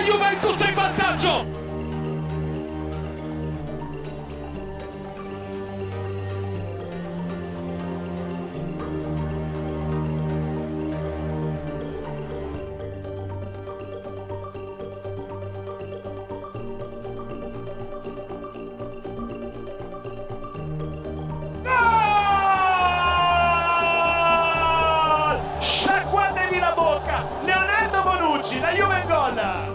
Juventus è in vantaggio. Sciacquatevi la bocca, Leonardo Bonucci, la Juve in gol!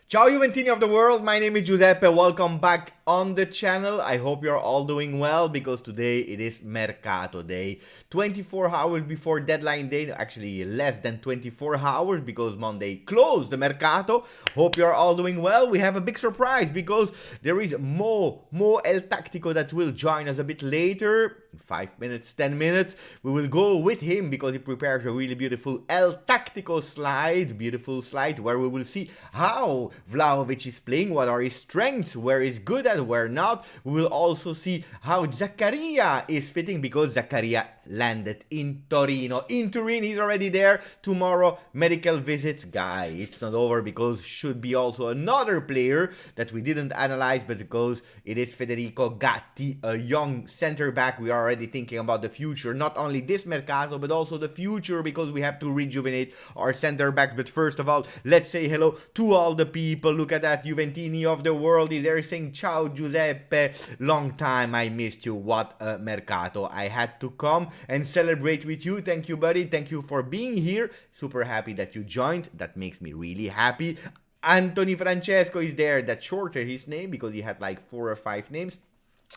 Ciao Juventini of the world, my name is Giuseppe, welcome back on the channel. I hope you're all doing well because today it is Mercato Day. 24 hours before deadline day, actually less than 24 hours because Monday closed the Mercato. Hope you're all doing well. We have a big surprise because there is Mo El Tactico that will join us a bit later. 5 minutes, 10 minutes. We will go with him because he prepares a really beautiful El Tactico slide, beautiful slide where we will see how Vlahovic is playing, what are his strengths, where he's good at, where not. We will also see how Zakaria is fitting because Zakaria landed in Torino. In Turin, he's already there. Tomorrow, medical visits. Guy, it's not over because should be also another player that we didn't analyze, but because it is Federico Gatti, a young center back. We are already thinking about the future, not only this Mercato, but also the future because we have to rejuvenate our center backs. But first of all, let's say hello to all the people. Look at that, Juventini of the world is there saying ciao Giuseppe, long time I missed you, what a Mercato. I had to come and celebrate with you. Thank you, buddy. Thank you for being here. Super happy that you joined. That makes me really happy. Anthony Francesco is there. That shortened his name because he had like 4 or 5 names.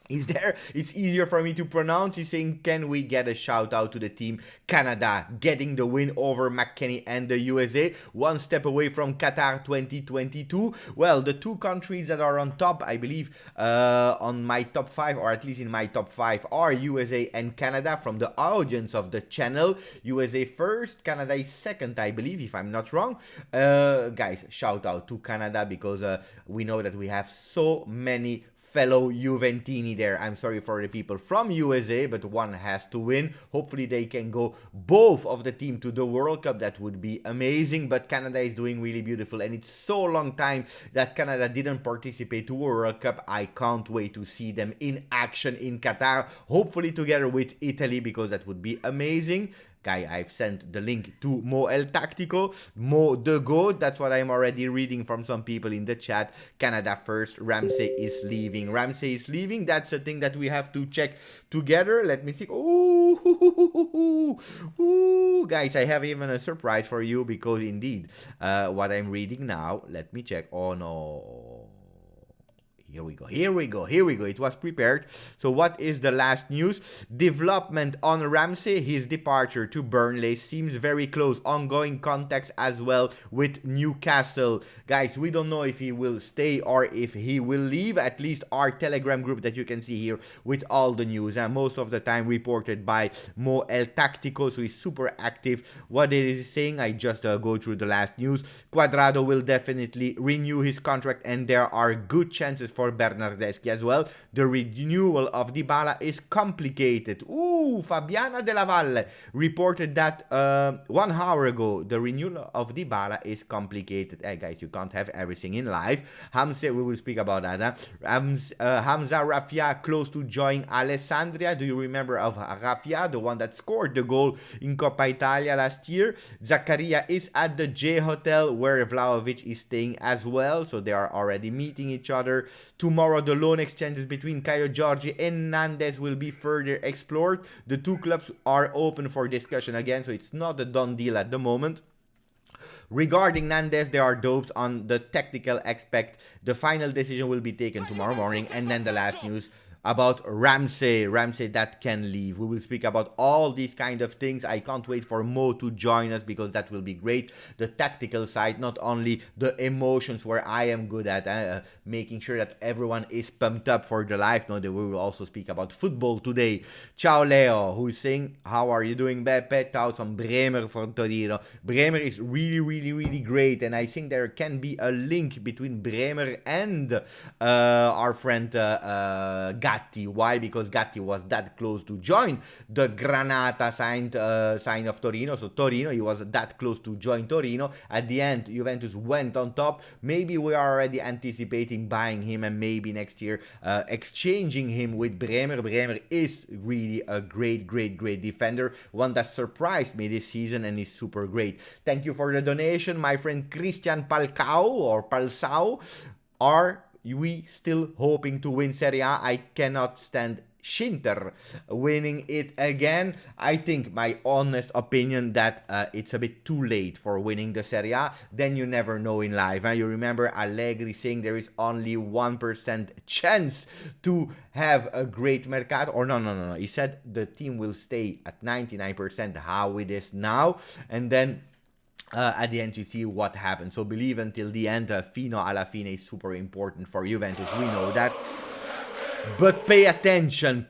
He's there. It's easier for me to pronounce. He's saying, can we get a shout out to the team Canada getting the win over McKennie and the USA, one step away from Qatar 2022. Well, the two countries that are on top, I believe, on my top 5, or at least in my top 5, are USA and Canada from the audience of the channel. USA first, Canada is second, I believe, if I'm not wrong. Guys, shout out to Canada because we know that we have so many fellow Juventini there. I'm sorry for the people from USA, but one has to win. Hopefully they can go both of the team to the World Cup. That would be amazing, but Canada is doing really beautiful and it's so long time that Canada didn't participate to World Cup. I can't wait to see them in action in Qatar, hopefully together with Italy because that would be amazing. Guy, I've sent the link to Mo El Tactico, Mo the GOAT. That's what I'm already reading from some people in the chat. Canada first, Ramsey is leaving. Ramsey is leaving. That's a thing that we have to check together. Let me think. Ooh, guys, I have even a surprise for you because indeed, what I'm reading now, let me check. Oh no. Here we go. It was prepared. So what is the last news? Development on Ramsey. His departure to Burnley seems very close. Ongoing contacts as well with Newcastle. Guys, we don't know if he will stay or if he will leave. At least our Telegram group that you can see here with all the news. And most of the time reported by Mo El Tactico. So he's super active. What it is saying, I just go through the last news. Cuadrado will definitely renew his contract and there are good chances for Bernardeschi as well. The renewal of Dybala is complicated. Ooh, Fabiana Della Valle reported that 1 hour ago. The renewal of Dybala is complicated. Hey guys, you can't have everything in life. Hamza, we will speak about that. Hamza Raffia close to join Alessandria. Do you remember of Raffia, the one that scored the goal in Coppa Italia last year? Zakaria is at the J Hotel where Vlahovic is staying as well, so they are already meeting each other. Tomorrow the loan exchanges between Caio Giorgi and Nandes will be further explored. The two clubs are open for discussion again, so it's not a done deal at the moment. Regarding Nandes, there are dopes on the tactical aspect. The final decision will be taken tomorrow morning. And then the last news about Ramsey that can leave. We will speak about all these kind of things. I can't wait for Mo to join us because that will be great. The tactical side, not only the emotions where I am good at making sure that everyone is pumped up for the live. No, we will also speak about football today. Ciao Leo, who is saying, how are you doing, Beppe? Thoughts on Bremer for Torino. Bremer is really great, and I think there can be a link between Bremer and our friend Gatti. Why? Because Gatti was that close to join the Granata sign of Torino. So Torino, he was that close to join Torino. At the end, Juventus went on top. Maybe we are already anticipating buying him and maybe next year exchanging him with Bremer. Bremer is really a great defender. One that surprised me this season and is super great. Thank you for the donation, my friend Christian Palsao. Are we still hoping to win Serie A? I cannot stand Schinter winning it again. I think my honest opinion that it's a bit too late for winning the Serie A. Then you never know in life. You remember Allegri saying there is only 1% chance to have a great Mercato. Or no. He said the team will stay at 99% how it is now. And then at the end you see what happens. So believe until the end. Fino alla fine is super important for Juventus. We know that. But pay attention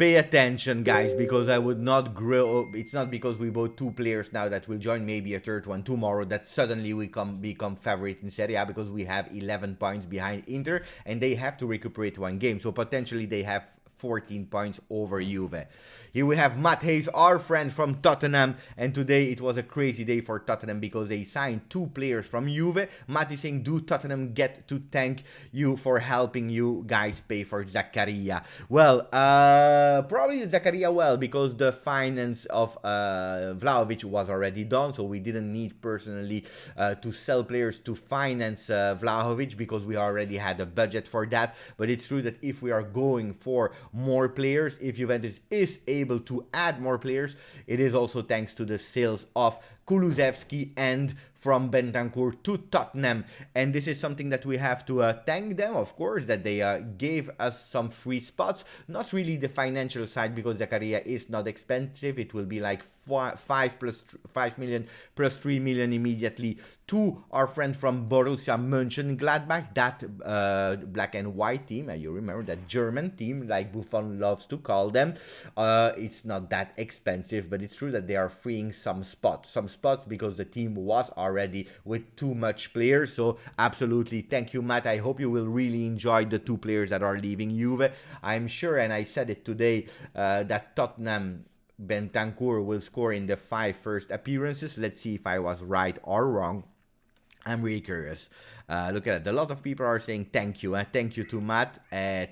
guys, because I would not grow. It's not because we bought 2 players now that will join, maybe a third one tomorrow, that suddenly we become favorite in Serie A, because we have 11 points behind Inter and they have to recuperate 1 game. So potentially they have 14 points over Juve. Here we have Matt Hayes, our friend from Tottenham, and today it was a crazy day for Tottenham because they signed 2 players from Juve. Matt is saying, do Tottenham get to thank you for helping you guys pay for Zakaria? Well, probably Zakaria, well, because the finance of Vlahovic was already done, so we didn't need personally to sell players to finance Vlahovic, because we already had a budget for that. But it's true that if we are going for more players, if Juventus is able to add more players, it is also thanks to the sales of Kulusevski and from Bentancur to Tottenham. And this is something that we have to thank them, of course, that they gave us some free spots. Not really the financial side, because Zakaria is not expensive. It will be like 5 million plus 3 million immediately to our friend from Borussia Mönchengladbach, that black and white team. You remember that German team, like Buffon loves to call them. It's not that expensive, but it's true that they are freeing some spots because the team was already with too much players. So absolutely, thank you, Matt. I hope you will really enjoy the 2 players that are leaving Juve. I'm sure, and I said it today, that Tottenham Bentancur will score in the 5 first appearances. Let's see if I was right or wrong. I'm really curious. Look at that. A lot of people are saying thank you. Thank you to Matt.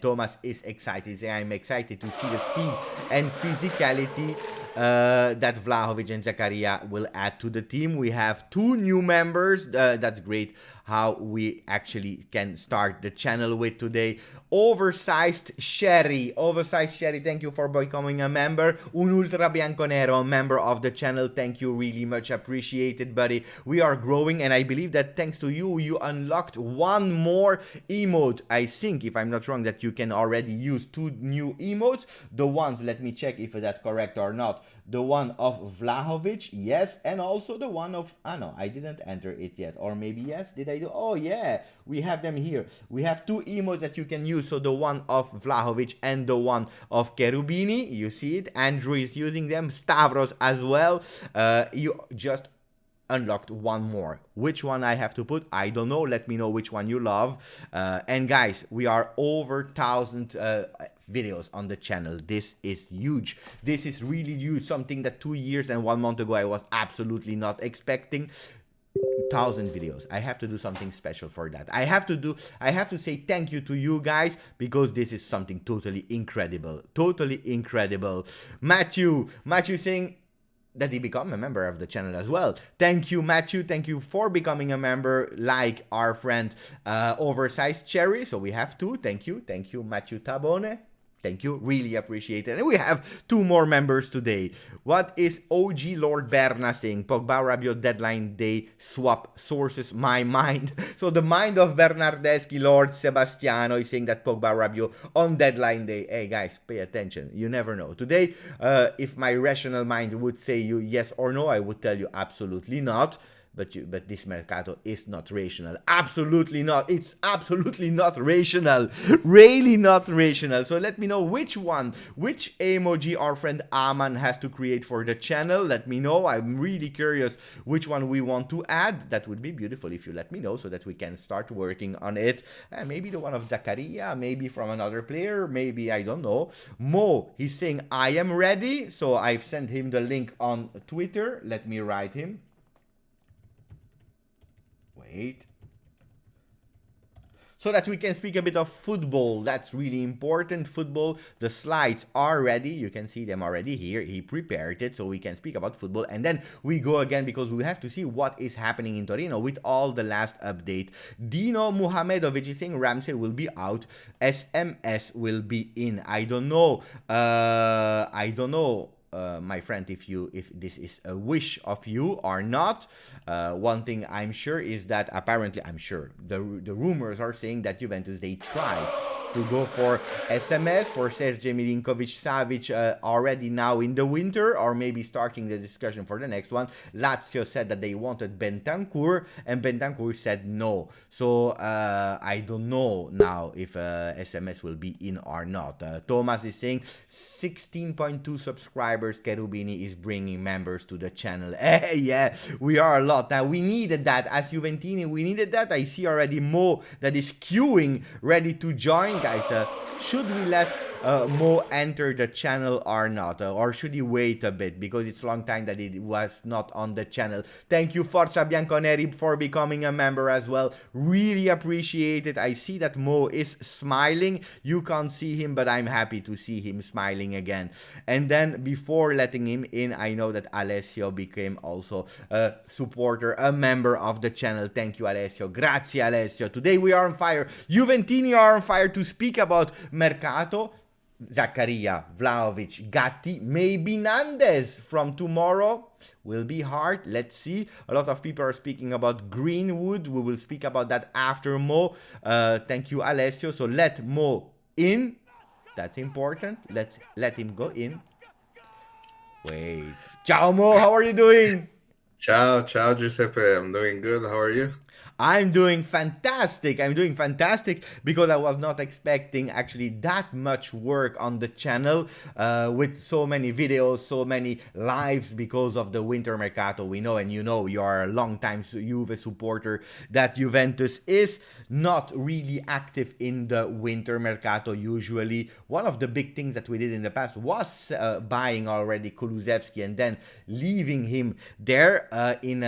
Thomas is excited. I'm excited to see the speed and physicality that Vlahovic and Zakaria will add to the team. We have 2 new members. That's great how we actually can start the channel with today. Oversized Sherry, thank you for becoming a member. Un Ultra Bianconero, a member of the channel. Thank you, really much appreciated, buddy. We are growing, and I believe that thanks to you, you unlocked 1 more emote. I think, if I'm not wrong, that you can already use 2 new emotes. The ones, let me check if that's correct or not. The one of Vlahovic, yes, and also the one of, no, I didn't enter it yet, or maybe yes, did I do? Oh yeah, we have them here. We have 2 emotes that you can use, so the one of Vlahovic and the one of Cherubini, you see it. Andrew is using them, Stavros as well. You just unlocked one more. Which one I have to put, I don't know. Let me know which one you love. And guys, we are over 1,000 videos on the channel. This is huge. This is really huge. Something that 2 years and 1 month ago I was absolutely not expecting. 1,000 videos. I have to do something special for that. I have to say thank you to you guys, because this is something totally incredible. Totally incredible. Matthew saying that he become a member of the channel as well. Thank you, Matthew. Thank you for becoming a member, like our friend Oversized Cherry. So we have two. Thank you, Matthew Tabone. Thank you, really appreciate it. And we have 2 more members today. What is OG Lord Berna saying? Pogba Rabiot deadline day swap sources my mind. So the mind of Bernardeschi, Lord Sebastiano, is saying that Pogba Rabiot on deadline day. Hey guys, pay attention. You never know. Today, if my rational mind would say you yes or no, I would tell you absolutely not. But this Mercato is not rational. Absolutely not. It's absolutely not rational. Really not rational. So let me know which emoji our friend Aman has to create for the channel. Let me know. I'm really curious which one we want to add. That would be beautiful if you let me know, so that we can start working on it. Maybe the one of Zakaria, maybe from another player, maybe, I don't know. Mo, he's saying, I am ready. So I've sent him the link on Twitter. Let me write him. Wait. So that we can speak a bit of football. That's really important. Football. The slides are ready. You can see them already here. He prepared it so we can speak about football. And then we go again, because we have to see what is happening in Torino with all the last update. Dino Muhamedovic is saying Ramsey will be out. SMS will be in. I don't know. My friend, if this is a wish of you or not. One thing I'm sure is that apparently, the rumors are saying that Juventus, they try to go for SMS for Sergej Milinkovic-Savic already now in the winter, or maybe starting the discussion for the next one. Lazio said that they wanted Bentancur, and Bentancur said no. So I don't know now if SMS will be in or not. Thomas is saying 16.2 subscribers. Cherubini is bringing members to the channel. Yeah, we are a lot. Now we needed that as Juventini. We needed that. I see already Mo that is queuing, ready to join. Guys, should we let Mo enter the channel or not? Or should he wait a bit, because it's a long time that it was not on the channel? Thank you, Forza Bianconeri, for becoming a member as well. Really appreciate it. I see that Mo is smiling. You can't see him, but I'm happy to see him smiling again. And then before letting him in, I know that Alessio became also a supporter, a member of the channel. Thank you, Alessio. Grazie, Alessio. Today we are on fire. Juventini are on fire to speak about Mercato. Zakaria, Vlahovic, Gatti, maybe Nandes from tomorrow. Will be hard. Let's see. A lot of people are speaking about Greenwood. We will speak about that after Mo. Thank you, Alessio. So let Mo in. That's important. Let him go in. Wait. Ciao, Mo. How are you doing? Ciao Giuseppe. I'm doing good. How are you? I'm doing fantastic. I'm doing fantastic because I was not expecting actually that much work on the channel with so many videos, so many lives because of the Winter Mercato. We know, and you know, you are a long-time Juve supporter, that Juventus is not really active in the Winter Mercato usually. One of the big things that we did in the past was buying already Kulusevski and then leaving him there in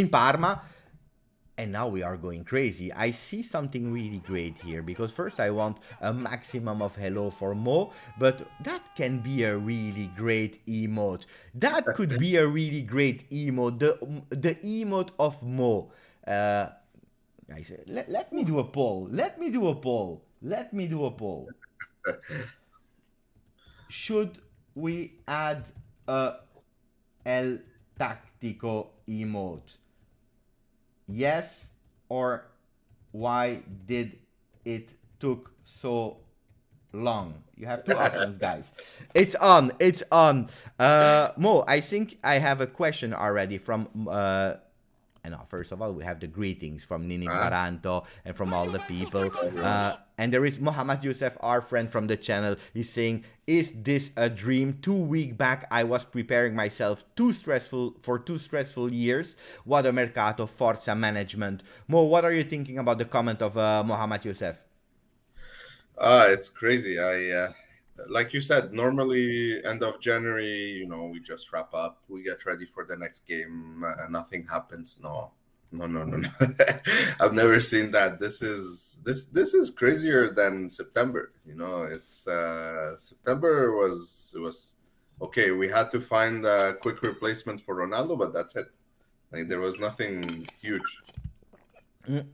Parma, and now we are going crazy. I see something really great here, because first I want a maximum of hello for Mo, but that can be a really great emote. That could be a really great emote, the emote of Mo. Guys, let me do a poll. Let me do a poll. Should we add a El Tactico emote? Yes, or why did it took so long? You have 2 options, guys. It's on. Mo, I think I have a question already from no, first of all, we have the greetings from Nini Ah, Baranto and from all the people. And there is Mohammad Youssef, our friend from the channel. He's saying, is this a dream? 2 weeks back, I was preparing myself for 2 stressful years. What a mercato, forza management. Mo, what are you thinking about the comment of Mohammad Youssef? it's crazy. Like you said, normally end of January, we just wrap up, we get ready for the next game, nothing happens. No, no, no, no, no. I've never seen that. This is crazier than September. It's September was okay. We had to find a quick replacement for Ronaldo, but that's it. Like there was nothing huge. We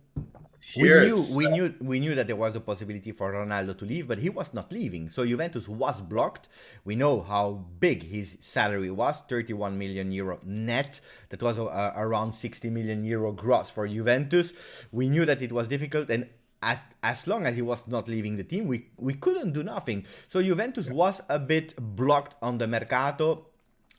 Here knew it's we knew we knew that there was a possibility for Ronaldo to leave, but he was not leaving. So Juventus was blocked. We know how big his salary was, 31 million euro net. That was around 60 million euro gross for Juventus. We knew that it was difficult, and as long as he was not leaving the team, we couldn't do nothing. So Juventus was a bit blocked on the mercato.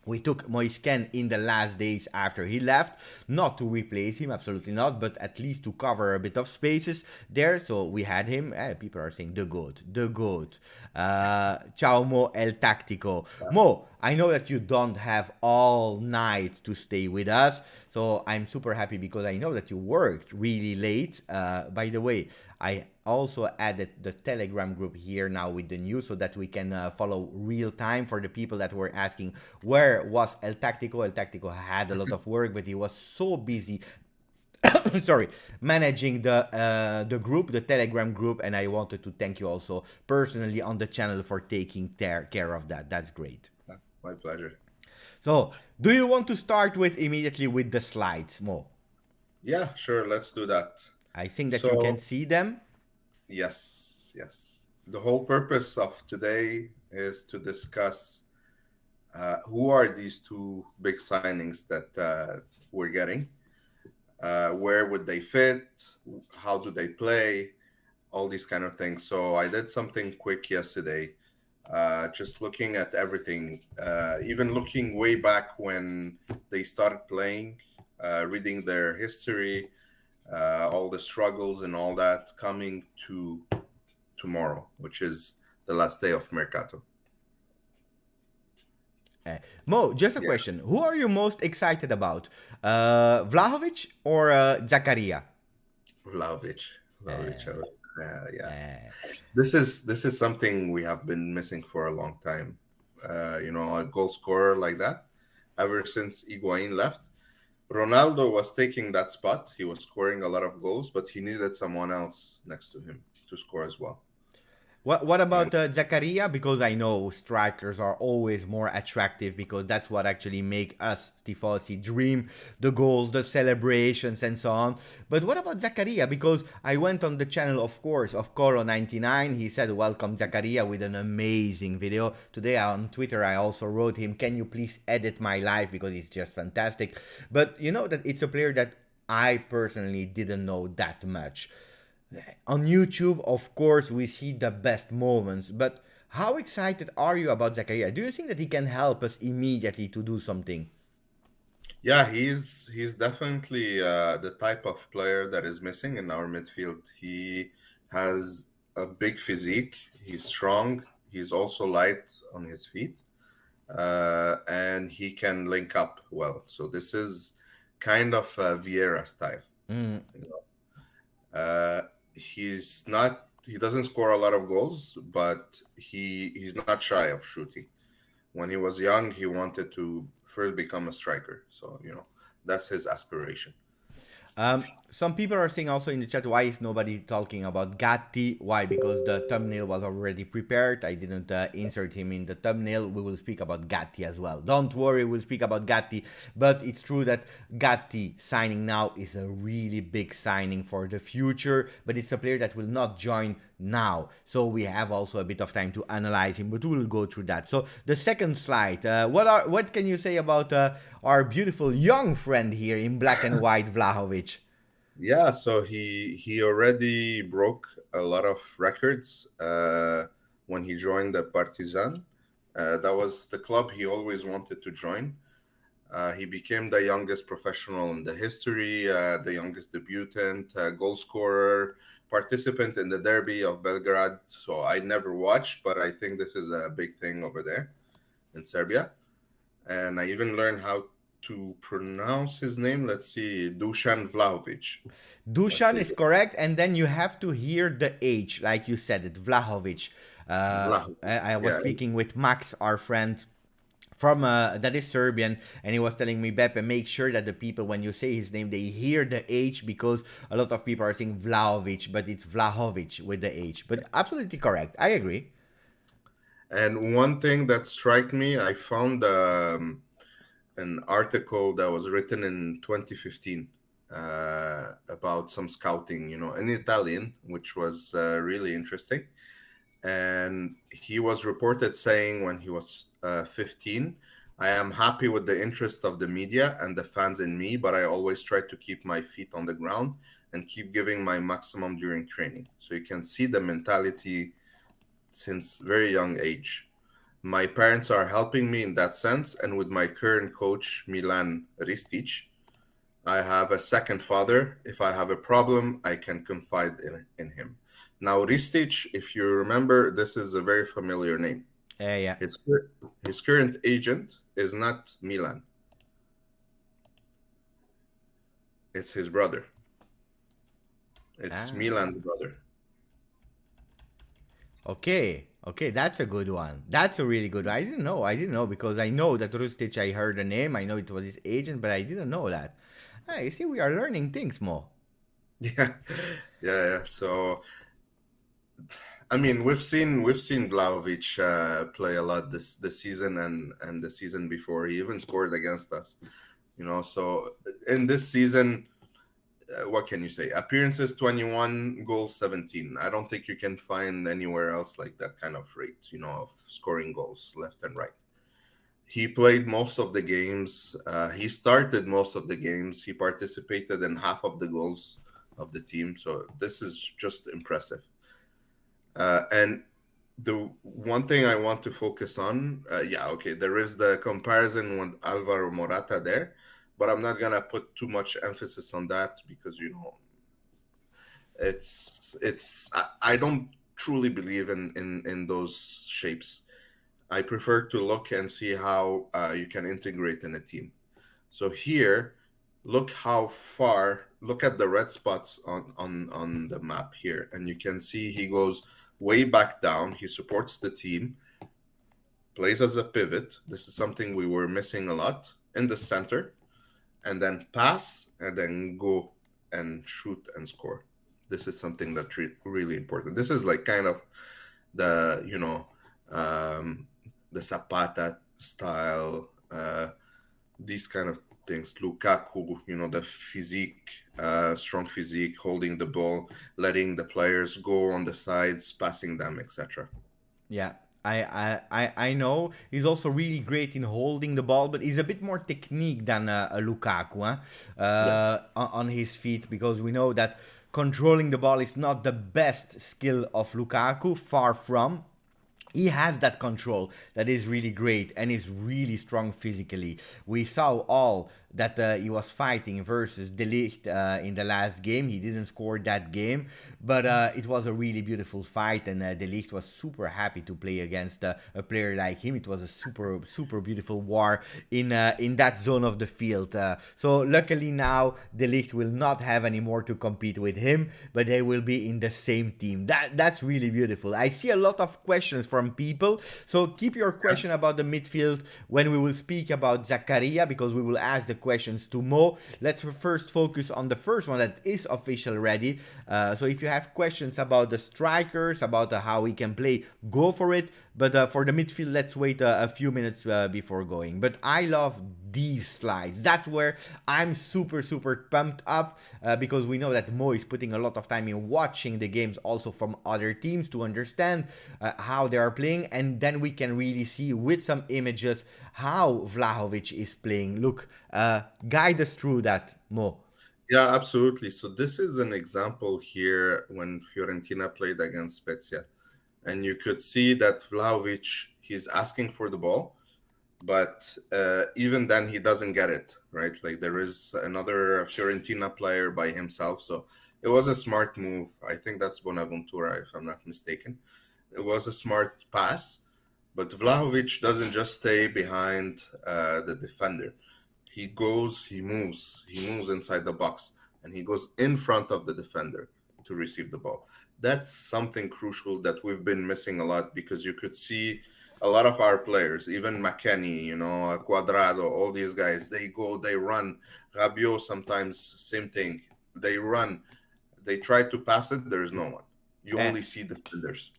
We took Moisken in the last days after he left, not to replace him, absolutely not, but at least to cover a bit of spaces there. So we had him. People are saying the GOAT, the GOAT. Ciao Mo El Tactico. Mo, I know that you don't have all night to stay with us, so I'm super happy because I know that you worked really late. By the way, I also added the Telegram group here now with the news so that we can follow real time for the people that were asking where was El Tactico. El Tactico had a lot of work, but he was so busy sorry, managing the group, the Telegram group, and I wanted to thank you also personally on the channel for taking care of that. That's great. my pleasure. So, do you want to start with immediately with the slides, Mo? Yeah, sure. Let's do that. I think that you can see them. Yes, yes. The whole purpose of today is to discuss who are these two big signings that we're getting, where would they fit, how do they play, all these kind of things. So I did something quick yesterday, just looking at everything, even looking way back when they started playing, reading their history, all the struggles and all that, coming to tomorrow, which is the last day of Mercato. Mo, just a question. Who are you most excited about? Vlahovic or Zakaria? Vlahovic. Yeah. This is something we have been missing for a long time. A goal scorer like that, ever since Higuain left. Ronaldo was taking that spot. He was scoring a lot of goals, but he needed someone else next to him to score as well. What about Zakaria? Because I know strikers are always more attractive because that's what actually make us Tifosi dream the goals, the celebrations, and so on. But what about Zakaria? Because I went on the channel, of course, of Coro99. He said, welcome Zakaria with an amazing video. Today on Twitter, I also wrote him, can you please edit my live? Because it's just fantastic. But you know that it's a player that I personally didn't know that much. On YouTube, of course, we see the best moments, but how excited are you about Zakaria? Do you think that he can help us immediately to do something? Yeah, he's definitely the type of player that is missing in our midfield. He has a big physique. He's strong. He's also light on his feet, and he can link up well. So this is kind of Vieira style. He doesn't score a lot of goals, but he's not shy of shooting. When he was young, he wanted to first become a striker. So, that's his aspiration. Some people are saying also in the chat, why is nobody talking about Gatti? Why? Because the thumbnail was already prepared. I didn't insert him in the thumbnail. We will speak about Gatti as well. Don't worry, we'll speak about Gatti. But it's true that Gatti signing now is a really big signing for the future. But it's a player that will not join now. So we have also a bit of time to analyze him, but we will go through that. So the second slide, what can you say about our beautiful young friend here in black and white, Vlahovic? Yeah, so he already broke a lot of records when he joined the Partizan. That was the club he always wanted to join. He became the youngest professional in the history, the youngest debutant, goal scorer, participant in the Derby of Belgrade. So I never watched, but I think this is a big thing over there in Serbia. And I even learned how to pronounce his name. Let's see, Dusan Vlahovic. Let's Dusan see, is correct, and then you have to hear the H, like you said it, Vlahovic. Vlahovic. I was Yeah, speaking with Max, our friend from that is Serbian, and he was telling me, Beppe, make sure that the people, when you say his name, they hear the H, because a lot of people are saying Vlahovic, but it's Vlahovic with the H. But absolutely correct. I agree. and one thing that struck me, I found an article that was written in 2015 about some scouting, in Italian, which was really interesting. And he was reported saying when he was 15, I am happy with the interest of the media and the fans in me, but I always try to keep my feet on the ground and keep giving my maximum during training. So you can see the mentality since very young age. My parents are helping me in that sense, and with my current coach, Milan Ristic, I have a second father. If I have a problem, I can confide in him. Now, Ristic, if you remember, this is a very familiar name. Yeah. His current agent is not Milan, it's his brother. It's Ah. Milan's brother. Okay. Okay, that's a good one. That's a really good one. I didn't know. I didn't know, because I know that Rustic, I heard the name. I know it was his agent, but I didn't know that. Ah, you see, we are learning things, Mo. Yeah, yeah. So, I mean, we've seen Vlahovic play a lot this season and the season before. He even scored against us. So in this season, what can you say? Appearances 21, goals 17. I don't think you can find anywhere else like that kind of rate, of scoring goals left and right. He played most of the games. He started most of the games. He participated in half of the goals of the team. So this is just impressive. And the one thing I want to focus on, yeah, okay, there is the comparison with Alvaro Morata there, but I'm not gonna put too much emphasis on that because I don't truly believe in those shapes. I prefer to look and see how you can integrate in a team. So here, look at the red spots on the map here, and you can see he goes way back down. He supports the team, plays as a pivot. This is something we were missing a lot in the center, and then pass and then go and shoot and score. This is something that's really important. This is like kind of the um, the Zapata style, these kind of things. Lukaku, the physique, strong physique, holding the ball, letting the players go on the sides, passing them, etc. Yeah, I know he's also really great in holding the ball, but he's a bit more technique than a Lukaku, huh? Yes. On his feet, because we know that controlling the ball is not the best skill of Lukaku, far from. He has that control that is really great and is really strong physically. We saw all that he was fighting versus De Ligt in the last game. He didn't score that game, but it was a really beautiful fight, and De Ligt was super happy to play against a player like him. It was a super beautiful war in that zone of the field. So luckily now De Ligt will not have any more to compete with him, but they will be in the same team. That's really beautiful. I see a lot of questions from people, so keep your question about the midfield when we will speak about Zakaria, because we will ask the questions to Mo. Let's first focus on the first one that is official ready. So if you have questions about the strikers, about how we can play, go for it. But for the midfield, let's wait a few minutes before going. But I love these slides. That's where I'm super pumped up, because we know that Mo is putting a lot of time in watching the games also from other teams to understand how they are playing, and then we can really see with some images how Vlahovic is playing. Look, guide us through that, Mo. Yeah, absolutely. So this is an example here when Fiorentina played against Spezia. And you could see that Vlahovic, he's asking for the ball. but even then he doesn't get it right. Like there is another Fiorentina player by himself, so it was a smart move. I think that's Bonaventura, if I'm not mistaken. It was a smart pass, but Vlahovic doesn't just stay behind the defender. He moves inside the box, and he goes in front of the defender to receive the ball. That's something crucial that we've been missing a lot, because you could see a lot of our players, even McKennie, Cuadrado, all these guys, they go, they run. Rabiot sometimes, same thing. They run, they try to pass it, there's no one. You Uh, only see defenders.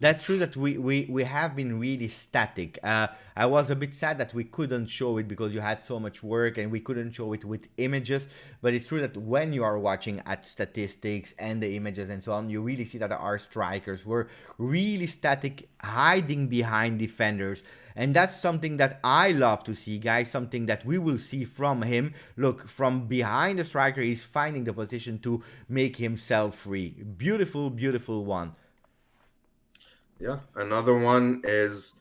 That's true that we have been really static. I was a bit sad that we couldn't show it because you had so much work and we couldn't show it with images. But it's true that when you are watching at statistics and the images and so on, you really see that our strikers were really static, hiding behind defenders. And that's something that I love to see, guys, something that we will see from him. Look, from behind the striker, he's finding the position to make himself free. Beautiful, beautiful one. Yeah, another one is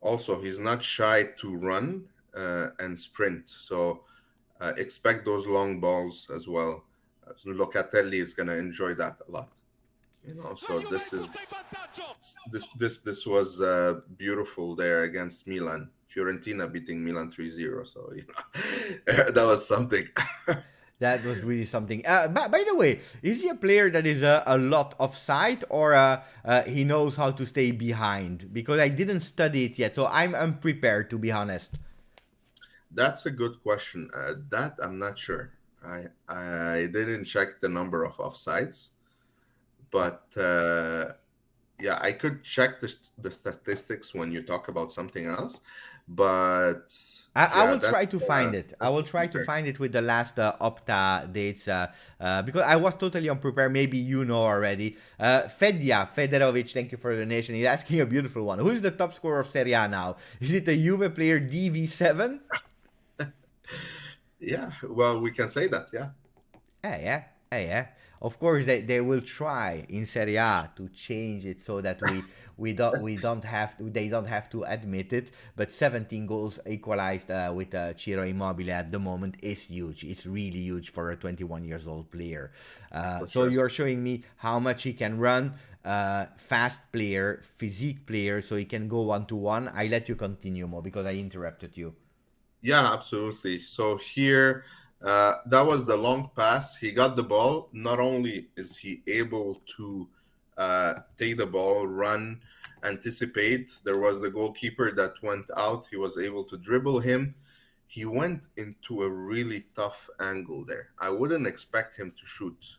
also he's not shy to run and sprint. So expect those long balls as well. So Locatelli is going to enjoy that a lot. So this was beautiful there against Milan. Fiorentina beating Milan 3-0. So that was something. That was really something. By the way, is he a player that is a lot offside, or he knows how to stay behind? Because I didn't study it yet, so I'm unprepared, to be honest. That's a good question. That I'm not sure. I didn't check the number of offsides, but yeah, I could check the statistics when you talk about something else. But I yeah, will that's try to find it. I will try to okay. find it with the last Opta dates because I was totally unprepared. Maybe you know already. Federovic, thank you for the donation. He's asking a beautiful one. Who is the top scorer of Serie A now? Is it the Juve player DV7? Yeah, well, we can say that. Yeah, Yeah. Yeah. Of course, they will try in Serie A to change it so that we don't have to, they don't have to admit it. But 17 goals equalized with Ciro Immobile at the moment is huge. It's really huge for a 21 years old player. for So sure. you're showing me how much he can run. Fast player, physique player, so he can go 1-to-1. I let you continue, Mo, because I interrupted you. Yeah, absolutely. So here, that was the long pass. He got the ball. Not only is he able to take the ball, run, anticipate, there was the goalkeeper that went out. He was able to dribble him. He went into a really tough angle there. I wouldn't expect him to shoot,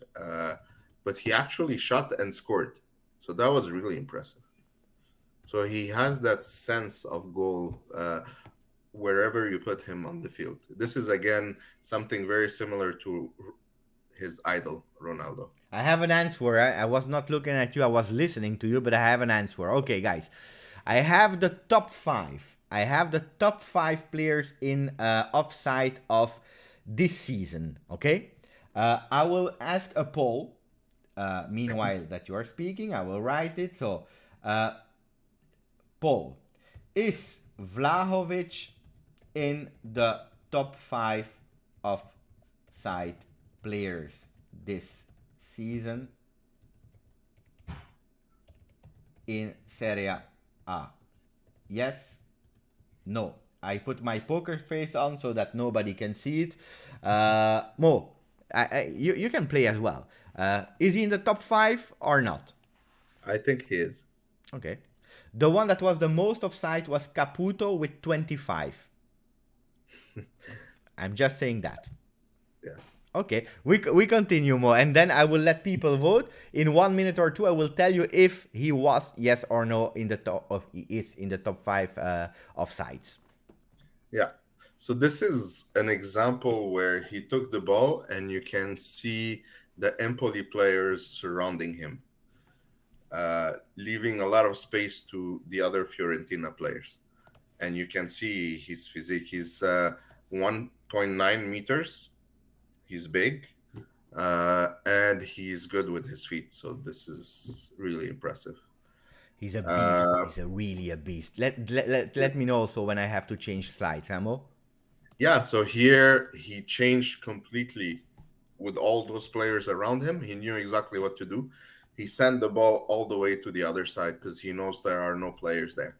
but he actually shot and scored. So that was really impressive. So he has that sense of goal wherever you put him on the field. This is again something very similar to his idol, Ronaldo. I have an answer. I was not looking at you, I was listening to you, but I have an answer. Okay, guys. I have the top five. I have the top five players in offside of this season. Okay? I will ask a poll. Meanwhile, that you are speaking, I will write it. So, poll. Is Vlahovic in the top five offside players this season in Serie A? Yes? No. I put my poker face on so that nobody can see it. Mo, you can play as well. Is he in the top five or not? I think he is. Okay. The one that was the most offside was Caputo with 25. I'm just saying that. Yeah. Okay, we continue more, and then I will let people vote. In 1 minute or two, I will tell you if he was yes or no in the top of he is in the top five offsides. Yeah. So this is an example where he took the ball and you can see the Empoli players surrounding him, leaving a lot of space to the other Fiorentina players. And you can see his physique. He's 1.9 meters. He's big, and he's good with his feet. So this is really impressive. He's a beast. Uh, He's really a beast. Let yes. me know also when I have to change slides, Amo. Yeah, so here he changed completely with all those players around him. He knew exactly what to do. He sent the ball all the way to the other side because he knows there are no players there.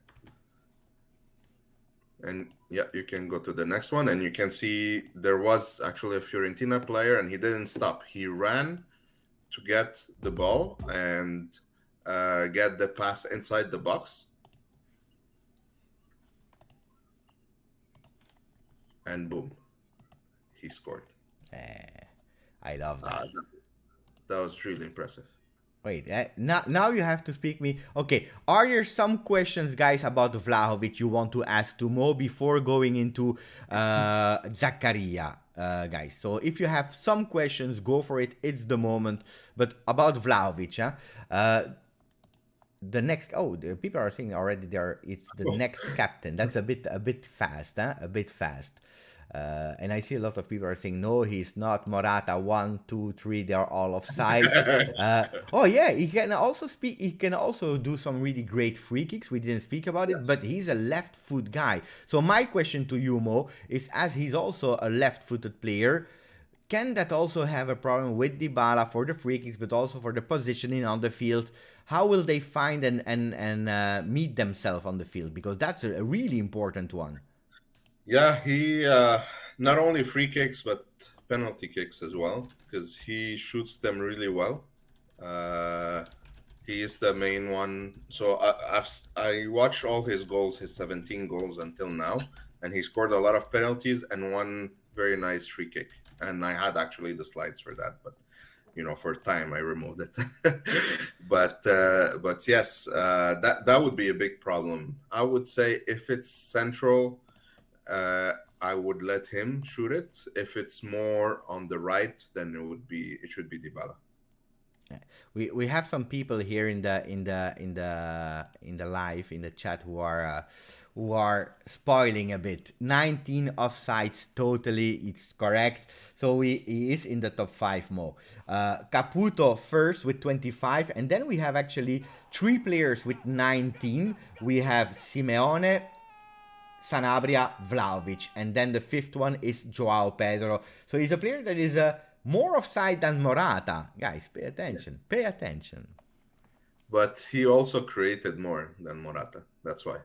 And yeah, you can go to the next one, and you can see there was actually a Fiorentina player, and he didn't stop. He ran to get the ball and get the pass inside the box, and boom, he scored. I love that. That was really impressive. Wait, now you have to speak me. Okay, are there some questions, guys, about Vlahovic you want to ask to Mo before going into Zakaria, guys? So if you have some questions, go for it. It's the moment. But about Vlahovic, the next, the people are saying already there it's the next captain. That's a bit fast, huh? A bit fast. And I see a lot of people are saying no, he's not. Morata 1, 2, 3, they are all offsides. Oh yeah, he can also speak. He can also do some really great free kicks. We didn't speak about it, Yes. but he's a left foot guy. So my question to you, Mo, is as he's also a left-footed player, can that also have a problem with Dybala for the free kicks, but also for the positioning on the field? How will they find and meet themselves on the field? Because that's a really important one. Yeah, he not only free kicks but penalty kicks as well because he shoots them really well. He is the main one. So I watched all his goals, his 17 goals until now, and he scored a lot of penalties and one very nice free kick. And I had actually the slides for that, but for time I removed it. but yes, that would be a big problem. I would say if it's central, I would let him shoot it. If it's more on the right, then it should be Dybala. We have some people here in the live in the chat who are spoiling a bit. 19 offsides totally, it's correct. So he is in the top 5, Mo. Caputo first with 25, and then we have actually 3 players with 19. We have Simeone, Sanabria, Vlahovic, and then the 5th one is Joao Pedro. So he's a player that is more offside than Morata. Guys, pay attention. Pay attention. But he also created more than Morata. That's why.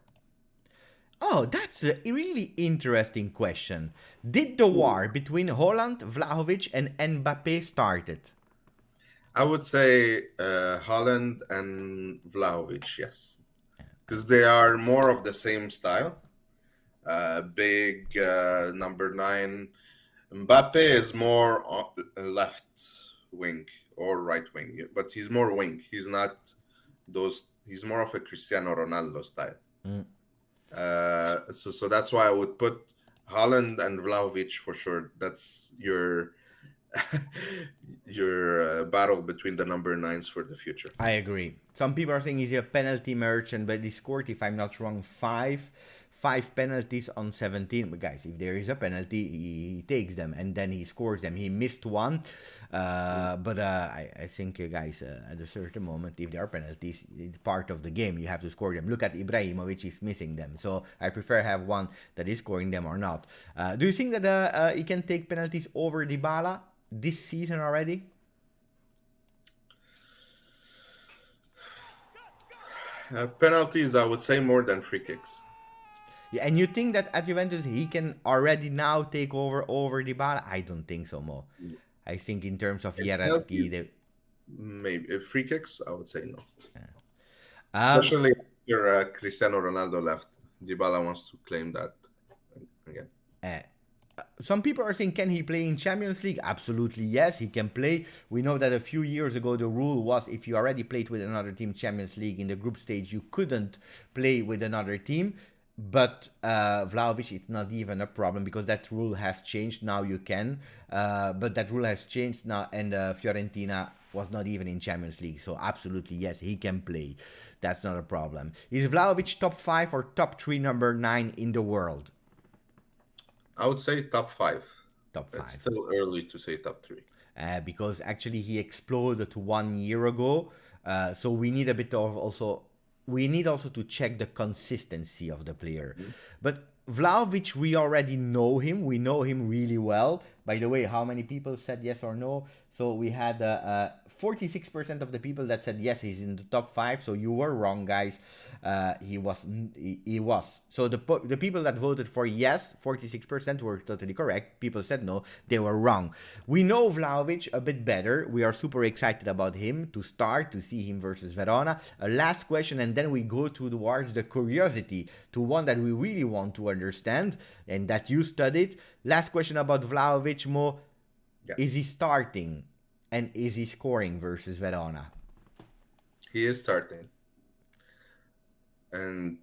Oh, that's a really interesting question. Did the war between Holland, Vlahovic, and Mbappe started? I would say Holland and Vlahovic, yes. Because they are more of the same style. Big number 9. Mbappe is more left wing or right wing, but he's more wing. He's not those. He's more of a Cristiano Ronaldo style. So that's why I would put Holland and Vlahovic for sure. That's your battle between the number 9s for the future. I agree. Some people are saying he's a penalty merchant, but he scored, if I'm not wrong, 5 penalties on 17. But guys, if there is a penalty, he takes them and then he scores them. He missed one, but I think, guys, at a certain moment, if there are penalties, it's part of the game. You have to score them. Look at Ibrahimovic, is missing them. So I prefer have one that is scoring them or not. Do you think that he can take penalties over Dybala this season already? Penalties, I would say more than free kicks. Yeah, and you think that at Juventus he can already now take over Dybala? I don't think so, Mo. I think in terms of hierarchy, maybe free kicks. I would say no. Especially after Cristiano Ronaldo left, Dybala wants to claim that again. Some people are saying, can he play in Champions League? Absolutely, yes, he can play. We know that a few years ago the rule was if you already played with another team Champions League in the group stage, you couldn't play with another team. But Vlahovic, it's not even a problem because that rule has changed. Now you can. But that rule has changed now, and Fiorentina was not even in Champions League. So absolutely, yes, he can play. That's not a problem. Is Vlahovic top 5 or top 3 number 9 in the world? I would say top 5. Top 5. It's still early to say top 3. Because actually he exploded 1 year ago. So we need a bit of also we need also to check the consistency of the player. But Vlahovic, we already know him. We know him really well. By the way, how many people said yes or no? So we had 46% of the people that said yes, he's in the top 5. So you were wrong, guys. He was. So the people that voted for yes, 46% were totally correct. People said no, they were wrong. We know Vlahovic a bit better. We are super excited about him to start, to see him versus Verona. A last question, and then we go towards the curiosity, to one that we really want to understand and that you studied. Last question about Vlahovic, Mo. Yeah. Is he starting and is he scoring versus Verona? He is starting. And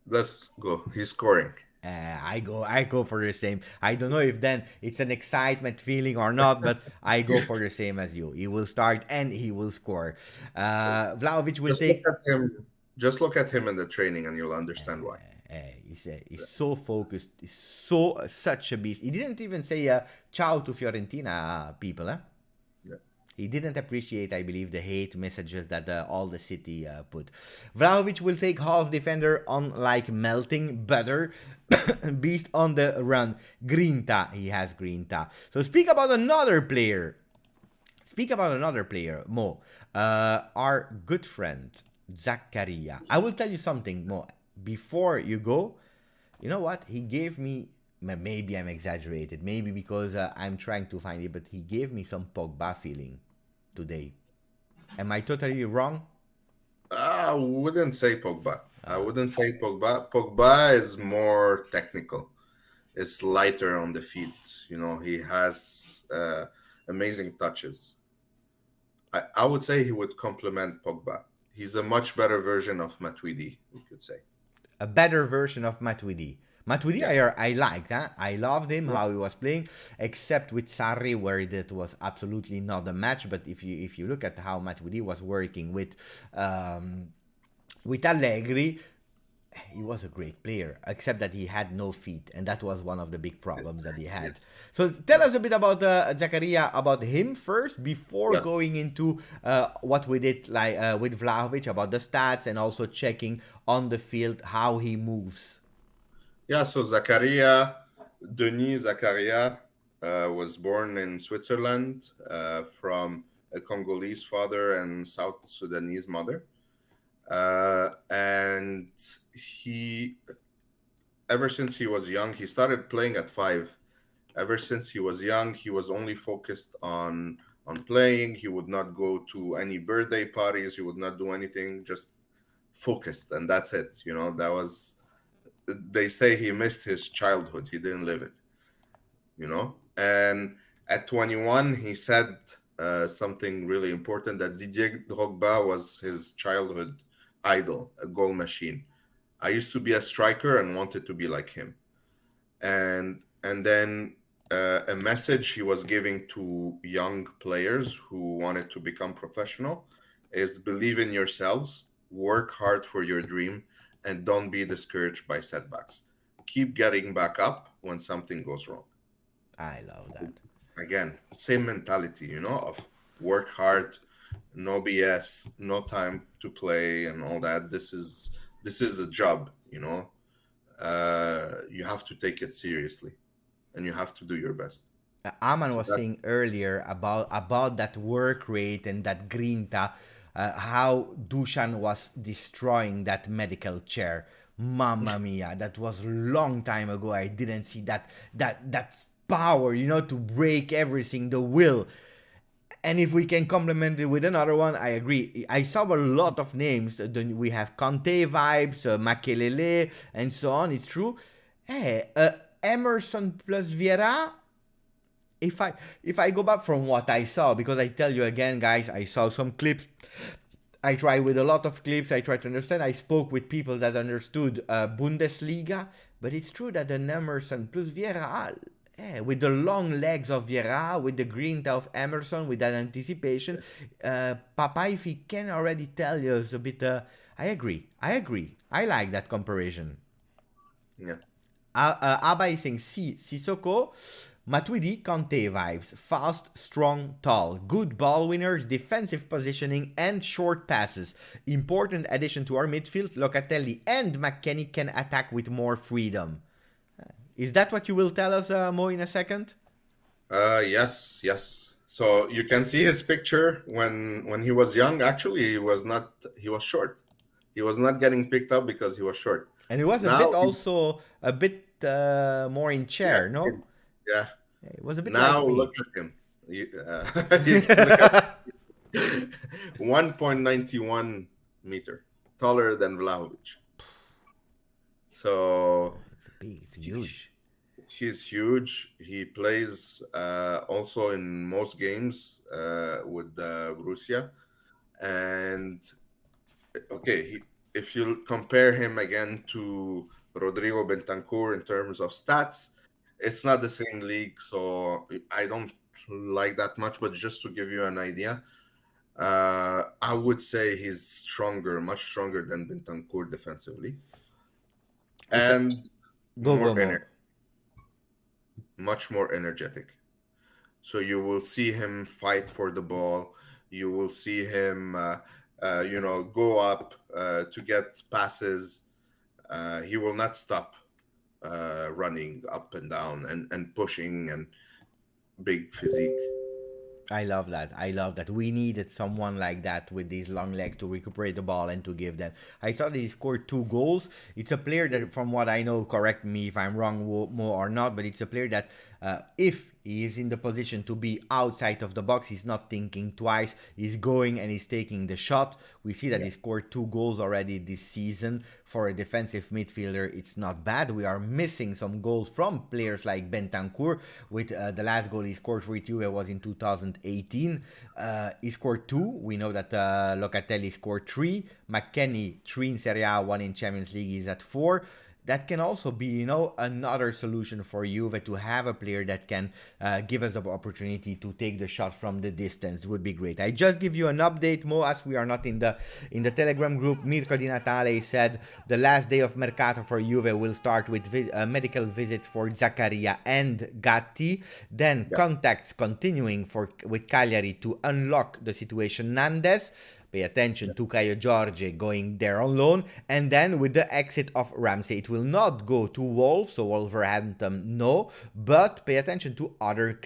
let's go. He's scoring. I go for the same. I don't know if then it's an excitement feeling or not, but I go for the same as you. He will start and he will score. Vlahovic will take. Look at him. Just look at him in the training, and you'll understand why. He's so focused. He's such a beast. He didn't even say ciao to Fiorentina people, eh? Yeah. He didn't appreciate, I believe, the hate messages that all the city put. Vlahovic will take half defender on like melting butter. Beast on the run. Grinta. He has Grinta. So speak about another player. Mo. Our good friend, Zakaria. I will tell you something, Mo. Before you go, you know what? He gave me, maybe I'm exaggerated, maybe because I'm trying to find it, but he gave me some Pogba feeling today. Am I totally wrong? I wouldn't say Pogba. Pogba is more technical. It's lighter on the feet. You know, he has amazing touches. I would say he would complement Pogba. He's a much better version of Matuidi, we could say. A better version of Matuidi. I liked, huh? I loved him, how he was playing, except with Sarri, where that was absolutely not a match. But if you look at how Matuidi was working with Allegri, he was a great player, except that he had no feet, and that was one of the big problems that he had. So tell us a bit about Zakaria, about him first, before going into what we did like with Vlahovic, about the stats, and also checking on the field how he moves. Yeah, so Denis Zakaria was born in Switzerland from a Congolese father and South Sudanese mother. And he, ever since he was young, he started playing at 5. Ever since he was young, he was only focused on playing. He would not go to any birthday parties. He would not do anything, just focused. And that's it. You know, that was, they say he missed his childhood. He didn't live it, you know. And at 21, he said something really important, that Didier Drogba was his childhood idol, a goal machine. I used to be a striker and wanted to be like him. And then a message he was giving to young players who wanted to become professional is: believe in yourselves, work hard for your dream, and don't be discouraged by setbacks. Keep getting back up when something goes wrong. I love that. Again, same mentality, you know, of work hard, no BS, no time to play and all that. This is a job, you know. You have to take it seriously, and you have to do your best. Aman was saying earlier about that work rate and that grinta, how Dusan was destroying that medical chair. Mamma mia, that was a long time ago. I didn't see that power, you know, to break everything, the will. And if we can complement it with another one, I agree. I saw a lot of names. We have Conte vibes, Makelele, and so on. It's true. Emerson plus Vieira. If I go back from what I saw, because I tell you again, guys, I saw some clips. I try with a lot of clips. I try to understand. I spoke with people that understood Bundesliga, but it's true that an Emerson plus Vieira. With the long legs of Vieira, with the grinta of Emerson, with that anticipation, Papa, if he can already tell you a bit, I agree. I like that comparison. Yeah. Abba is saying Sissoko, Matuidi Conte vibes, fast, strong, tall, good ball winners, defensive positioning, and short passes. Important addition to our midfield, Locatelli and McKennie can attack with more freedom. Is that what you will tell us, Mo, in a second? Yes, yes. So you can see his picture when he was young. Actually, he was not. He was short. He was not getting picked up because he was short. And it was a Now, bit also a bit more in chair, yes, no? yeah. It was a bit Now like me. look at him. You can look at 1.91 meter, taller than Vlahovic. So It's big, it's he- huge. he's huge. He plays also in most games with Borussia. And okay, if you compare him again to Rodrigo Bentancur in terms of stats, it's not the same league, so I don't like that much. But just to give you an idea, I would say he's stronger, much stronger than Bentancur defensively, It's a and go go more Mo. much more energetic. So you will see him fight for the ball. You will see him, go up to get passes. He will not stop running up and down and pushing and big physique. I love that. I love that. We needed someone like that with these long legs to recuperate the ball and to give them. I saw that he scored 2 goals. It's a player that, from what I know, correct me if I'm wrong, Mo, or not, but it's a player that if he is in the position to be outside of the box, he's not thinking twice. He's going and he's taking the shot. We see that he scored 2 goals already this season. For a defensive midfielder, it's not bad. We are missing some goals from players like Bentancur. With the last goal he scored for Juve was in 2018. He scored 2. We know that Locatelli scored 3. McKennie 3 in Serie A, 1 in Champions League is at 4. That can also be, another solution for Juve to have a player that can give us the opportunity to take the shot from the distance. Would be great. I just give you an update, Mo, as we are not in the Telegram group. Mirko Di Natale said the last day of Mercato for Juve will start with medical visits for Zakaria and Gatti. Then contacts continuing with Cagliari to unlock the situation Nandes. Pay attention to Caio Jorge going there on loan. And then with the exit of Ramsey, it will not go to Wolves, so Wolverhampton, no. But pay attention to other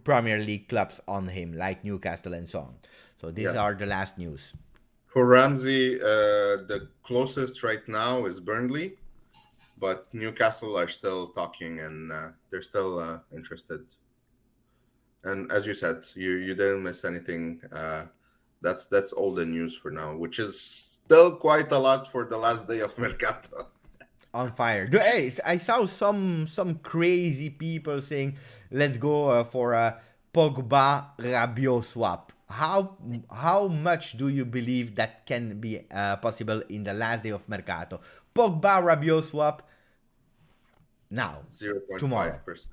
Premier League clubs on him, like Newcastle and so on. So these are the last news. For Ramsey, the closest right now is Burnley, but Newcastle are still talking and they're still interested. And as you said, you didn't miss anything. That's all the news for now, which is still quite a lot for the last day of Mercato. On fire. Hey, I saw some crazy people saying, let's go for a Pogba Rabiot swap. How much do you believe that can be possible in the last day of Mercato? Pogba Rabiot swap now, 0.5%.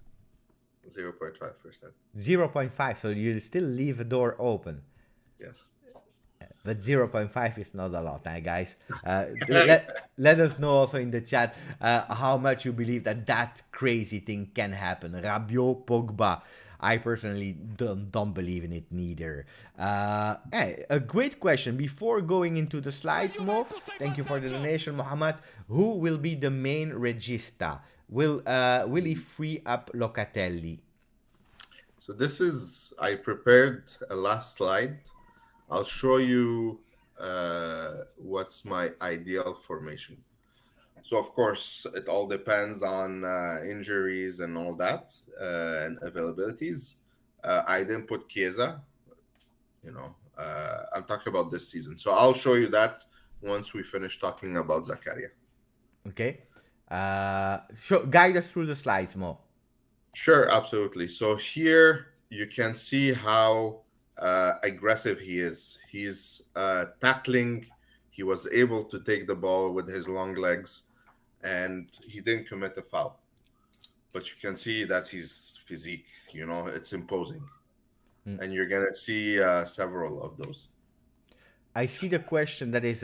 0.5%. 0.5, so you still leave a door open. Yes. But 0.5 is not a lot, guys. Let us know also in the chat how much you believe that crazy thing can happen. Rabiot, Pogba. I personally don't believe in it neither. Hey, a great question. Before going into the slides, Mo, thank you for the donation, Mohammed. Who will be the main regista? Will he free up Locatelli? So I prepared a last slide. I'll show you what's my ideal formation. So, of course, it all depends on injuries and all that and availabilities. I didn't put Chiesa, I'm talking about this season. So I'll show you that once we finish talking about Zakaria. Okay. Guide us through the slides, Mo. Sure, absolutely. So here you can see how aggressive he is. He's tackling. He was able to take the ball with his long legs, and he didn't commit a foul. But you can see that his physique, it's imposing. And you're going to see several of those. I see the question that is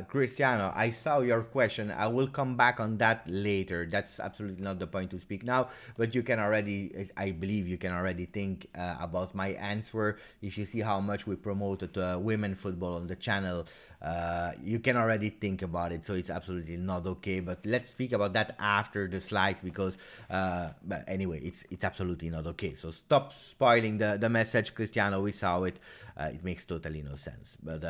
Cristiano. I saw your question. I will come back on that later. That's absolutely not the point to speak now. But you can already, I believe, you can already think about my answer. If you see how much we promoted women football on the channel, you can already think about it. So it's absolutely not okay. But let's speak about that after the slides because, but anyway, it's absolutely not okay. So stop spoiling the message, Cristiano. We saw it. It makes totally no sense. But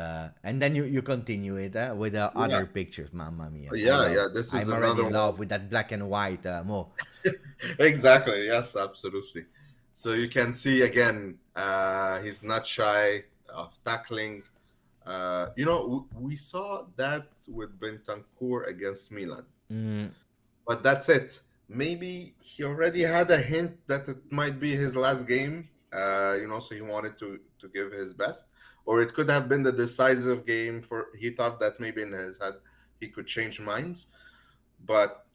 and then you continue it with Yeah, other pictures. Mamma mia! I yeah, love. yeah. This is I'm already another in one. love with that black and white Mo. Exactly. Yes, absolutely. So you can see again, he's not shy of tackling. We saw that with Bentancur against Milan, Mm, but that's it. Maybe he already had a hint that it might be his last game. So he wanted to give his best, or it could have been the decisive game for. He thought that maybe in his head he could change minds, but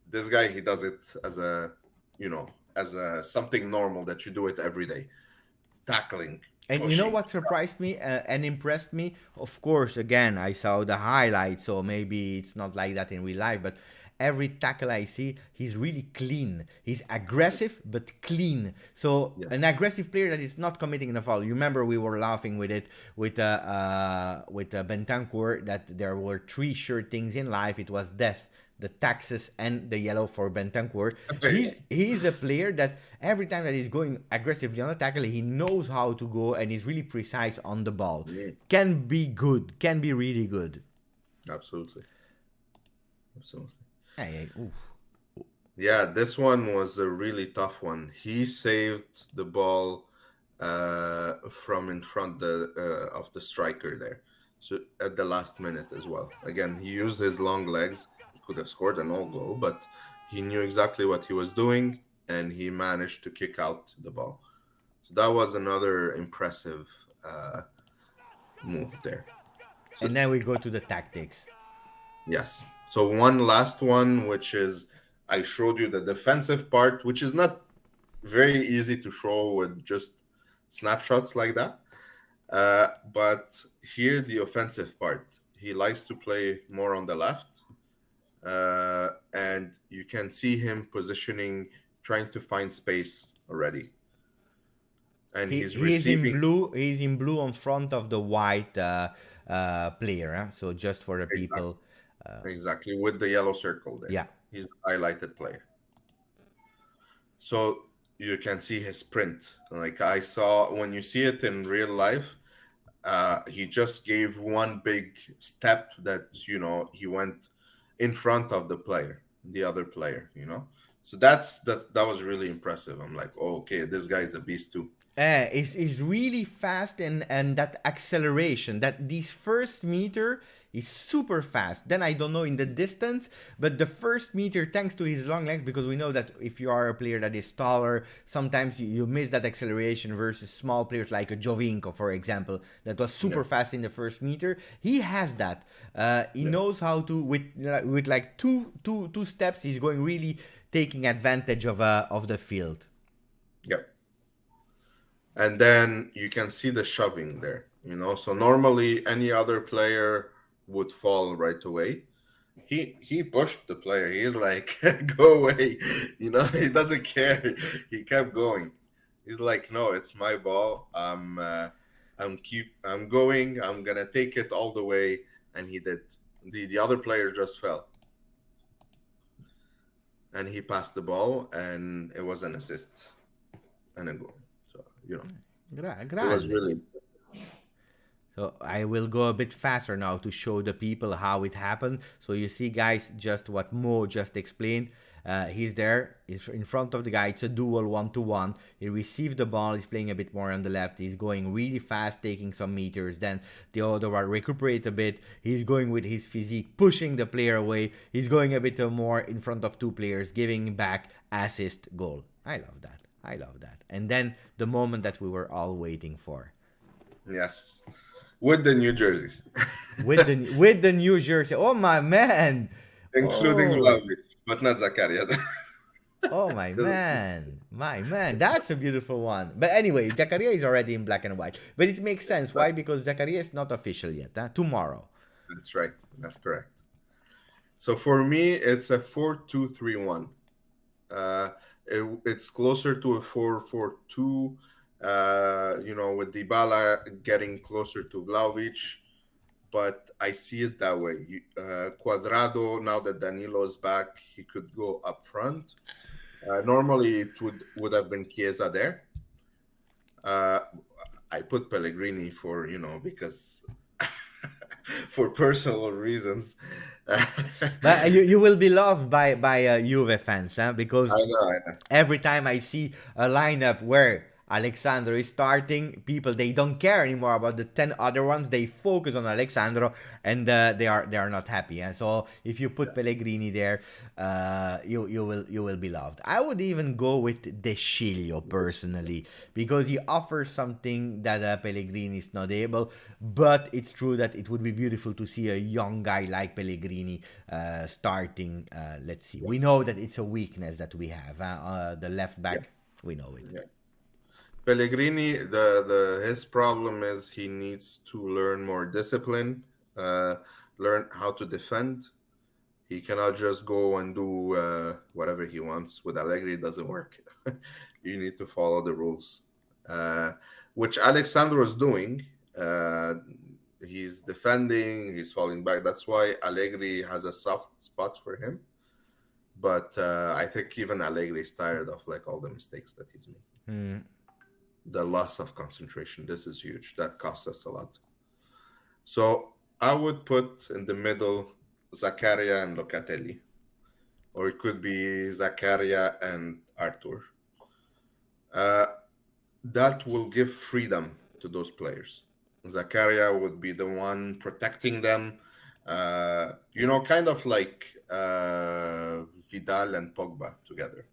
this guy he does it as a something normal that you do it every day, tackling, And you know pushing. what surprised me and impressed me? Of course, again, I saw the highlights, so maybe it's not like that in real life, but every tackle I see, he's really clean. He's aggressive, but clean. So, an Yes. aggressive player that is not committing a foul. You remember we were laughing with it with Bentancur that there were three sure things in life. It was death, the taxes, and the yellow for Bentancur. He's a player that every time that he's going aggressively on a tackle, he knows how to go and he's really precise on the ball. Mm, Can be good, can be really good. absolutely, absolutely. Hey, oof. Yeah, this one was a really tough one. He saved the ball from in front of the striker there, so at the last minute as well. Again, he used his long legs. He could have scored an own goal, but he knew exactly what he was doing, and he managed to kick out the ball. So that was another impressive move there. So And then we go to the tactics. yes. So one last one, which is I showed you the defensive part, which is not very easy to show with just snapshots like that. But here, the offensive part, he likes to play more on the left. And you can see him positioning, trying to find space already. And he's He's in receiving blue. He's in blue on front of the white player. Huh? So just for the exactly, people, uh, exactly with the yellow circle there. yeah. He's a highlighted player. So you can see his sprint. Like I saw when you see it in real life, he just gave one big step that he went in front of the other player. So that was really impressive. I'm like, oh, okay, this guy is a beast too. Is really fast and that acceleration that this first meter is super fast. Then I don't know in the distance, but the first meter thanks to his long legs because we know that if you are a player that is taller, sometimes you miss that acceleration versus small players like a Jovinko, for example, that was Yeah, super fast in the first meter. He has that. He yeah, knows how to with like two steps. He's going really taking advantage of the field. yeah. And then you can see the shoving there. So normally any other player would fall right away. He pushed the player. He's like, go away. He doesn't care. He kept going. He's like, no, it's my ball. I'm going. I'm gonna take it all the way. And he did. The other player just fell, and he passed the ball, and it was an assist and a goal. So it was Grande. really So I will go a bit faster now to show the people how it happened. So you see, guys, just what Mo just explained. He's there, he's in front of the guy. It's a duel 1-to-1. He received the ball. He's playing a bit more on the left. He's going really fast, taking some meters. Then the other one recuperate a bit. He's going with his physique, pushing the player away. He's going a bit more in front of two players, giving back assist goal. I love that. I love that. And then the moment that we were all waiting for. yes, with the New Jerseys, With the New Jersey. Oh my man. including Oh. Vlahovic, but not Zakaria. Oh my 'Cause man, my man, it's that's a beautiful one. But anyway, Zakaria is already in black and white. But it makes sense. Why? Because Zakaria is not official yet. Huh? Tomorrow. that's right. That's correct. So for me, it's a 4-2-3-1. Uh, it's closer to a 4-4-2. With Dybala getting closer to Vlahovic, but I see it that way. Cuadrado, now that Danilo is back, he could go up front. Normally, it would have been Chiesa there. Uh, I put Pellegrini for because for personal reasons. I But you will be loved by Juve fans, huh? Because know, I know. every time I see a lineup where Alexandro is starting, people they don't care anymore about the 10 other ones. They focus on Alexandro, and they are not happy. And so if you put Pellegrini there, you will be loved. I would even go with De Sciglio personally because he offers something that Pellegrini is not able. But it's true that it would be beautiful to see a young guy like Pellegrini starting. Let's see. We know that it's a weakness that we have. The left back, Yes. we know it. Yes. Pellegrini, the his problem is he needs to learn more discipline, uh, learn how to defend. He cannot just go and do whatever he wants. With Allegri, it doesn't work. You need to follow the rules, uh, which Alexandro is doing. Uh, he's defending, he's falling back. That's why Allegri has a soft spot for him. But I think even Allegri is tired of like all the mistakes that he's making. Hmm. The loss of concentration. This is huge. That costs us a lot. So I would put in the middle Zakaria and Locatelli, or it could be Zakaria and Arthur. Uh, that will give freedom to those players. Zakaria would be the one protecting them, kind of like Vidal and Pogba together.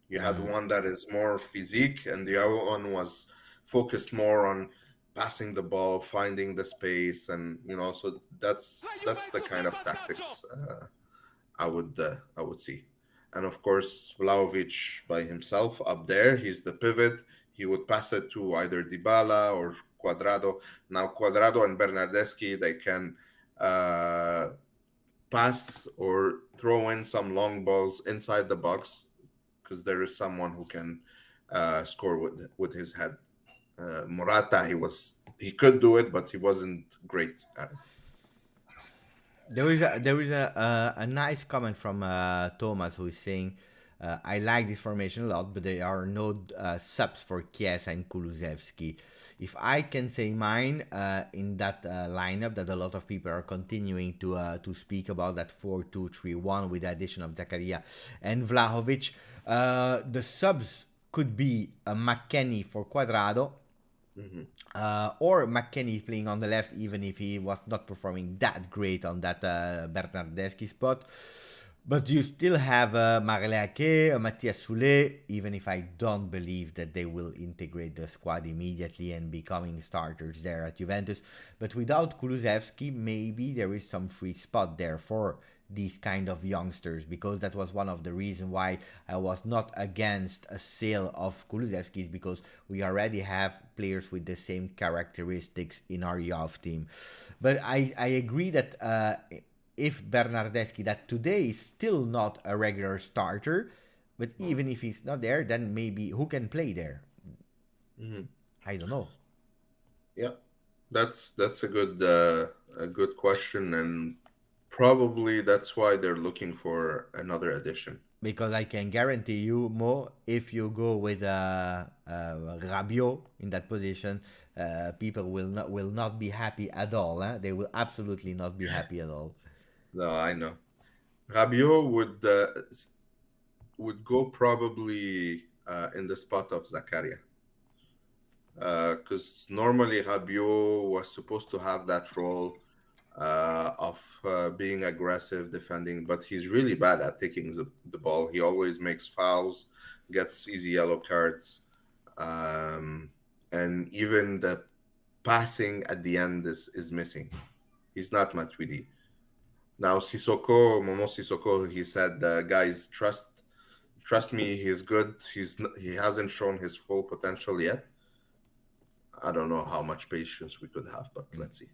You had Hmm. one that is more physique, and the other one was focused more on passing the ball, finding the space, and so that's the kind of tactics I would see. And of course, Vlahovic by himself up there, he's the pivot. He would pass it to either Dybala or Cuadrado. Now, Cuadrado and Bernardeschi, they can uh, pass or throw in some long balls inside the box because there is someone who can score with his head. Morata, he could do it, but he wasn't great at it. There is a nice comment from Thomas who is saying, I like this formation a lot, but there are no subs for Chiesa and Kulusevski. If I can say mine in that lineup that a lot of people are continuing to speak about, that 4-2-3-1 with the addition of Zakaria and Vlahovic, the subs could be a McKennie for Quadrado, Mhm. or McKennie playing on the left, even if he was not performing that great on that Bernardeschi spot. But you still have Marleake, Matthias Soulé, even if I don't believe that they will integrate the squad immediately and becoming starters there at Juventus. But without Kulusevski, maybe there is some free spot there for these kind of youngsters, because that was one of the reasons why I was not against a sale of Kulusevski, because we already have players with the same characteristics in our youth team. But I agree that if Bernardeschi, that today is still not a regular starter, but even if he's not there, then maybe who can play there? Mhm. I don't know. Yeah, that's a good question, and probably that's why they're looking for another addition. Because I can guarantee you, Mo, if you go with Rabiot in that position, people will not be happy at all. Huh? They will absolutely not be happy at all. No, I know. Rabiot would go probably in the spot of Zakaria, because normally Rabiot was supposed to have that role of being aggressive, defending, but he's really bad at taking the ball. He always makes fouls, gets easy yellow cards, um, and even the passing at the end is missing. He's not Matuidi. Now Momo Sissoko, he said, guys, Trust me, he's good. He hasn't shown his full potential yet. I don't know how much patience we could have, but let's see.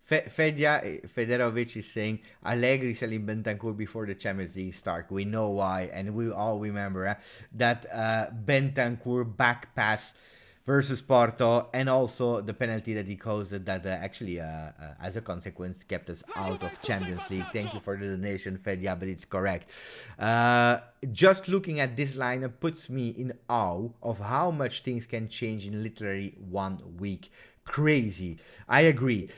Federovic is saying Allegri selling Bentancur before the Champions League start. We know why, and we all remember that Bentancur back pass versus Porto, and also the penalty that he caused that actually, as a consequence, kept us out of Champions League. Thank you for the donation, Fedia, but it's correct. Just looking at this lineup puts me in awe of how much things can change in literally 1 week. Crazy. I agree,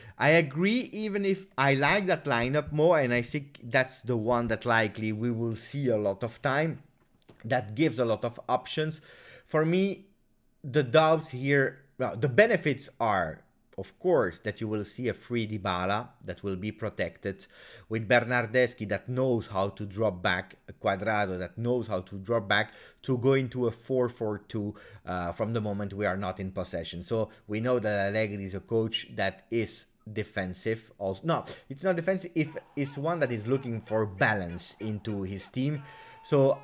even if I like that lineup more, and I think that's the one that likely we will see a lot of time, that gives a lot of options. For me, the doubts here, well, the benefits are, of course, that you will see a free Dybala that will be protected, with Bernardeschi that knows how to drop back, a Cuadrado that knows how to drop back, to go into a 4-4-2 from the moment we are not in possession. So we know that Allegri is a coach that is defensive. Also, no, it's not defensive. If it's one that is looking for balance into his team. So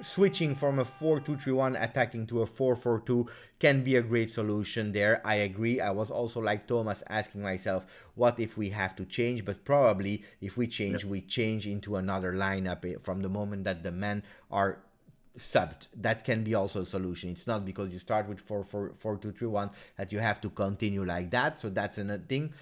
switching from a 4-2-3-1 attacking to a 4-4-2 can be a great solution there. I agree. I was also, like Thomas, asking myself, what if we have to change? But probably if we change, we change into another lineup from the moment that the men are subbed. That can be also a solution. It's not because you start with 4-2-3-1 that you have to continue like that. So that's another thing.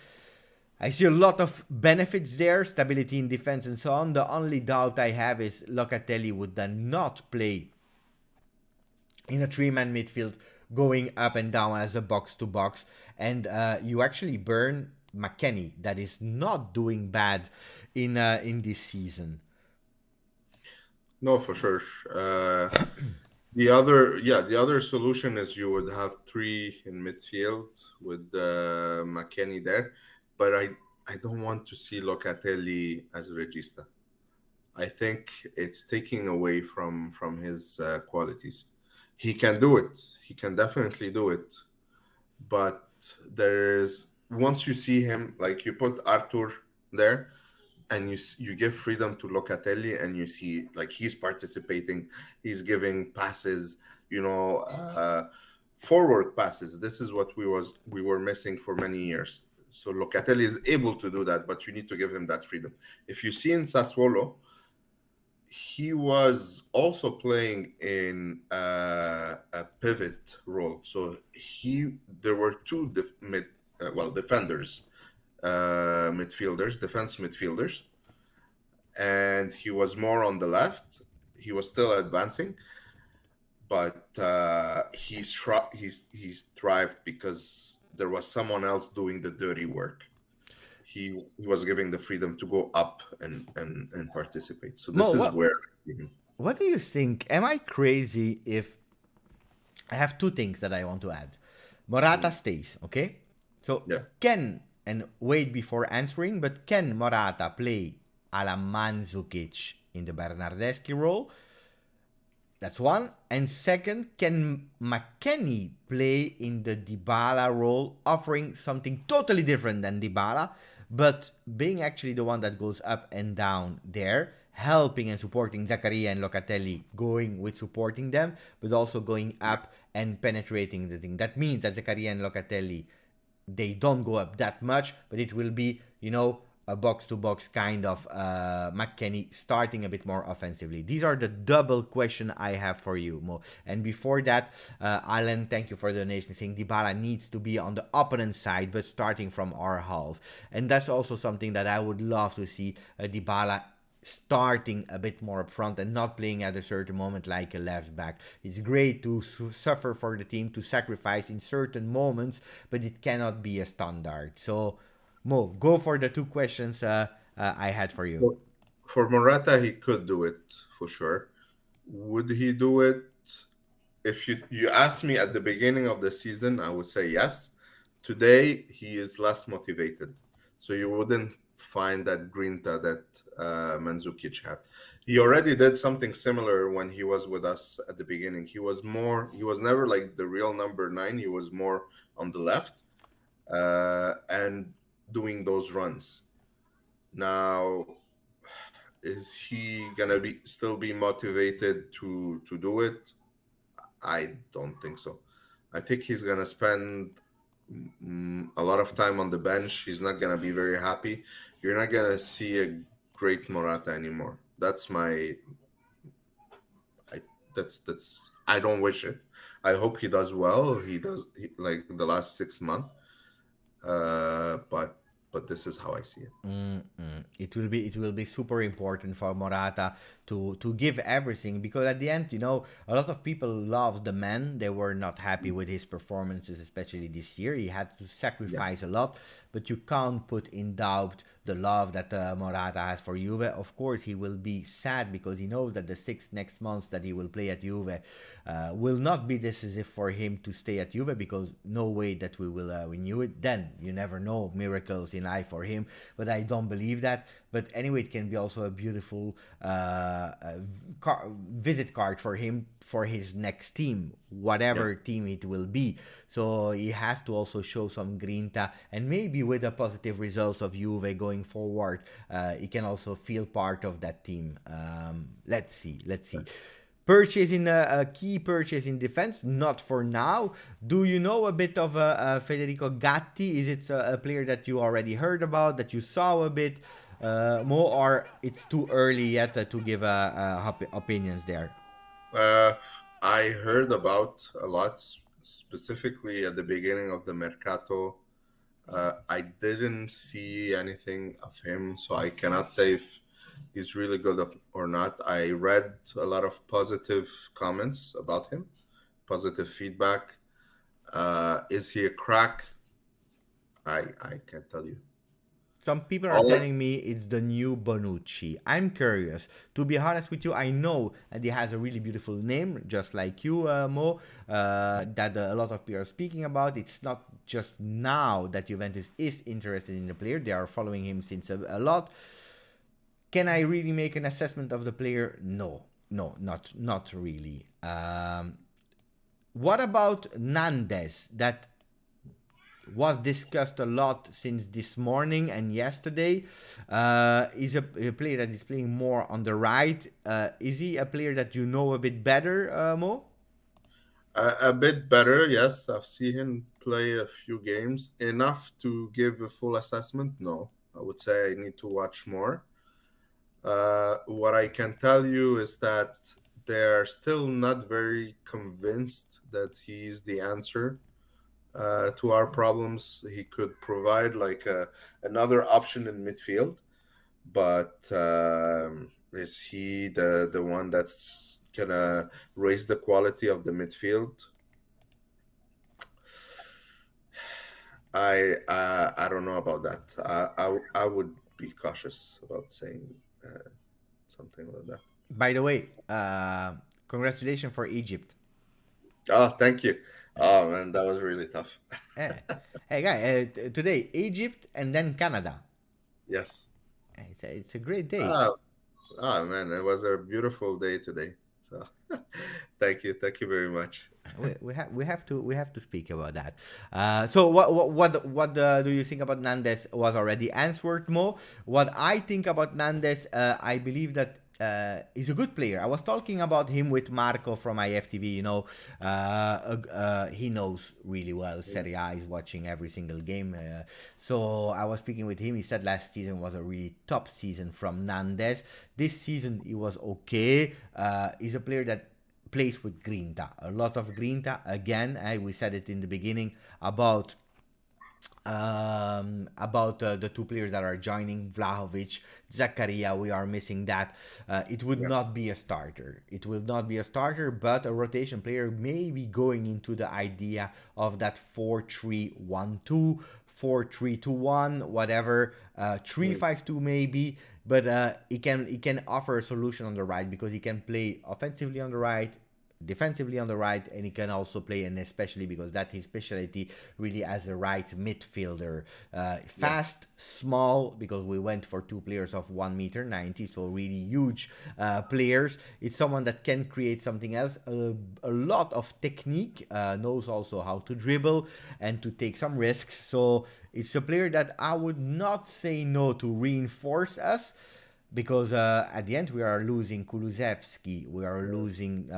I see a lot of benefits there, stability in defense and so on. The only doubt I have is Locatelli would then not play in a 3-man midfield going up and down as a box-to-box. And you actually burn McKennie, that is not doing bad in this season. No, for sure. The other solution is you would have 3 in midfield with McKennie there. But I don't want to see Locatelli as regista. I think it's taking away from his qualities. He can do it. He can definitely do it. But once you see him, like you put Arthur there, and you give freedom to Locatelli, and you see like he's participating, he's giving passes, forward passes. This is what we were missing for many years. So Locatelli is able to do that, but you need to give him that freedom. If you see in Sassuolo, he was also playing in a pivot role. So there were 2 defenders, defense midfielders, and he was more on the left. He was still advancing, but he's thrived because there was someone else doing the dirty work. He was giving the freedom to go up and participate. So this is where. What do you think? Am I crazy if I have 2 things that I want to add? Morata stays, okay? So can, and wait before answering, but can Morata play a la Mandzukic in the Bernardeschi role? That's one. And second, can McKennie play in the Dybala role, offering something totally different than Dybala, but being actually the one that goes up and down there, helping and supporting Zakaria and Locatelli, going with supporting them, but also going up and penetrating the thing. That means that Zakaria and Locatelli, they don't go up that much, but it will be, a box-to-box kind of McKennie starting a bit more offensively. These are the double question I have for you, Mo. And before that, Alan, thank you for the donation, saying Dybala needs to be on the opponent side, but starting from our half. And that's also something that I would love to see, Dybala starting a bit more up front and not playing at a certain moment like a left back. It's great to suffer for the team, to sacrifice in certain moments, but it cannot be a standard. So, Mo, go for the 2 questions I had for you. For Morata, he could do it for sure. Would he do it? If you asked me at the beginning of the season, I would say yes. Today, he is less motivated. So you wouldn't find that grinta that Mandzukic had. He already did something similar when he was with us at the beginning. He was never like the real number 9. He was more on the left. And doing those runs. Now, Is he gonna be still be motivated to do it? I don't think so. I think he's gonna spend a lot of time on the bench. He's not gonna be very happy. You're not gonna see a great Morata anymore. That's my. I, that's. I don't wish it. I hope he does well. He does like the last 6 months. But this is how I see it. It will be super important for Morata to give everything, because at the end, a lot of people love the man. They were not happy with his performances, especially this year. He had to sacrifice Yes. a lot, but you can't put in doubt the love that Morata has for Juve. Of course, he will be sad because he knows that the 6 next months that he will play at Juve will not be decisive for him to stay at Juve, because no way that we will renew it. Then you never know, miracles in life for him, but I don't believe that. But anyway, it can be also a beautiful visit card for him for his next team, whatever team it will be. So he has to also show some grinta, and maybe with the positive results of Juve going forward, he can also feel part of that team. Let's see. Purchasing a key purchase in defense, not for now. Do you know a bit of Federico Gatti? Is it a player that you already heard about, that you saw a bit more, or it's too early yet to give opinions there? Uh, I heard about a lot, specifically at the beginning of the Mercato. I didn't see anything of him, so I cannot say if he's really good or not. I read a lot of positive comments about him, positive feedback. Is he a crack? I can't tell you. Some people are All I, telling me it's the new Bonucci. I'm curious. To be honest with you, I know that he has a really beautiful name, just like you, Mo, that a lot of people are speaking about. It's not just now that Juventus is interested in the player. They are following him since a lot. Can I really make an assessment of the player? No, not really. What about Nandes? That was discussed a lot since this morning and yesterday. Is a player that is playing more on the right. Is he a player that you know a bit better, Mo? a bit better, yes. I've seen him play a few games. Enough to give a full assessment? No. I would say I need to watch more. What I can tell you is that they're still not very convinced that he's the answer to our problems. He could provide like another option in midfield, but is he the one that's gonna raise the quality of the midfield? I don't know about that. I would be cautious about saying something like that. By the way, congratulations for Egypt. Oh, thank you. Oh man, that was really tough. Eh. Hey, guy, today Egypt and then Canada. Yes. It's a great day. Oh, oh man, it was a beautiful day today. So thank you very much. We have to speak about that. So what do you think about Nandes was already answered, Mo. What I think about Nandes, I believe that he's a good player. I was talking about him with Marco from IFTV. He knows really well Serie A. He's watching every single game. So I was speaking with him. He said last season was a really top season from Nandes. This season he was okay. He's a player that plays with grinta, a lot of grinta. Again, we said it in the beginning about the two players that are joining, Vlahovic, Zakaria. We are missing that. It would Yeah. not be a starter. It will not be a starter, but a rotation player, maybe going into the idea of that 4-3-1-2, 4-3-2-1, whatever, 3-5-2 maybe. But he can offer a solution on the right, because he can play offensively on the right, defensively on the right, and he can also play, and especially because that's his specialty, really as a right midfielder. Fast, small, because we went for two players of 1 meter 90, so really huge players. It's someone that can create something else, a lot of technique, knows also how to dribble and to take some risks. So it's a player that I would not say no to reinforce us. because at the end we are losing Kulusevski, we are losing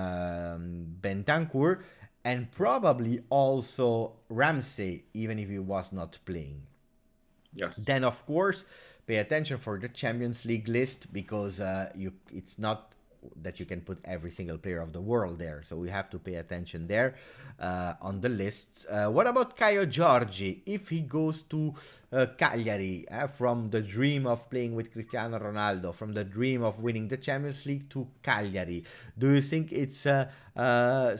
Bentancur, and probably also Ramsey, even if he was not playing. Yes. Then, of course, pay attention for the Champions League list, because it's not that you can put every single player of the world there. So we have to pay attention there on the list. What about Caio Giorgi? If he goes to Cagliari, from the dream of playing with Cristiano Ronaldo, from the dream of winning the Champions League to Cagliari, do you think it's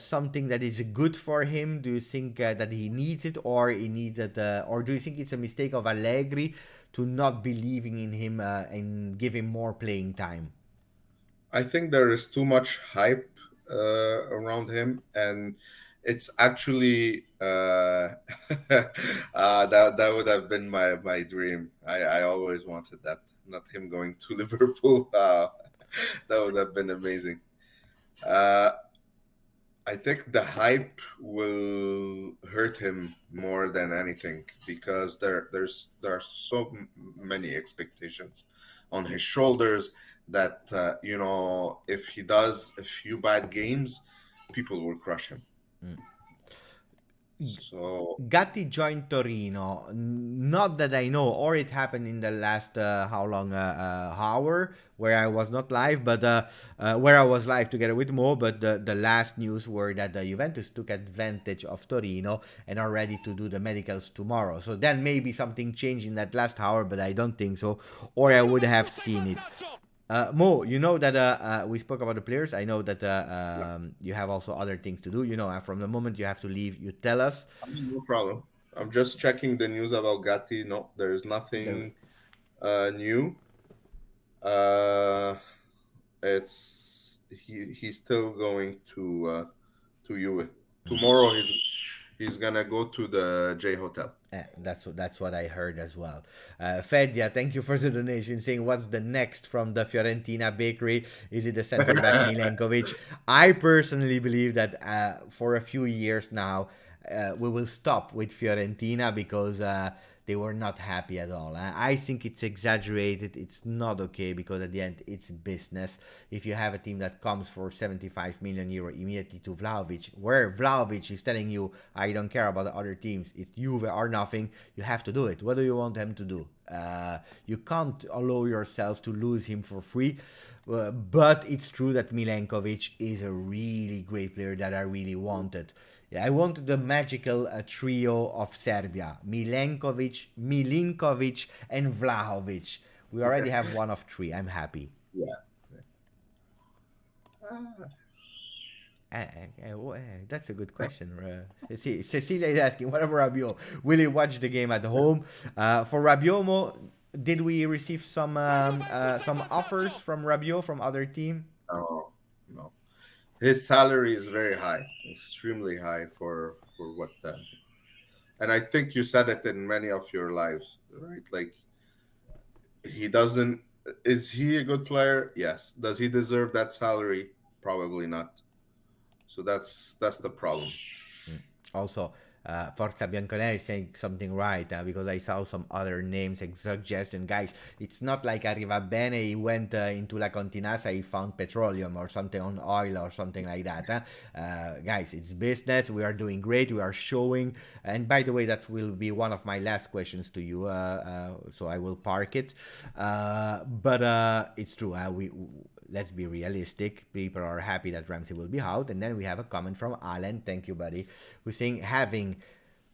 something that is good for him? Do you think that he needs it, or he needs it, or do you think it's a mistake of Allegri to not believing in him and give him more playing time? I think there is too much hype around him, and it's actually that would have been my dream. I always wanted that, not him going to Liverpool. That would have been amazing. I think the hype will hurt him more than anything, because there are so many expectations on his shoulders that if he does a few bad games, people will crush him. So Gatti joined Torino. Not that I know, or it happened in the last hour where I was not live, but where I was live together with Mo. But the last news were that the Juventus took advantage of Torino and are ready to do the medicals tomorrow. So then maybe something changed in that last hour, but I don't think so, or I would have seen it. Mo, you know that we spoke about the players. I know that you have also other things to do. From the moment you have to leave, you tell us. no problem. I'm just checking the news about Gatti. No, there is nothing new. He's still going to Juve. Tomorrow he's gonna go to the J Hotel. That's what I heard as well. Fedia, thank you for the donation, saying, what's the next from the Fiorentina bakery? Is it the center back Milenkovic? I personally believe that for a few years now, we will stop with Fiorentina, because they were not happy at all. I think it's exaggerated. It's not okay, because at the end, it's business. If you have a team that comes for 75 million euro immediately to Vlahovic, where Vlahovic is telling you, I don't care about the other teams, it's Juve or nothing, you have to do it. What do you want him to do? You can't allow yourself to lose him for free. But it's true that Milenkovic is a really great player that I really wanted. I wanted the magical trio of Serbia: Milenkovic, Milinkovic, and Vlahovic. We already have one of three. I'm happy. Yeah. That's a good question. Cecilia is asking, what about Rabiot? Will he watch the game at home? For Rabiot, did we receive some offers from Rabiot from other team? No. His salary is very high, extremely high for what that. And I think you said it in many of your lives, right? Like, he doesn't. Is he a good player? Yes. Does he deserve that salary? Probably not. So that's the problem. Also, Forza Bianconeri saying something right, because I saw some other names and suggestion. Guys, it's not like Arriva Bene, he went into La Continasa, he found petroleum or something on oil or something like that. Guys, it's business. We are doing great. We are showing. And by the way, that will be one of my last questions to you, so I will park it. But it's true. Let's be realistic. People are happy that Ramsey will be out. And then we have a comment from Alan. Thank you, buddy. Who's saying having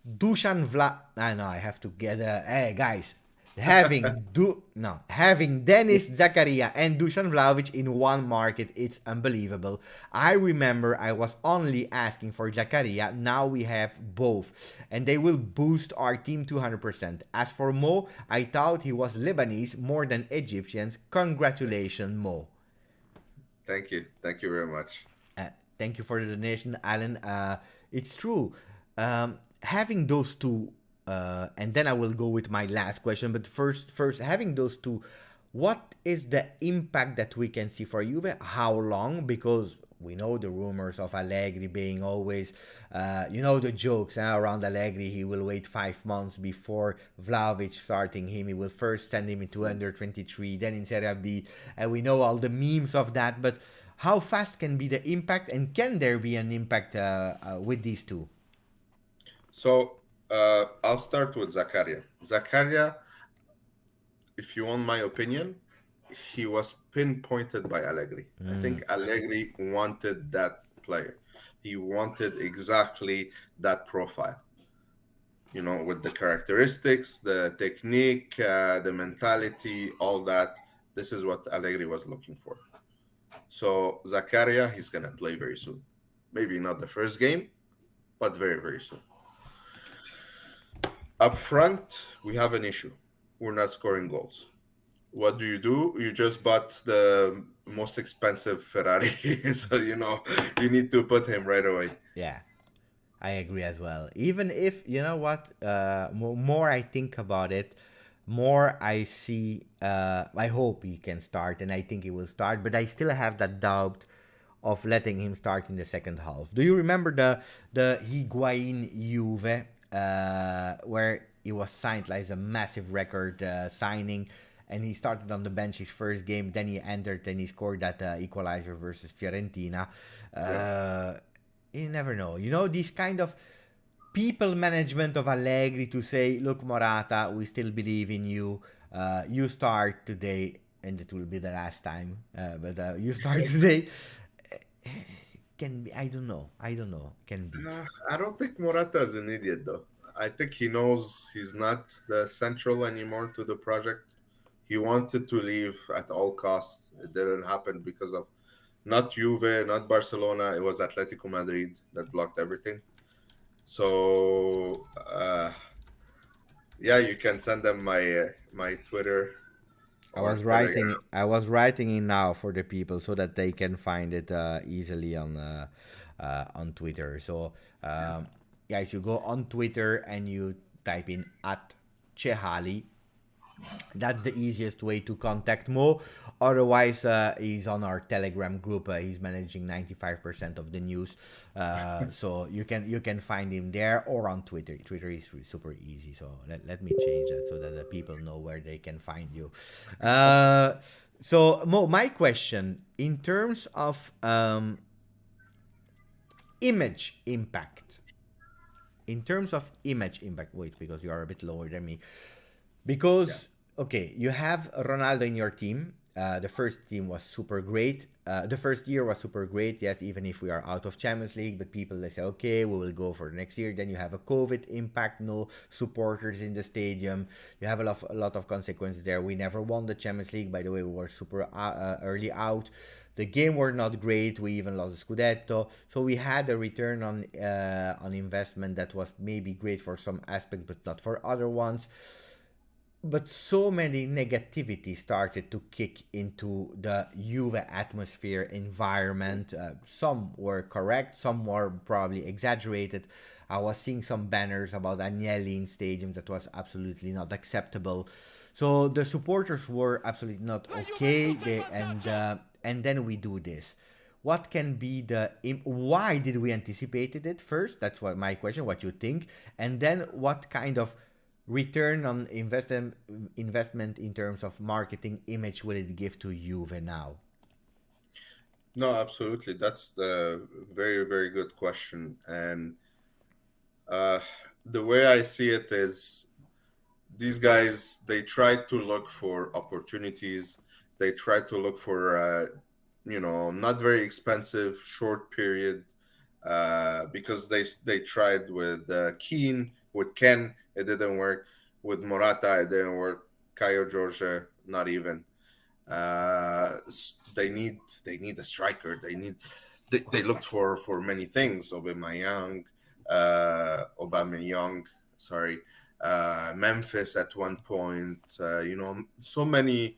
Dusan I have to get hey guys. Having Dennis Zakaria and Dusan Vlahovic in one market, it's unbelievable. I remember I was only asking for Zakaria. Now we have both, and they will boost our team 200%. As for Mo, I thought he was Lebanese more than Egyptians. Congratulations, Mo. Thank you very much. Thank you for the donation, Alan. It's true. Having those two, and then I will go with my last question. But first, having those two, what is the impact that we can see for Juve? How long? Because we know the rumors of Allegri being always, the jokes around Allegri. He will wait 5 months before Vlahovic starting him. He will first send him into under 23, then in Serie B, and we know all the memes of that. But how fast can be the impact, and can there be an impact with these two? So I'll start with Zakaria. Zakaria, if you want my opinion, he was pinpointed by Allegri. I think Allegri wanted that player. He wanted exactly that profile. With the characteristics, the technique, the mentality, all that. This is what Allegri was looking for. So Zakaria, he's gonna play very soon. Maybe not the first game, but very, very soon. Up front, we have an issue. We're not scoring goals. What do? You just bought the most expensive Ferrari, so you need to put him right away. Yeah, I agree as well. Even if, you know what, more I think about it, more I see, I hope he can start, and I think he will start, but I still have that doubt of letting him start in the second half. Do you remember the Higuain Juve, where he was signed like a massive record signing, and he started on the bench his first game, then he entered and he scored that equalizer versus Fiorentina. Uh, you never know. These kind of people management of Allegri to say, look, Morata, we still believe in you. You start today, and it will be the last time. But you start today. Can be. I don't know. Can be. I don't think Morata is an idiot, though. I think he knows he's not the central anymore to the project. He wanted to leave at all costs. It didn't happen because of not Juve, not Barcelona. It was Atletico Madrid that blocked everything. So yeah, you can send them my Twitter. I was writing it now for the people so that they can find it easily on Twitter. So guys, you go on Twitter and you type in @Chehali. That's the easiest way to contact Mo. Otherwise, he's on our Telegram group. He's managing 95% of the news, so you can find him there or on Twitter. Twitter is super easy. So let me change that so that the people know where they can find you. So Mo, my question in terms of image impact. In terms of image impact, wait, because you are a bit lower than me. Because, okay, you have Ronaldo in your team. The first team was super great. The first year was super great, yes, even if we are out of Champions League. But people, they say, okay, we will go for the next year. Then you have a COVID impact, no supporters in the stadium. You have a lot of consequences there. We never won the Champions League. By the way, we were super early out. The game were not great. We even lost the Scudetto. So we had a return on investment that was maybe great for some aspects, but not for other ones. But so many negativity started to kick into the Juve atmosphere environment. Some were correct, some were probably exaggerated. I was seeing some banners about Agnelli in stadium that was absolutely not acceptable. So the supporters were absolutely not okay. And then we do this. What can be why did we anticipated it first? That's what my question. What you think, and then what kind of return on investment in terms of marketing image will it give to Juve now? No, absolutely. That's the very, very good question. And the way I see it is these guys, they try to look for opportunities. They try to look for, not very expensive, short period, because they tried with Keane, with Ken, it didn't work. With Morata, it didn't work. Caio Jorge, not even. They need a striker. They looked for many things. Aubameyang, sorry, Memphis at one point. So many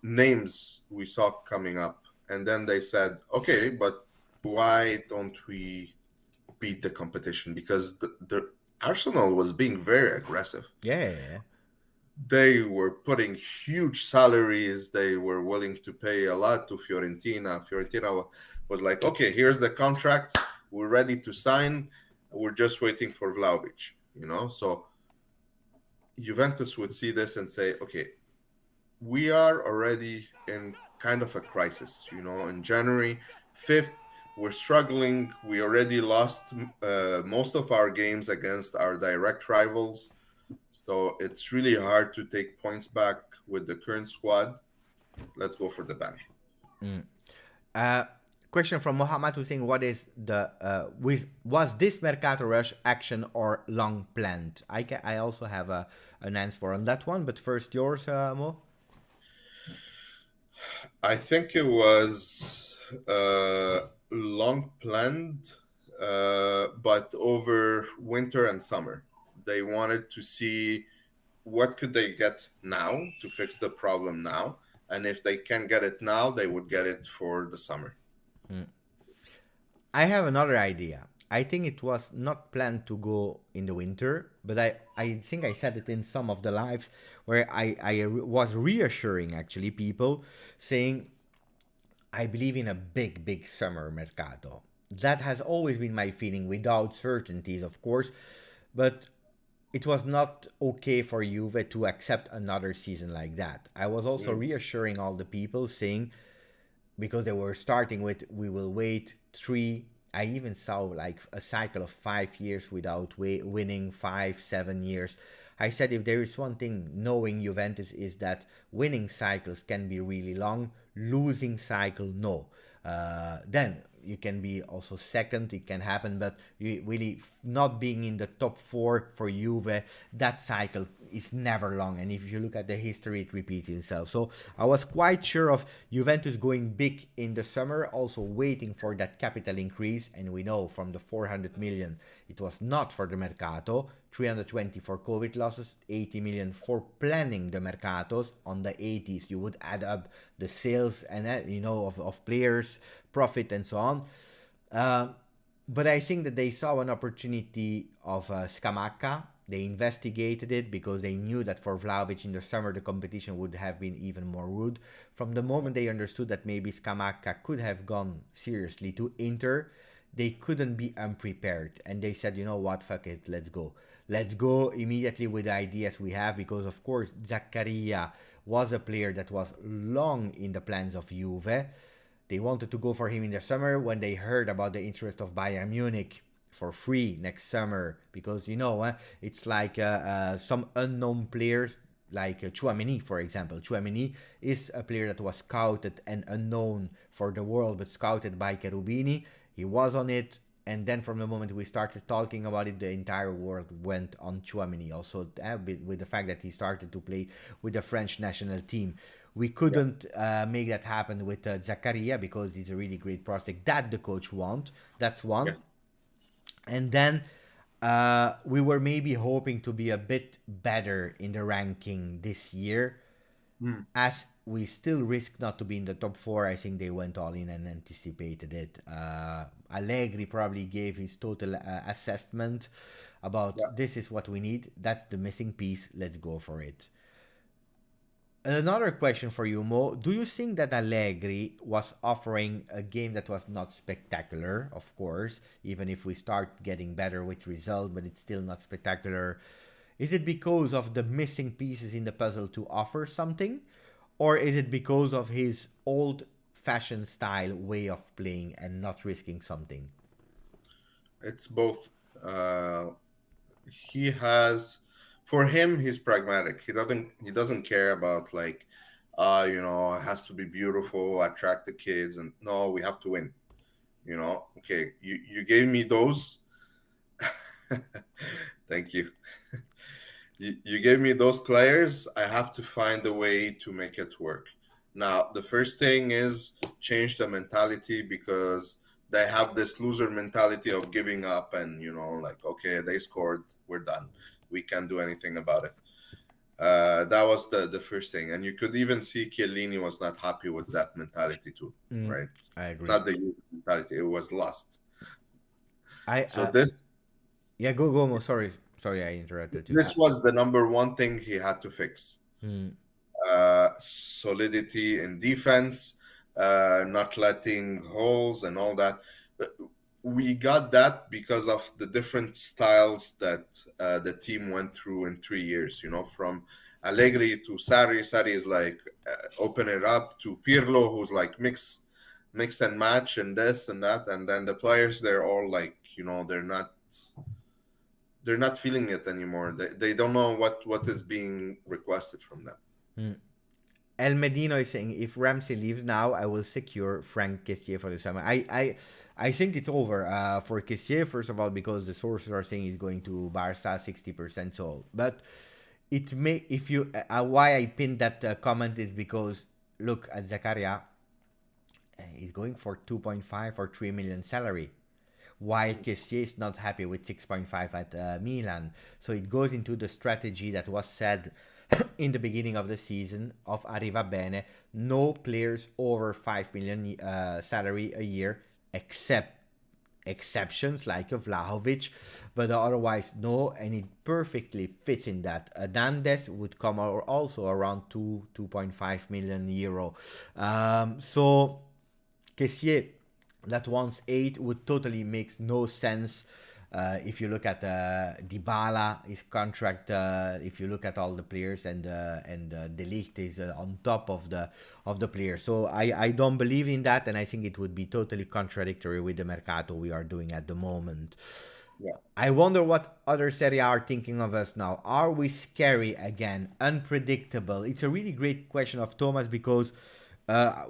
names we saw coming up, and then they said, okay, but why don't we beat the competition? Because the Arsenal was being very aggressive. Yeah. they were putting huge salaries. They were willing to pay a lot to Fiorentina. Fiorentina was like, okay, here's the contract. We're ready to sign. We're just waiting for Vlahovic, So Juventus would see this and say, okay, we are already in kind of a crisis. In January 5th, we're struggling. We already lost most of our games against our direct rivals. So it's really hard to take points back with the current squad. Let's go for the ban. Uh, Question from Mohammed Hussein: what is the was this Mercato rush action or long planned? I also have an answer on that one, but first yours, Mo. I think it was long planned, but over winter and summer. They wanted to see what could they get now to fix the problem now, and if they can get it now, they would get it for the summer. I have another idea. I think it was not planned to go in the winter, but I think I said it in some of the lives where I was reassuring actually people saying I believe in a big summer mercato. That has always been my feeling without certainties, of course, but it was not okay for Juve to accept another season like that. I was also reassuring all the people saying because they were starting with we will wait 3. I even saw like a cycle of 5 years without winning, 5 7 years. I said if there is one thing knowing Juventus is that winning cycles can be really long, losing cycle no. Then you can be also second, it can happen, but really not being in the top 4 for Juve, that cycle is never long. And if you look at the history, it repeats itself. So I was quite sure of Juventus going big in the summer, also waiting for that capital increase. And we know from the 400 million, it was not for the Mercato, 320 for COVID losses, 80 million for planning the Mercatos. On the 80s, you would add up the sales and of players, profit and so on. But I think that they saw an opportunity of Scamacca. They investigated it because they knew that for Vlahovic in the summer the competition would have been even more rude. From the moment they understood that maybe Scamacca could have gone seriously to Inter, they couldn't be unprepared. And they said, you know what, fuck it, let's go. Let's go immediately with the ideas we have because, of course, Zakaria was a player that was long in the plans of Juve. They wanted to go for him in the summer when they heard about the interest of Bayern Munich for free next summer because it's like some unknown players like Tchouaméni, for example. Tchouaméni is a player that was scouted and unknown for the world but scouted by Cherubini. He was on it, and then from the moment we started talking about it, the entire world went on Tchouaméni. Also with the fact that he started to play with the French national team. We couldn't make that happen with Zakaria because he's a really great prospect that the coach want. That's one. Yeah. And then we were maybe hoping to be a bit better in the ranking this year. As we still risk not to be in the top 4, I think they went all in and anticipated it. Allegri probably gave his total assessment about this is what we need. That's the missing piece. Let's go for it. Another question for you, Mo. Do you think that Allegri was offering a game that was not spectacular, of course, even if we start getting better with results, but it's still not spectacular? Is it because of the missing pieces in the puzzle to offer something? Or is it because of his old-fashioned style way of playing and not risking something? It's both. He has... For him, he's pragmatic. He doesn't care about it has to be beautiful, attract the kids, and no, we have to win. Okay, you gave me those. Thank you. You gave me those players. I have to find a way to make it work. Now, the first thing is change the mentality because they have this loser mentality of giving up and okay, they scored, we're done. We can't do anything about it. That was the first thing. And you could even see Chiellini was not happy with that mentality too, right? I agree. It's not the mentality, it was lost. Yeah, go, Mo. Sorry, sorry, I interrupted you. This was the number one thing he had to fix. Hmm. Solidity in defense, not letting holes and all that. But we got that because of the different styles that the team went through in 3 years. From Allegri to Sarri. Sarri is like open it up, to Pirlo, who's like mix and match and this and that, and then the players, they're all like, they're not feeling it anymore. They don't know what is being requested from them. Hmm. El Medino is saying, if Ramsey leaves now, I will secure Frank Kessié for the summer. I think it's over for Kessié, first of all, because the sources are saying he's going to Barca, 60% sold. But it may, if you, why I pinned that comment is because, look at Zakaria, he's going for 2.5 or 3 million salary, while Kessié is not happy with 6.5 at Milan. So it goes into the strategy that was said in the beginning of the season of Arriva Bene: no players over 5 million salary a year, except exceptions like a Vlahovic, but otherwise no, and it perfectly fits in that. Hernandez would come also around 2.5 million euro. So Kessié, that wants 8, would totally makes no sense. If you look at Dybala, his contract, if you look at all the players, and De Ligt is on top of the players, so I don't believe in that, and I think it would be totally contradictory with the mercato we are doing at the moment. Yeah. I wonder what other Serie A are thinking of us now. Are we scary again? Unpredictable? It's a really great question of Thomas, because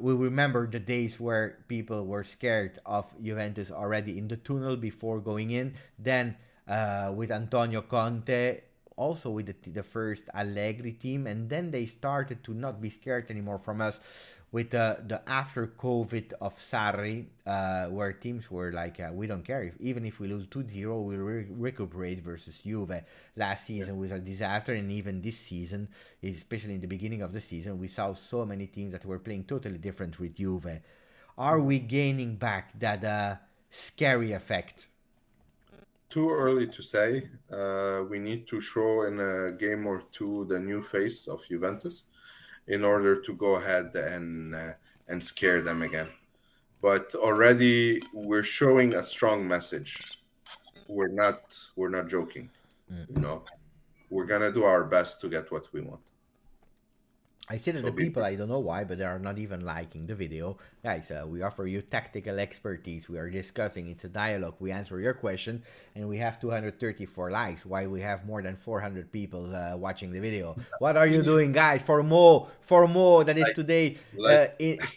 we remember the days where people were scared of Juventus already in the tunnel before going in. Then with Antonio Conte, also with the first Allegri team, and then they started to not be scared anymore from us with the after COVID of Sarri, where teams were like, we don't care, even if we lose 2-0, we'll recuperate versus Juve. Last season was a disaster, and even this season, especially in the beginning of the season, we saw so many teams that were playing totally different with Juve. Are we gaining back that scary effect? Too early to say. We need to show in a game or two the new face of Juventus in order to go ahead and scare them again. But already we're showing a strong message. We're not joking. We're gonna do our best to get what we want. I see that So the people, I don't know why, but they are not even liking the video. Guys, we offer you tactical expertise. We are discussing. It's a dialogue. We answer your question, and we have 234 likes. Why we have more than 400 people watching the video? What are you doing, guys? For Mo, that is today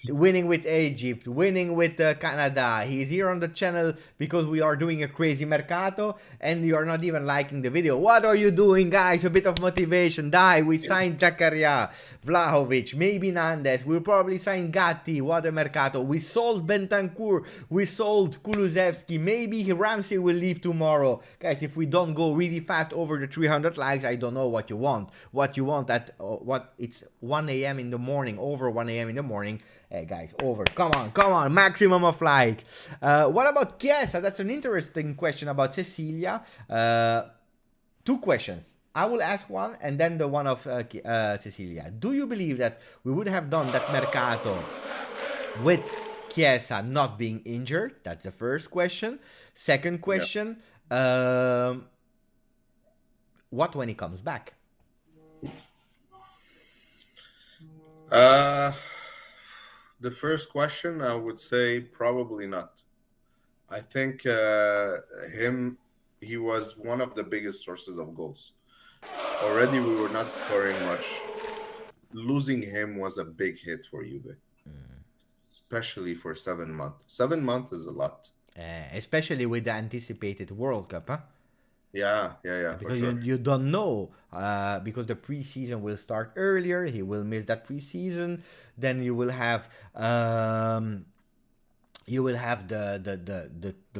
winning with Egypt, winning with Canada. He's here on the channel because we are doing a crazy mercato, and you are not even liking the video. What are you doing, guys? A bit of motivation. We signed Zakaria, Vlahovic, maybe Hernandez. We'll probably sign Gatti. What a mercato. We sold Bentancur. We sold Kulusevski. Maybe Ramsey will leave tomorrow. Guys, if we don't go really fast over the 300 likes, I don't know what you want. What you want at, it's 1 a.m. in the morning, over 1 a.m. in the morning. Hey, guys, over. Come on. Maximum of like. What about Chiesa? That's an interesting question about Cecilia. 2 questions. I will ask one, and then the one of Cecilia. Do you believe that we would have done that mercato with Chiesa not being injured? That's the first question. Second question, what when he comes back? The first question, I would say probably not. I think he was one of the biggest sources of goals. Already we were not scoring much. Losing him was a big hit for Juve, especially for 7 months. 7 months is a lot. Especially with the anticipated World Cup, huh? Yeah, because for sure. you don't know, because the preseason will start earlier. He will miss that preseason. Then you will have the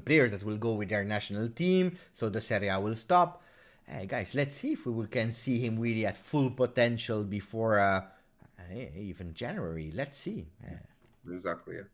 players that will go with their national team. So the Serie A will stop. Hey guys, let's see if we can see him really at full potential before even January. Let's see. Exactly. Yeah.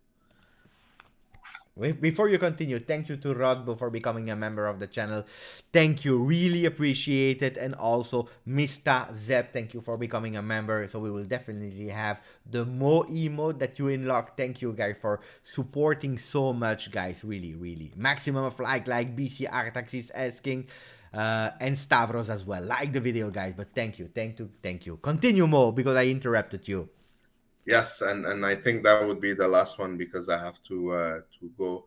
Before you continue, thank you to Rodbo for becoming a member of the channel. Thank you, really appreciate it. And also Mr. Zep, thank you for becoming a member. So we will definitely have the Mo emote that you unlock. Thank you guys for supporting so much, guys. Really, really. Maximum of like BC Artax is asking. And Stavros as well. Like the video, guys. But thank you, thank you. Continue, Mo, because I interrupted you. Yes, and I think that would be the last one because I have to go.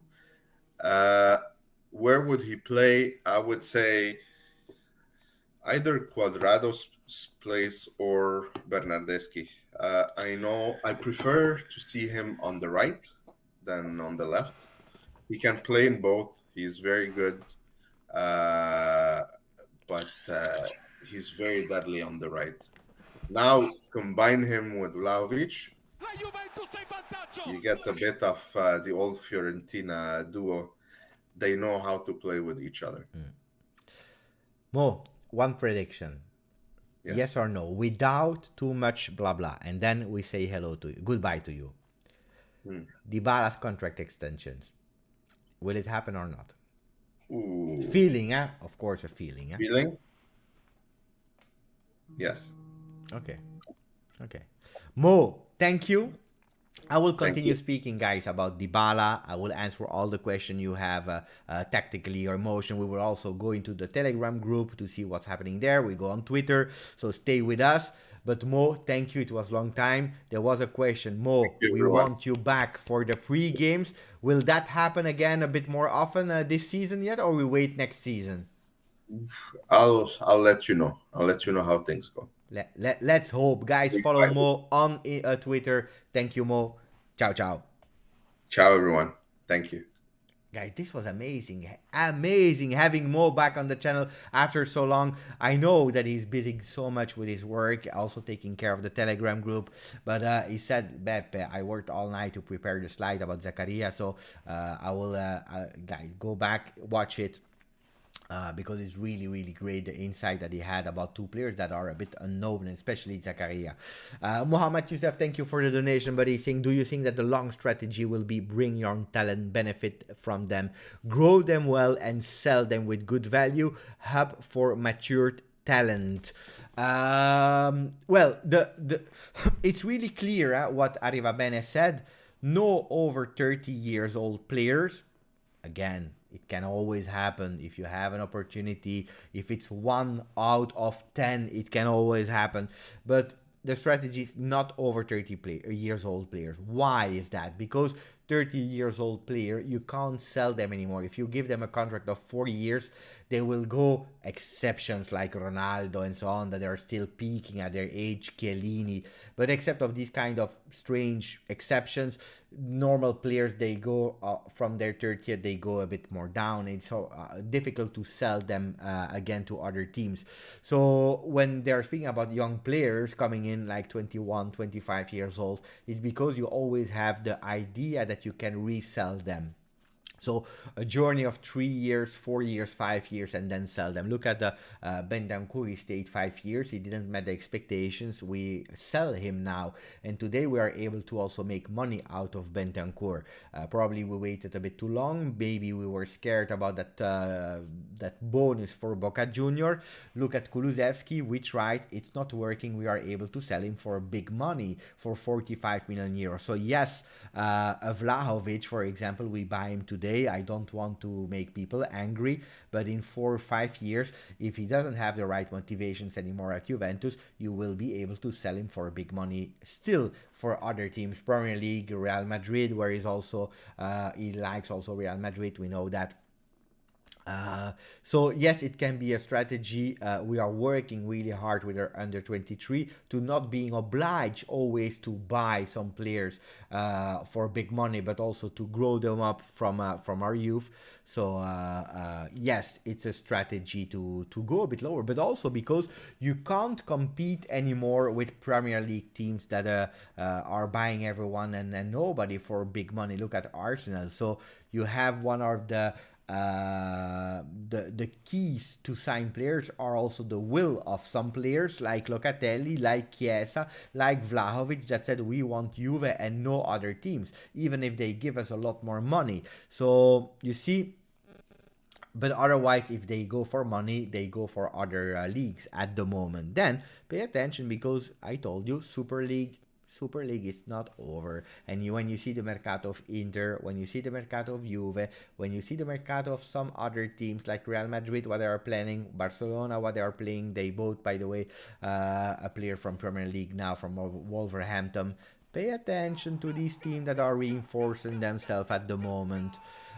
Where would he play? I would say either Cuadrado's place or Bernardeschi. I know I prefer to see him on the right than on the left. He can play in both. He's very good, but he's very deadly on the right. Now combine him with Vlahovic, you get a bit of the old Fiorentina duo. They know how to play with each other. Mo, one prediction. Yes or no, without too much blah blah, and then we say hello to you, goodbye to you. Dybala's contract extensions, will it happen or not? Ooh. Feeling, of course, a feeling. Feeling? Yes. Okay. Mo, thank you. I will continue speaking, guys, about Dybala. I will answer all the questions you have tactically or emotion. We will also go into the Telegram group to see what's happening there. We go on Twitter, so stay with us. But Mo, thank you. It was a long time. There was a question. Mo, we want you back for the pre-games. Will that happen again a bit more often this season yet, or we wait next season? I'll let you know. I'll let you know how things go. Let's hope. Guys, follow Mo on Twitter. Thank you, Mo. Ciao, ciao. Ciao, everyone. Thank you. Guys, this was amazing. Amazing having Mo back on the channel after so long. I know that he's busy so much with his work, also taking care of the Telegram group. But he said, Beppe, I worked all night to prepare the slide about Zakaria. So I will, guys, go back, watch it. Because it's really, really great, the insight that he had about two players that are a bit unknown, especially Zakaria. Mohamed Youssef, thank you for the donation, but he's saying, do you think that the long strategy will be bring young talent, benefit from them, grow them well, and sell them with good value, hub for matured talent? Well, it's really clear what Arrivabene said. No over 30 years old players. Again, it can always happen if you have an opportunity. If it's 1 out of 10, it can always happen. But the strategy is not over 30 years old players. Why is that? Because 30 years old player, you can't sell them anymore. If you give them a contract of 4 years, they will go, exceptions like Ronaldo and so on that are still peaking at their age, Chiellini. But except of these kind of strange exceptions, normal players, they go from their 30th, they go a bit more down. It's so difficult to sell them again to other teams. So when they're speaking about young players coming in like 21, 25 years old, it's because you always have the idea that you can resell them. So a journey of 3 years, 4 years, 5 years, and then sell them. Look at the Bentancur. He stayed 5 years. He didn't meet the expectations. We sell him now, and today we are able to also make money out of Bentancur. Probably we waited a bit too long. Maybe we were scared about that bonus for Boca Junior. Look at Kulusevski. We tried. It's not working. We are able to sell him for big money, for 45 million euros. So yes, a Vlahovic, for example, we buy him today. I don't want to make people angry, but in 4 or 5 years, if he doesn't have the right motivations anymore at Juventus, you will be able to sell him for big money still for other teams, Premier League, Real Madrid, where he's also he likes also Real Madrid. We know that. So yes, it can be a strategy. We are working really hard with our under 23 to not being obliged always to buy some players for big money, but also to grow them up from our youth. So yes, it's a strategy to go a bit lower, but also because you can't compete anymore with Premier League teams that are buying everyone and nobody for big money. Look at Arsenal. So you have one of the the keys to sign players are also the will of some players like Locatelli, like Chiesa, like Vlahovic, that said we want Juve and no other teams, even if they give us a lot more money. So you see, but otherwise, if they go for money, they go for other leagues at the moment. Then pay attention, because I told you, Super League is not over. And when you see the Mercato of Inter, when you see the Mercato of Juve, when you see the Mercato of some other teams like Real Madrid, what they are planning, Barcelona, what they are playing, they both, by the way, a player from Premier League now, from Wolverhampton. Pay attention to these teams that are reinforcing themselves at the moment.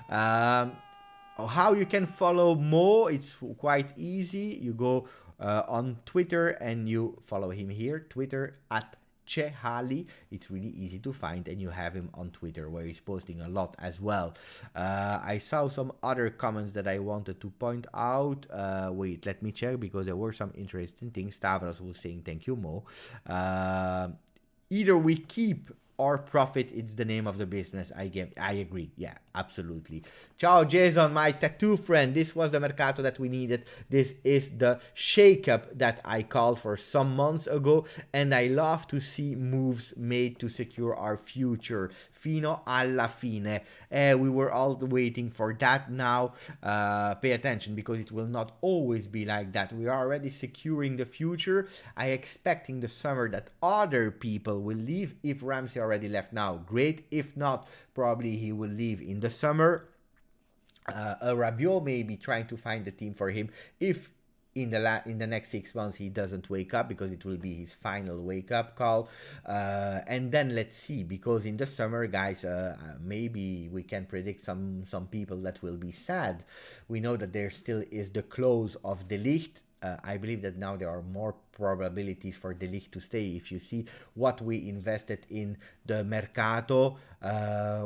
How you can follow Mo, it's quite easy. You go on Twitter and you follow him here, Twitter at Chehali. It's really easy to find, and you have him on Twitter where he's posting a lot as well. I saw some other comments that I wanted to point out. Wait, let me check, because there were some interesting things. Stavros was saying thank you, Mo. Either we keep or profit, it's the name of the business. I agree. Yeah, absolutely. Ciao, Jason, my tattoo friend. This was the Mercato that we needed. This is the shake-up that I called for some months ago, and I love to see moves made to secure our future. Fino alla fine. We were all waiting for that now. Pay attention, because it will not always be like that. We are already securing the future. I expect in the summer that other people will leave. If Ramsey already left now, great. If not, probably he will leave in the summer. Rabiot may be trying to find a team for him if in the next 6 months he doesn't wake up, because it will be his final wake up call. And then let's see, because in the summer, guys, maybe we can predict some people that will be sad. We know that there still is the close of De Ligt. I believe that now there are more probabilities for De Ligt to stay. If you see what we invested in the Mercato,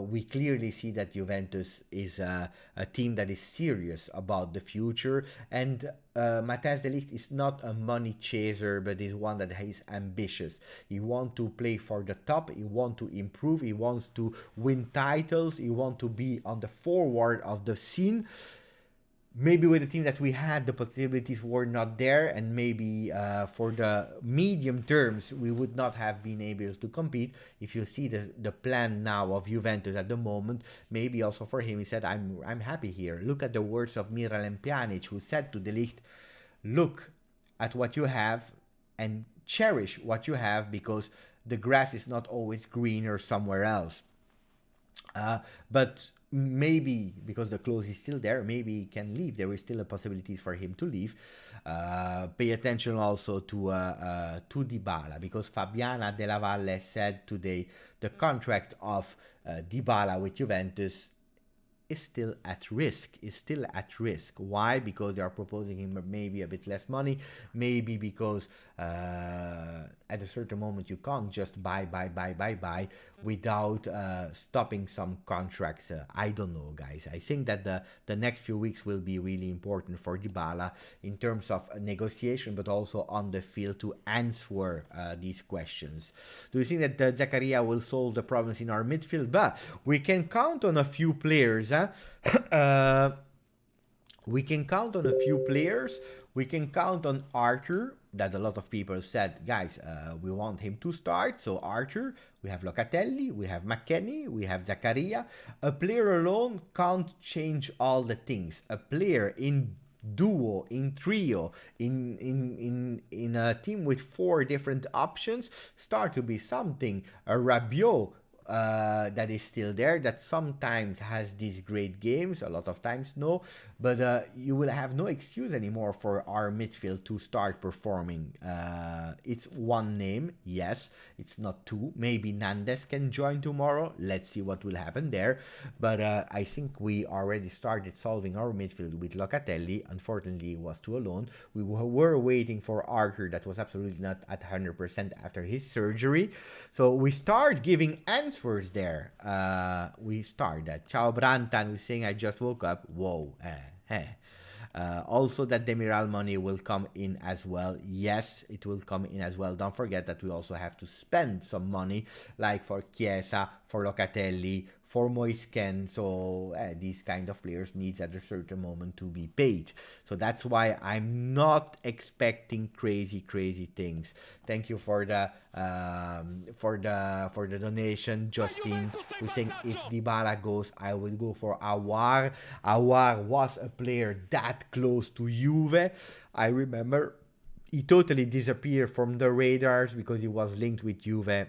we clearly see that Juventus is a team that is serious about the future. And Matthijs De Ligt is not a money chaser, but is one that is ambitious. He wants to play for the top, he wants to improve, he wants to win titles, he wants to be on the forward of the scene. Maybe with the team that we had, the possibilities were not there, and maybe for the medium terms, we would not have been able to compete. If you see the plan now of Juventus at the moment, maybe also for him, he said, I'm happy here. Look at the words of Miralem Pjanic, who said to De Ligt, look at what you have and cherish what you have, because the grass is not always greener somewhere else. But maybe because the clause is still there, maybe he can leave. There is still a possibility for him to leave. Pay attention also to Dybala, because Fabiana Della Valle said today the contract of Dybala with Juventus is still at risk. Why? Because they are proposing him maybe a bit less money, maybe because at a certain moment you can't just buy without stopping some contracts. I don't know, guys. I think that the next few weeks will be really important for Dybala in terms of negotiation, but also on the field to answer these questions. Do you think that Zakaria will solve the problems in our midfield? But we can count on a few players. We can count on a few players. We can count on Arthur, that a lot of people said, guys, we want him to start. So Arthur, we have Locatelli, we have McKennie, we have Zakaria. A player alone can't change all the things. A player in duo, in trio, in a team with 4 different options start to be something. A Rabiot that is still there, that sometimes has these great games, a lot of times no, but you will have no excuse anymore for our midfield to start performing. It's one name, yes, it's not 2. Maybe Nandes can join tomorrow. Let's see what will happen there. But I think we already started solving our midfield with Locatelli. Unfortunately, it was too alone. We were waiting for Arthur, that was absolutely not at 100% after his surgery. So we start giving answers there. We start that. Ciao Brantan was saying, I just woke up. Whoa. Also that Demiral money will come in as well. Yes, it will come in as well. Don't forget that we also have to spend some money, like for Chiesa, for Locatelli, for Moisken. So these kind of players needs at a certain moment to be paid. So that's why I'm not expecting crazy things. Thank you for the donation, Justin, who's saying if Dybala goes, I will go for Awar. Awar was a player that close to Juve. I remember he totally disappeared from the radars because he was linked with Juve.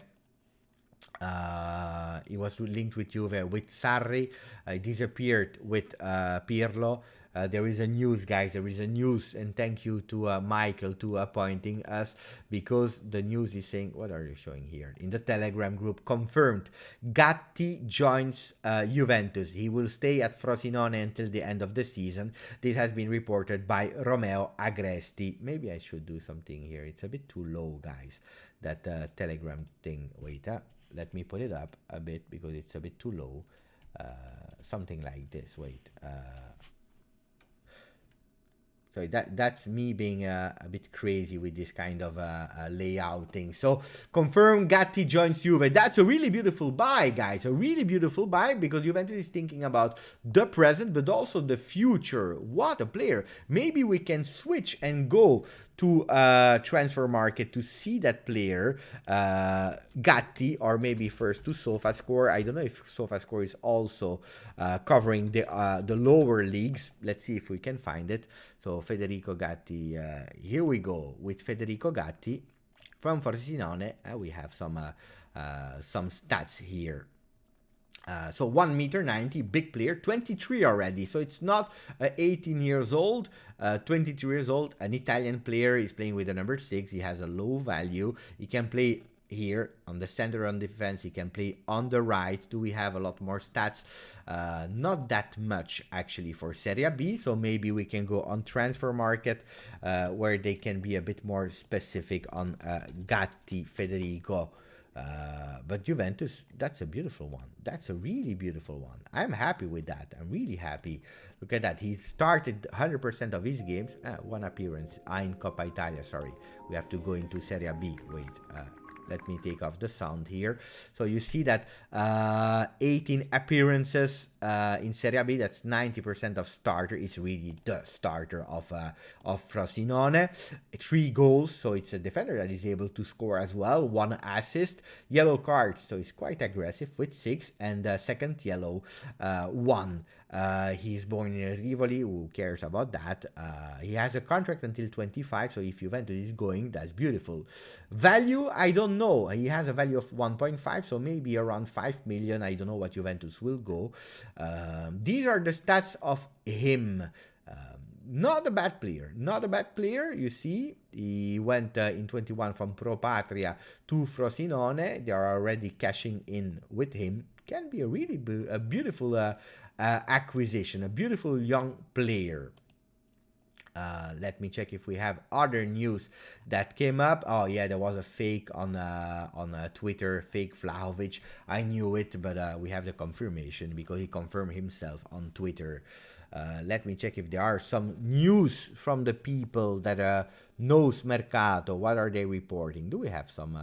He was linked with Juve with Sarri. He disappeared with Pirlo. There is a news, guys. There is a news, and thank you to Michael to appointing us, because the news is saying, what are you showing here in the Telegram group? Confirmed. Gatti joins Juventus. He will stay at Frosinone until the end of the season. This has been reported by Romeo Agresti. Maybe I should do something here. It's a bit too low, guys. That Telegram thing. Wait, let me put it up a bit because it's a bit too low. Something like this. Wait. Sorry, that's me being a bit crazy with this kind of layout thing. So, confirm Gatti joins Juve. That's a really beautiful buy, guys. A really beautiful buy, because Juventus is thinking about the present, but also the future. What a player. Maybe we can switch and go to transfer market to see that player, Gatti, or maybe first to SofaScore. I don't know if SofaScore is also covering the lower leagues. Let's see if we can find it. So Federico Gatti, here we go with Federico Gatti from Frosinone. We have some stats here. So 1 meter 90, big player, 23 already. So it's not 18 years old, 23 years old. An Italian player. He's playing with the number 6. He has a low value. He can play here on the center on defense. He can play on the right. Do we have a lot more stats? Not that much actually for Serie B. So maybe we can go on transfer market where they can be a bit more specific on Gatti, Federico. But Juventus, that's a beautiful one. That's a really beautiful one. I'm happy with that. I'm really happy. Look at that. He started 100% of his games. One appearance in Coppa Italia. Sorry. We have to go into Serie B. Wait. Let me take off the sound here. So you see that 18 appearances in Serie B. That's 90% of starter. It's really the starter of Frosinone. 3 goals. So it's a defender that is able to score as well. 1 assist. Yellow card. So he's quite aggressive with 6. And second yellow, 1. He's born in Rivoli. Who cares about that? He has a contract until 25. So if Juventus is going, that's beautiful. Value, I don't know. He has a value of 1.5. So maybe around 5 million. I don't know what Juventus will go. These are the stats of him. Not a bad player. Not a bad player. You see, he went in 21 from Pro Patria to Frosinone. They are already cashing in with him. Can be a really beautiful acquisition, a beautiful young player. Let me check if we have other news that came up. Oh yeah, there was a fake on Twitter, fake Vlahovic. I knew it, but we have the confirmation because he confirmed himself on Twitter. Let me check if there are some news from the people that knows Mercato. What are they reporting? Do we have some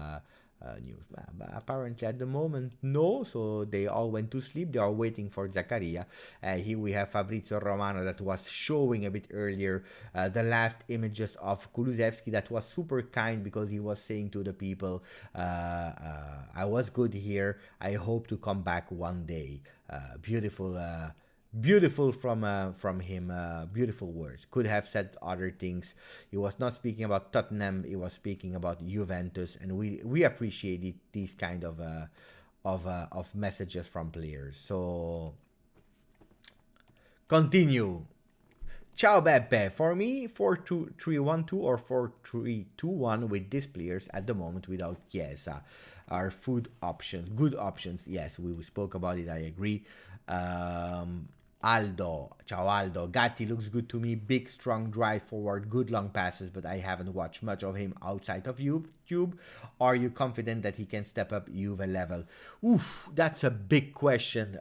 news? But apparently at the moment, no. So they all went to sleep. They are waiting for Zakaria. Here we have Fabrizio Romano that was showing a bit earlier the last images of Kulusevski. That was super kind because he was saying to the people, I was good here. I hope to come back one day. Beautiful from him. Beautiful words. Could have said other things. He was not speaking about Tottenham. He was speaking about Juventus, and we appreciate these kind of messages from players. So continue. Ciao Beppe. For me, 4-2-3-1-2 or 4-3-2-1 with these players at the moment without Chiesa are good options. Yes, we spoke about it. I agree. Aldo, ciao Aldo. Gatti looks good to me. Big, strong drive forward, good long passes, but I haven't watched much of him outside of YouTube. Are you confident that he can step up Juve level? Oof, that's a big question.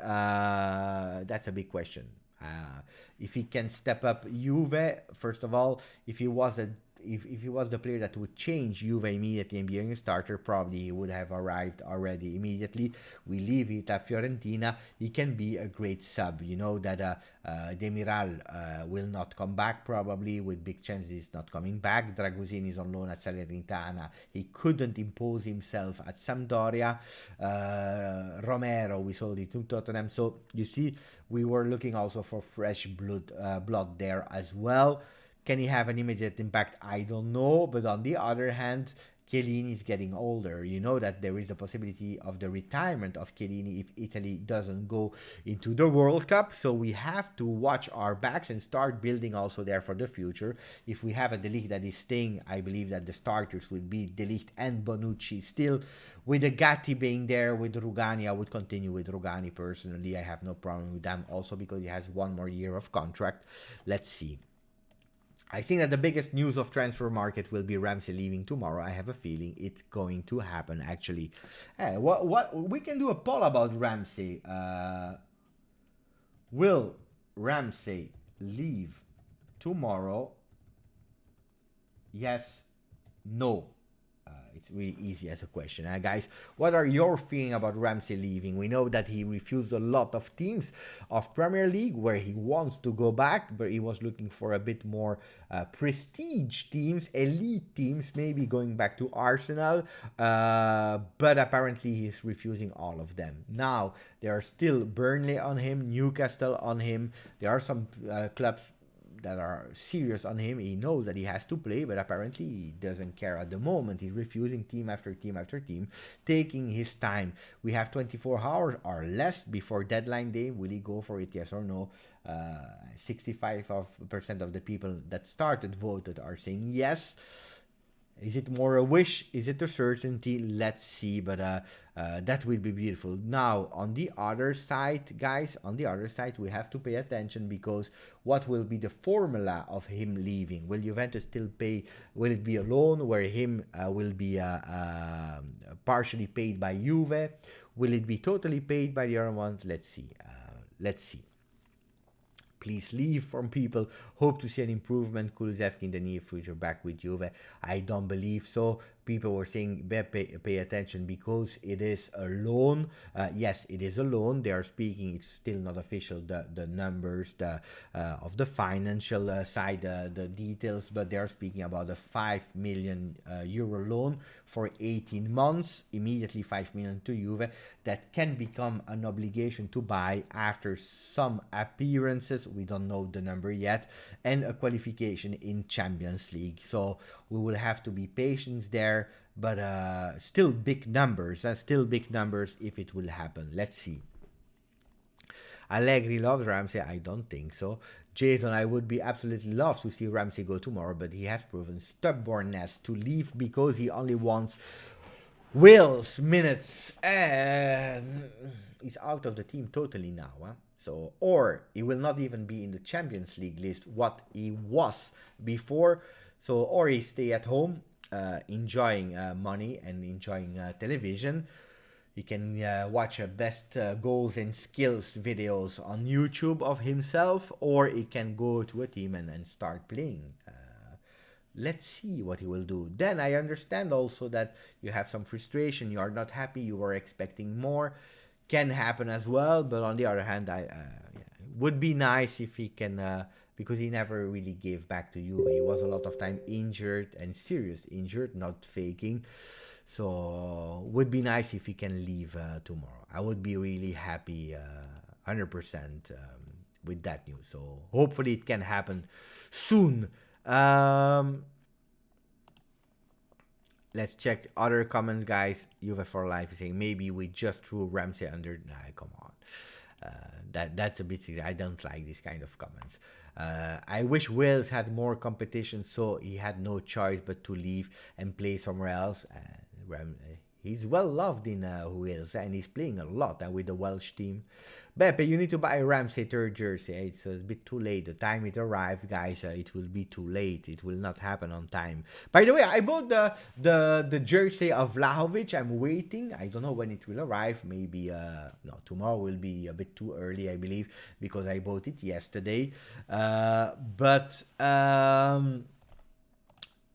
If he can step up Juve, first of all, if he was if he was the player that would change Juve immediately and being a starter, probably he would have arrived already immediately. We leave it at Fiorentina. He can be a great sub. You know that Demiral will not come back, probably, with big chances he's not coming back. Dragosini is on loan at Salernitana. He couldn't impose himself at Sampdoria. Romero, we sold it to Tottenham. So you see, we were looking also for fresh blood there as well. Can he have an immediate impact? I don't know. But on the other hand, Chiellini is getting older. You know that there is a possibility of the retirement of Chiellini if Italy doesn't go into the World Cup. So we have to watch our backs and start building also there for the future. If we have a De Ligt that is staying, I believe that the starters would be De Ligt and Bonucci still. With the Gatti being there, with Rugani, I would continue with Rugani personally. I have no problem with them also because he has one more year of contract. Let's see. I think that the biggest news of transfer market will be Ramsey leaving tomorrow. I have a feeling it's going to happen, actually. What we can do a poll about Ramsey. Will Ramsey leave tomorrow? Yes, no. It's really easy as a question. Guys, what are your feelings about Ramsey leaving? We know that he refused a lot of teams of Premier League where he wants to go back, but he was looking for a bit more prestige teams, elite teams, maybe going back to Arsenal, but apparently he's refusing all of them. Now, there are still Burnley on him, Newcastle on him. There are some clubs that are serious on him. He knows that he has to play, but apparently he doesn't care at the moment. He's refusing team after team after team, taking his time. We have 24 hours or less before deadline day. Will he go for it, yes or no? 65% of the people that started voted are saying yes. Is it more a wish? Is it a certainty? Let's see, but that will be beautiful. Now, on the other side, guys, on the other side, we have to pay attention because what will be the formula of him leaving? Will Juventus still pay? Will it be a loan where him will be partially paid by Juve? Will it be totally paid by the other ones? Let's see. Let's see. Please leave from people. Hope to see an improvement. Kulusevski in the near future back with Juve. I don't believe so. People were saying pay attention because it is a loan. Yes, it is a loan. They are speaking. It's still not official. The numbers, of the financial side, the details, but they are speaking about a 5 million euro loan for 18 months. Immediately 5 million to Juve. That can become an obligation to buy after some appearances. We don't know the number yet, and a qualification in Champions League. So we will have to be patient there, but still big numbers. Still big numbers if it will happen. Let's see. Allegri loves Ramsey. I don't think so. Jason, I would be absolutely love to see Ramsey go tomorrow, but he has proven stubbornness to leave because he only wants Will's minutes, and he's out of the team totally now. So, or he will not even be in the Champions League list, what he was before. So, or he stay at home, enjoying money and enjoying television. He can watch best goals and skills videos on YouTube of himself, or he can go to a team and start playing. Let's see what he will do. Then I understand also that you have some frustration. You are not happy. You were expecting more. Can happen as well, but on the other hand, it would be nice if he can, because he never really gave back to you. He was a lot of time injured and serious injured, not faking. So would be nice if he can leave tomorrow. I would be really happy, 100% with that news. So hopefully it can happen soon. Let's check other comments, guys. Juve for life is saying maybe we just threw Ramsey under. Nah, come on. That's a bit serious. I don't like this kind of comments. I wish Wales had more competition, so he had no choice but to leave and play somewhere else. He's well loved in Wales, and he's playing a lot with the Welsh team. Beppe, you need to buy a Ramsey third jersey. It's a bit too late. The time it arrived, guys, it will be too late. It will not happen on time. By the way, I bought the jersey of Vlahovic. I'm waiting. I don't know when it will arrive. Maybe no, tomorrow will be a bit too early, I believe, because I bought it yesterday. But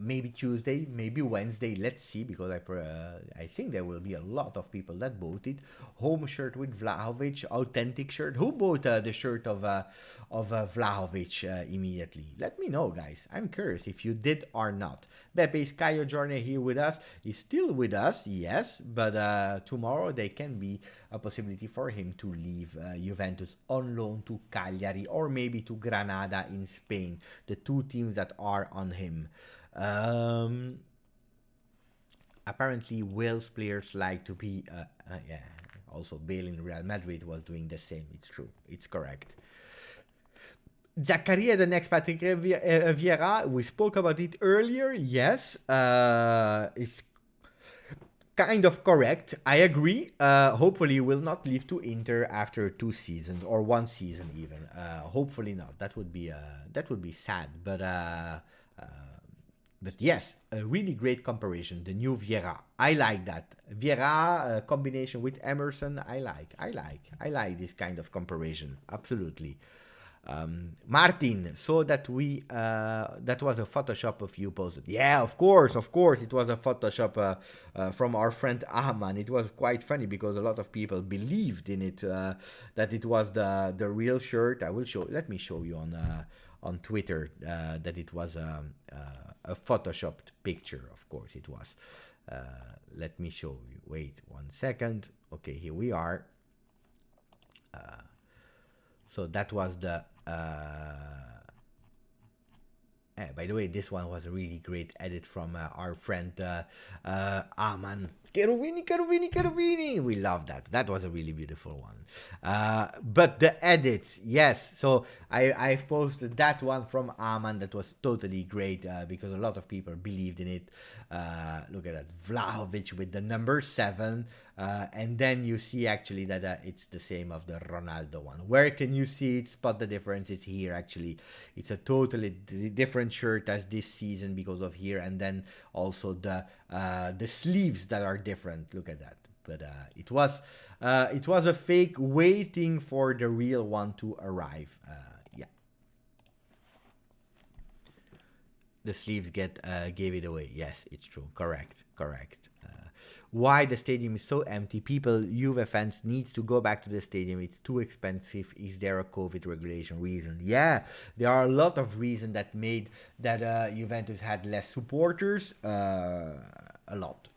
maybe Tuesday, maybe Wednesday. Let's see, because I think there will be a lot of people that bought it. Home shirt with Vlahovic, authentic shirt. Who bought the shirt of Vlahovic immediately? Let me know, guys. I'm curious if you did or not. Beppe Scaio Journey here with us. He's still with us, yes, but tomorrow there can be a possibility for him to leave Juventus on loan to Cagliari or maybe to Granada in Spain, the two teams that are on him. Apparently Wales players like to be yeah, also Bale in Real Madrid was doing the same. It's true, it's correct. Zakaria, the next Patrick Vieira, we spoke about it earlier. Yes, it's kind of correct. I agree. Hopefully, he will not leave to Inter after 2 seasons or 1 season even. Hopefully not. That would be sad. But yes, a really great comparison. The new Vieira. I like that. Vieira combination with Emerson. I like this kind of comparison. Absolutely. Martin, so that that was a Photoshop of you posted. Yeah, of course, it was a Photoshop from our friend Ahman. It was quite funny because a lot of people believed in it, that it was the real shirt. I will show. Let me show you on Twitter that it was a photoshopped picture. Of course, it was. Let me show you. Wait 1 second. Okay, here we are. So that was the by the way, this one was a really great edit from our friend Aman. Cherubini. We love that. That was a really beautiful one. But the edits, yes. So I've posted that one from Aman. That was totally great because a lot of people believed in it. Look at that. Vlahovic with the number 7. And then you see actually that it's the same of the Ronaldo one. Where can you see it? Spot the difference is here actually. It's a totally different shirt as this season because of here, and then also the sleeves that are different. Look at that. But it was a fake waiting for the real one to arrive. Yeah. The sleeves gave it away. Yes, it's true. Correct. Why the stadium is so empty? People, Juve fans, needs to go back to the stadium. It's too expensive. Is there a COVID regulation reason? Yeah, there are a lot of reasons that made that Juventus had less supporters. A lot.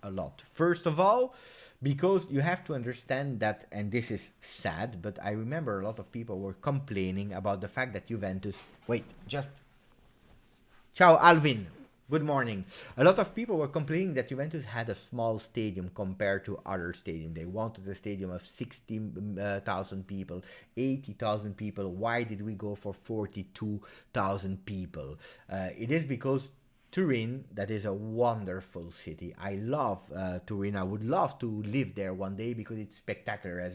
First of all, because you have to understand that, and this is sad, but I remember a lot of people were complaining about the fact that Juventus... Wait, just... Ciao, Alvin. Good morning. A lot of people were complaining that Juventus had a small stadium compared to other stadiums. They wanted a stadium of 60,000 people, 80,000 people. Why did we go for 42,000 people? It is because Turin, that is a wonderful city. I love Turin. I would love to live there one day because it's spectacular.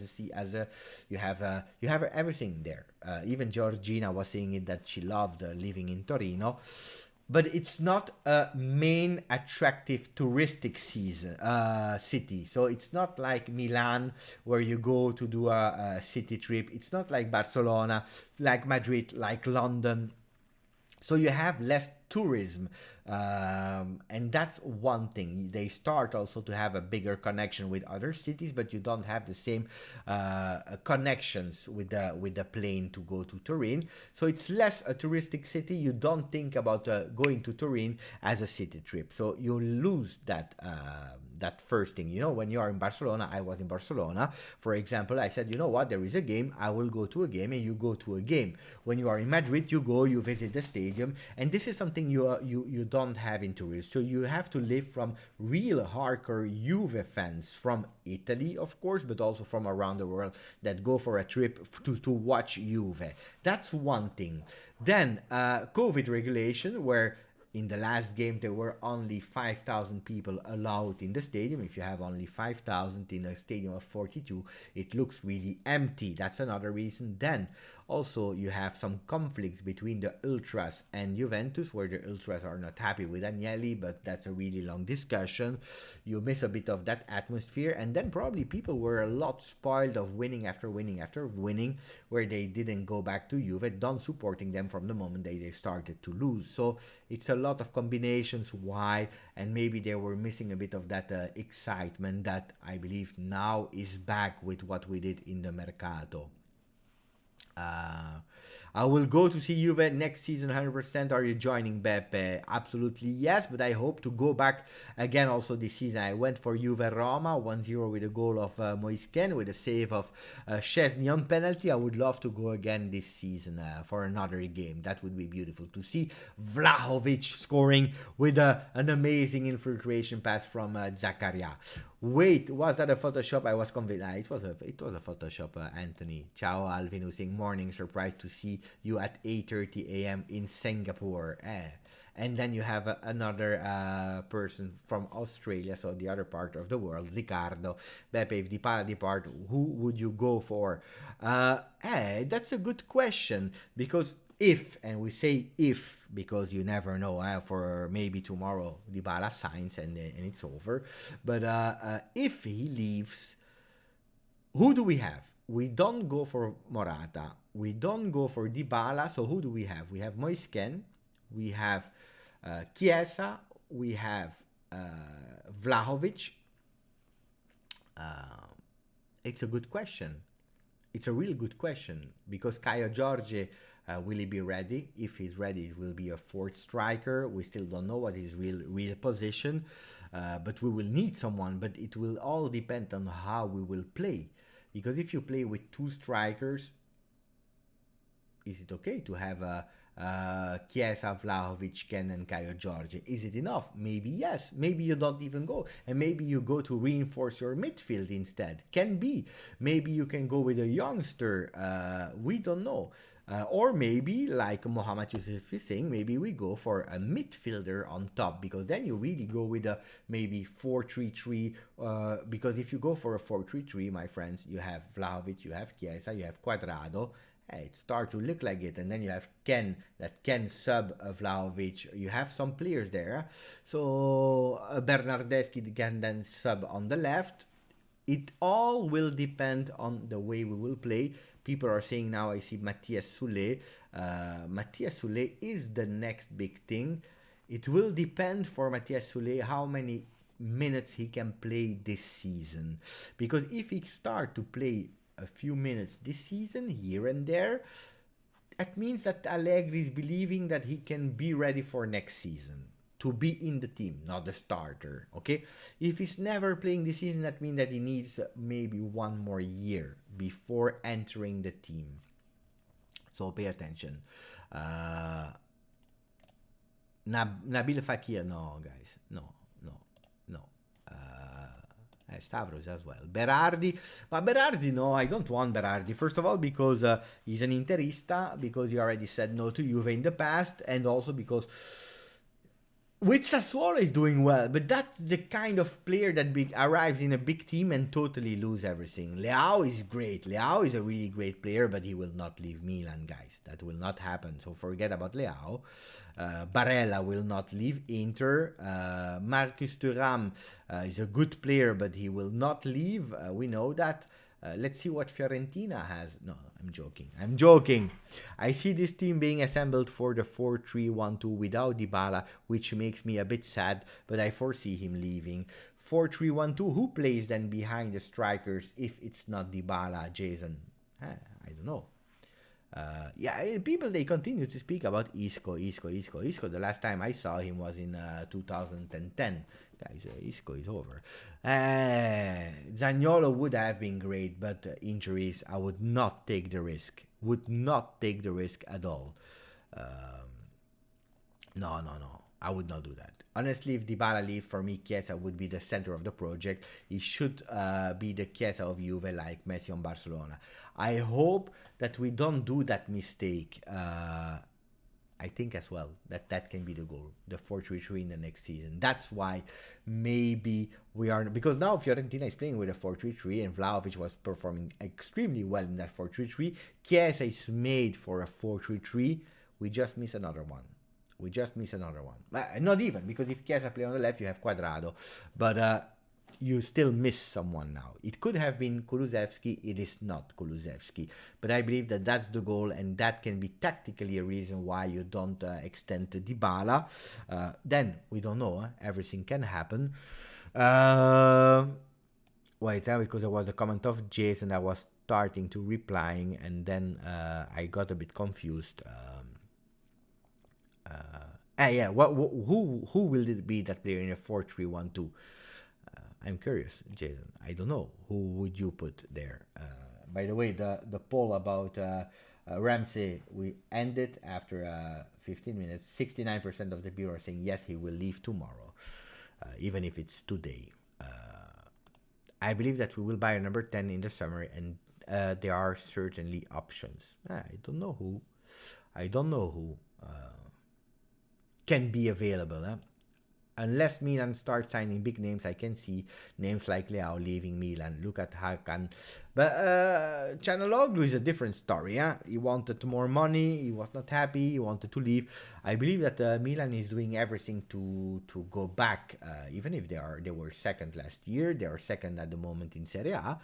You have everything there. Even Georgina was saying it that she loved living in Torino. But it's not a main attractive touristic city. So it's not like Milan where you go to do a city trip. It's not like Barcelona, like Madrid, like London. So you have less tourism, and that's one thing. They start also to have a bigger connection with other cities, but you don't have the same connections with the plane to go to Turin. So it's less a touristic city. You don't think about going to Turin as a city trip. So you lose that first thing. You know, when you are in Barcelona, I was in Barcelona, for example, I said, you know what, there is a game, I will go to a game, and you go to a game. When you are in Madrid, you visit the stadium, and this is something you don't have in Turin. So you have to live from real hardcore Juve fans from Italy, of course, but also from around the world that go for a trip to watch Juve. That's one thing. Then COVID regulation, where in the last game there were only 5,000 people allowed in the stadium. If you have only 5,000 in a stadium of 42, it looks really empty. That's another reason. Then Also, you have some conflicts between the Ultras and Juventus, where the Ultras are not happy with Agnelli, but that's a really long discussion. You miss a bit of that atmosphere, and then probably people were a lot spoiled of winning after winning after winning, where they didn't go back to Juve, done supporting them from the moment they started to lose. So it's a lot of combinations why, and maybe they were missing a bit of that excitement that I believe now is back with what we did in the Mercato. I will go to see Juve next season 100%. Are you joining, Beppe? Absolutely yes, but I hope to go back again also this season. I went for Juve Roma 1-0 with a goal of Moisken with a save of Szczesny on penalty. I would love to go again this season for another game. That would be beautiful to see. Vlahovic scoring with an amazing infiltration pass from Zakaria. Wait, was that a Photoshop? I was convinced. It was a Photoshop, Anthony. Ciao, Alvin, who's saying morning. Surprised to see you at 8:30 a.m. in Singapore. And then you have another person from Australia, so the other part of the world, Ricardo. Beppe, if Dybala depart, who would you go for? That's a good question, because if, and we say if because you never know, for maybe tomorrow Dybala signs and it's over, but if he leaves, who do we have? We don't go for Morata, we don't go for Dybala, so who do we have? We have Moisken, we have Chiesa, we have Vlahovic. It's a good question. It's a really good question, because Ciao Juventini, will he be ready? If he's ready, it will be a fourth striker. We still don't know what his real position, but we will need someone. But it will all depend on how we will play, because if you play with two strikers, is it okay to have Chiesa, Vlahovic, Ken, and Ciao Juventini? Is it enough? Maybe yes. Maybe you don't even go, and maybe you go to reinforce your midfield instead. Can be. Maybe you can go with a youngster. We don't know. Or maybe, like Mohamed Youssef is saying, maybe we go for a midfielder on top, because then you really go with a maybe 4-3-3. Because if you go for a 4-3-3, my friends, you have Vlahovic, you have Chiesa, you have Quadrado. It starts to look like it, and then you have Ken, that can sub Vlahovic. You have some players there, so Bernardeschi can then sub on the left. It all will depend on the way we will play. People are saying now, I see Matthias Soulé. Matthias Soulé is the next big thing. It will depend for Matthias Soulé how many minutes he can play this season, because if he start to play a few minutes this season here and there, that means that Allegri is believing that he can be ready for next season to be in the team, not the starter. Okay, if he's never playing this season, that means that he needs maybe one more year before entering the team. So pay attention. Nabil Fekir, no guys, no. Stavros as well. Berardi, but Berardi, no, I don't want Berardi. First of all, because he's an Interista, because he already said no to Juve in the past, and also because with Sassuolo is doing well, but that's the kind of player that arrives in a big team and totally lose everything. Leao is great. Leao is a really great player, but he will not leave Milan, guys. That will not happen. So forget about Leao. Barella will not leave Inter. Marcus Thuram is a good player, but he will not leave. We know that. Let's see what Fiorentina has. No, I'm joking. I see this team being assembled for the 4-3-1-2 without Dybala, which makes me a bit sad, but I foresee him leaving. 4-3-1-2, who plays then behind the strikers if it's not Dybala, Jason? I don't know. People, they continue to speak about Isco. The last time I saw him was in 2010. Guys, Isco is over. Zaniolo would have been great, but injuries, I would not take the risk. Would not take the risk at all. No. I would not do that. Honestly, if Dybala leaves, for me, Chiesa would be the center of the project. He should be the Chiesa of Juve, like Messi on Barcelona. I hope that we don't do that mistake. I I think as well that can be the goal, the 4-3-3 in the next season. That's why maybe we are, because now Fiorentina is playing with a 4-3-3 and Vlahovic was performing extremely well in that 4-3-3. Chiesa is made for a 4-3-3. We just miss another one. Not even, because if Chiesa play on the left, you have Quadrado. But you still miss someone now. It could have been Kulusevski. It is not Kulusevski. But I believe that that's the goal, and that can be tactically a reason why you don't extend Dybala. Then, we don't know. Everything can happen. Wait, because there was a comment of Jason. I was starting to replying, and then I got a bit confused. Yeah, who will it be that player in a 4-3-1-2? I'm curious, Jason. I don't know. Who would you put there? By the way, the poll about Ramsey, we ended after 15 minutes. 69% of the people are saying yes, he will leave tomorrow, even if it's today. I believe that we will buy a number 10 in the summer, and there are certainly options. I don't know who can be available. Unless Milan starts signing big names, I can see names like Leao leaving Milan. Look at Hakan. But Çalhanoğlu is a different story. He wanted more money. He was not happy. He wanted to leave. I believe that Milan is doing everything to go back. Even if they were second last year, they are second at the moment in Serie A.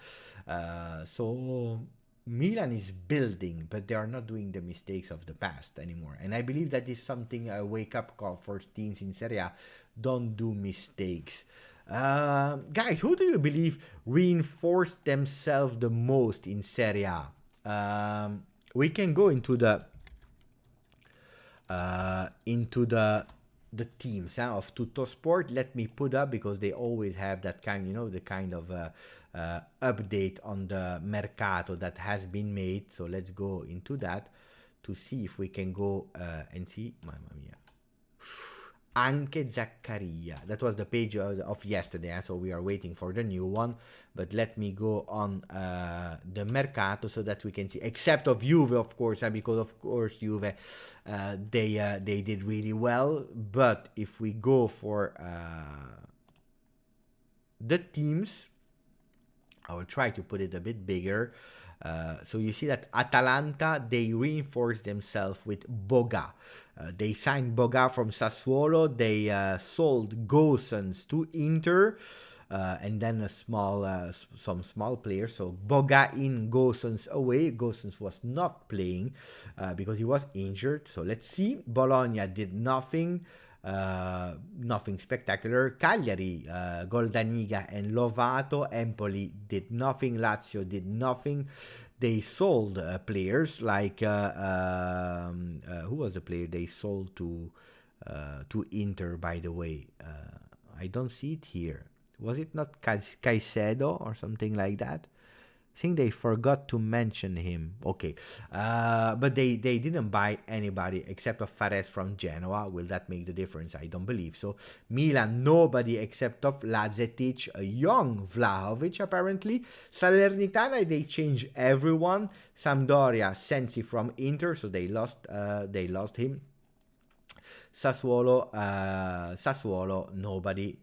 So Milan is building, but they are not doing the mistakes of the past anymore. And I believe that is something, a wake-up call for teams in Serie A. Don't do mistakes. Guys, who do you believe reinforced themselves the most in Serie A? We can go into the teams of Tuttosport. Let me put up, because they always have that kind, the kind of update on the Mercato that has been made. So let's go into that to see if we can go and see. Mamma mia. Anche Zakaria. That was the page of yesterday, so we are waiting for the new one. But let me go on the Mercato so that we can see, except of Juve, of course, because of course Juve, they did really well. But if we go for the teams, I will try to put it a bit bigger. So you see that Atalanta, they reinforced themselves with Boga. They signed Boga from Sassuolo. They sold Gosens to Inter. And then some small players. So Boga in, Gosens away. Gosens was not playing because he was injured. So let's see. Bologna did nothing. Nothing spectacular. Cagliari, Goldaniga and Lovato. Empoli did nothing. Lazio did nothing. They sold players like who was the player they sold to Inter, by the way? I don't see it here. Was it not Caicedo or something like that? I think they forgot to mention him. Okay. But they didn't buy anybody except of Fares from Genoa. Will that make the difference? I don't believe so. Milan, nobody except of Lazetic, a young Vlahovic apparently. Salernitana, they changed everyone. Sampdoria, Sensi from Inter, so they lost him. Sassuolo, nobody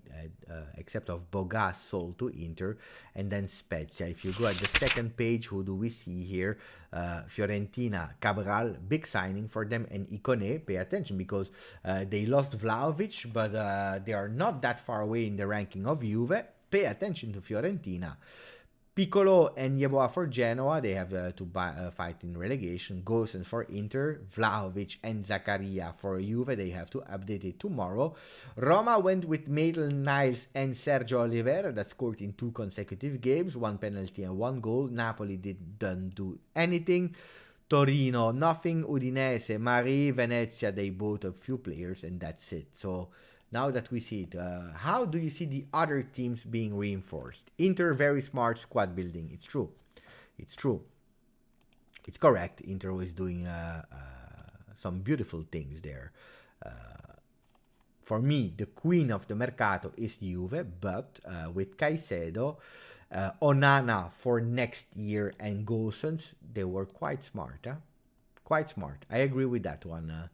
except of Boga sold to Inter, and then Spezia. If you go at the second page, who do we see here? Fiorentina, Cabral, big signing for them, and Icone. Pay attention, because they lost Vlahovic, but they are not that far away in the ranking of Juve. Pay attention to Fiorentina. Piccolo and Yeboah for Genoa, they have to fight in relegation. Gosens for Inter, Vlahovic and Zakaria for Juve, they have to update it tomorrow. Roma went with Maitland-Niles and Sergio Oliveira, that scored in 2 consecutive games, 1 penalty and 1 goal. Napoli didn't do anything. Torino, nothing. Udinese, Mari, Venezia, they bought a few players, and that's it. So now that we see it, how do you see the other teams being reinforced? Inter, very smart squad building. It's true. It's true. It's correct. Inter is doing some beautiful things there. For me, the queen of the Mercato is Juve, but with Caicedo, Onana for next year, and Gosens, they were quite smart. Quite smart. I agree with that one.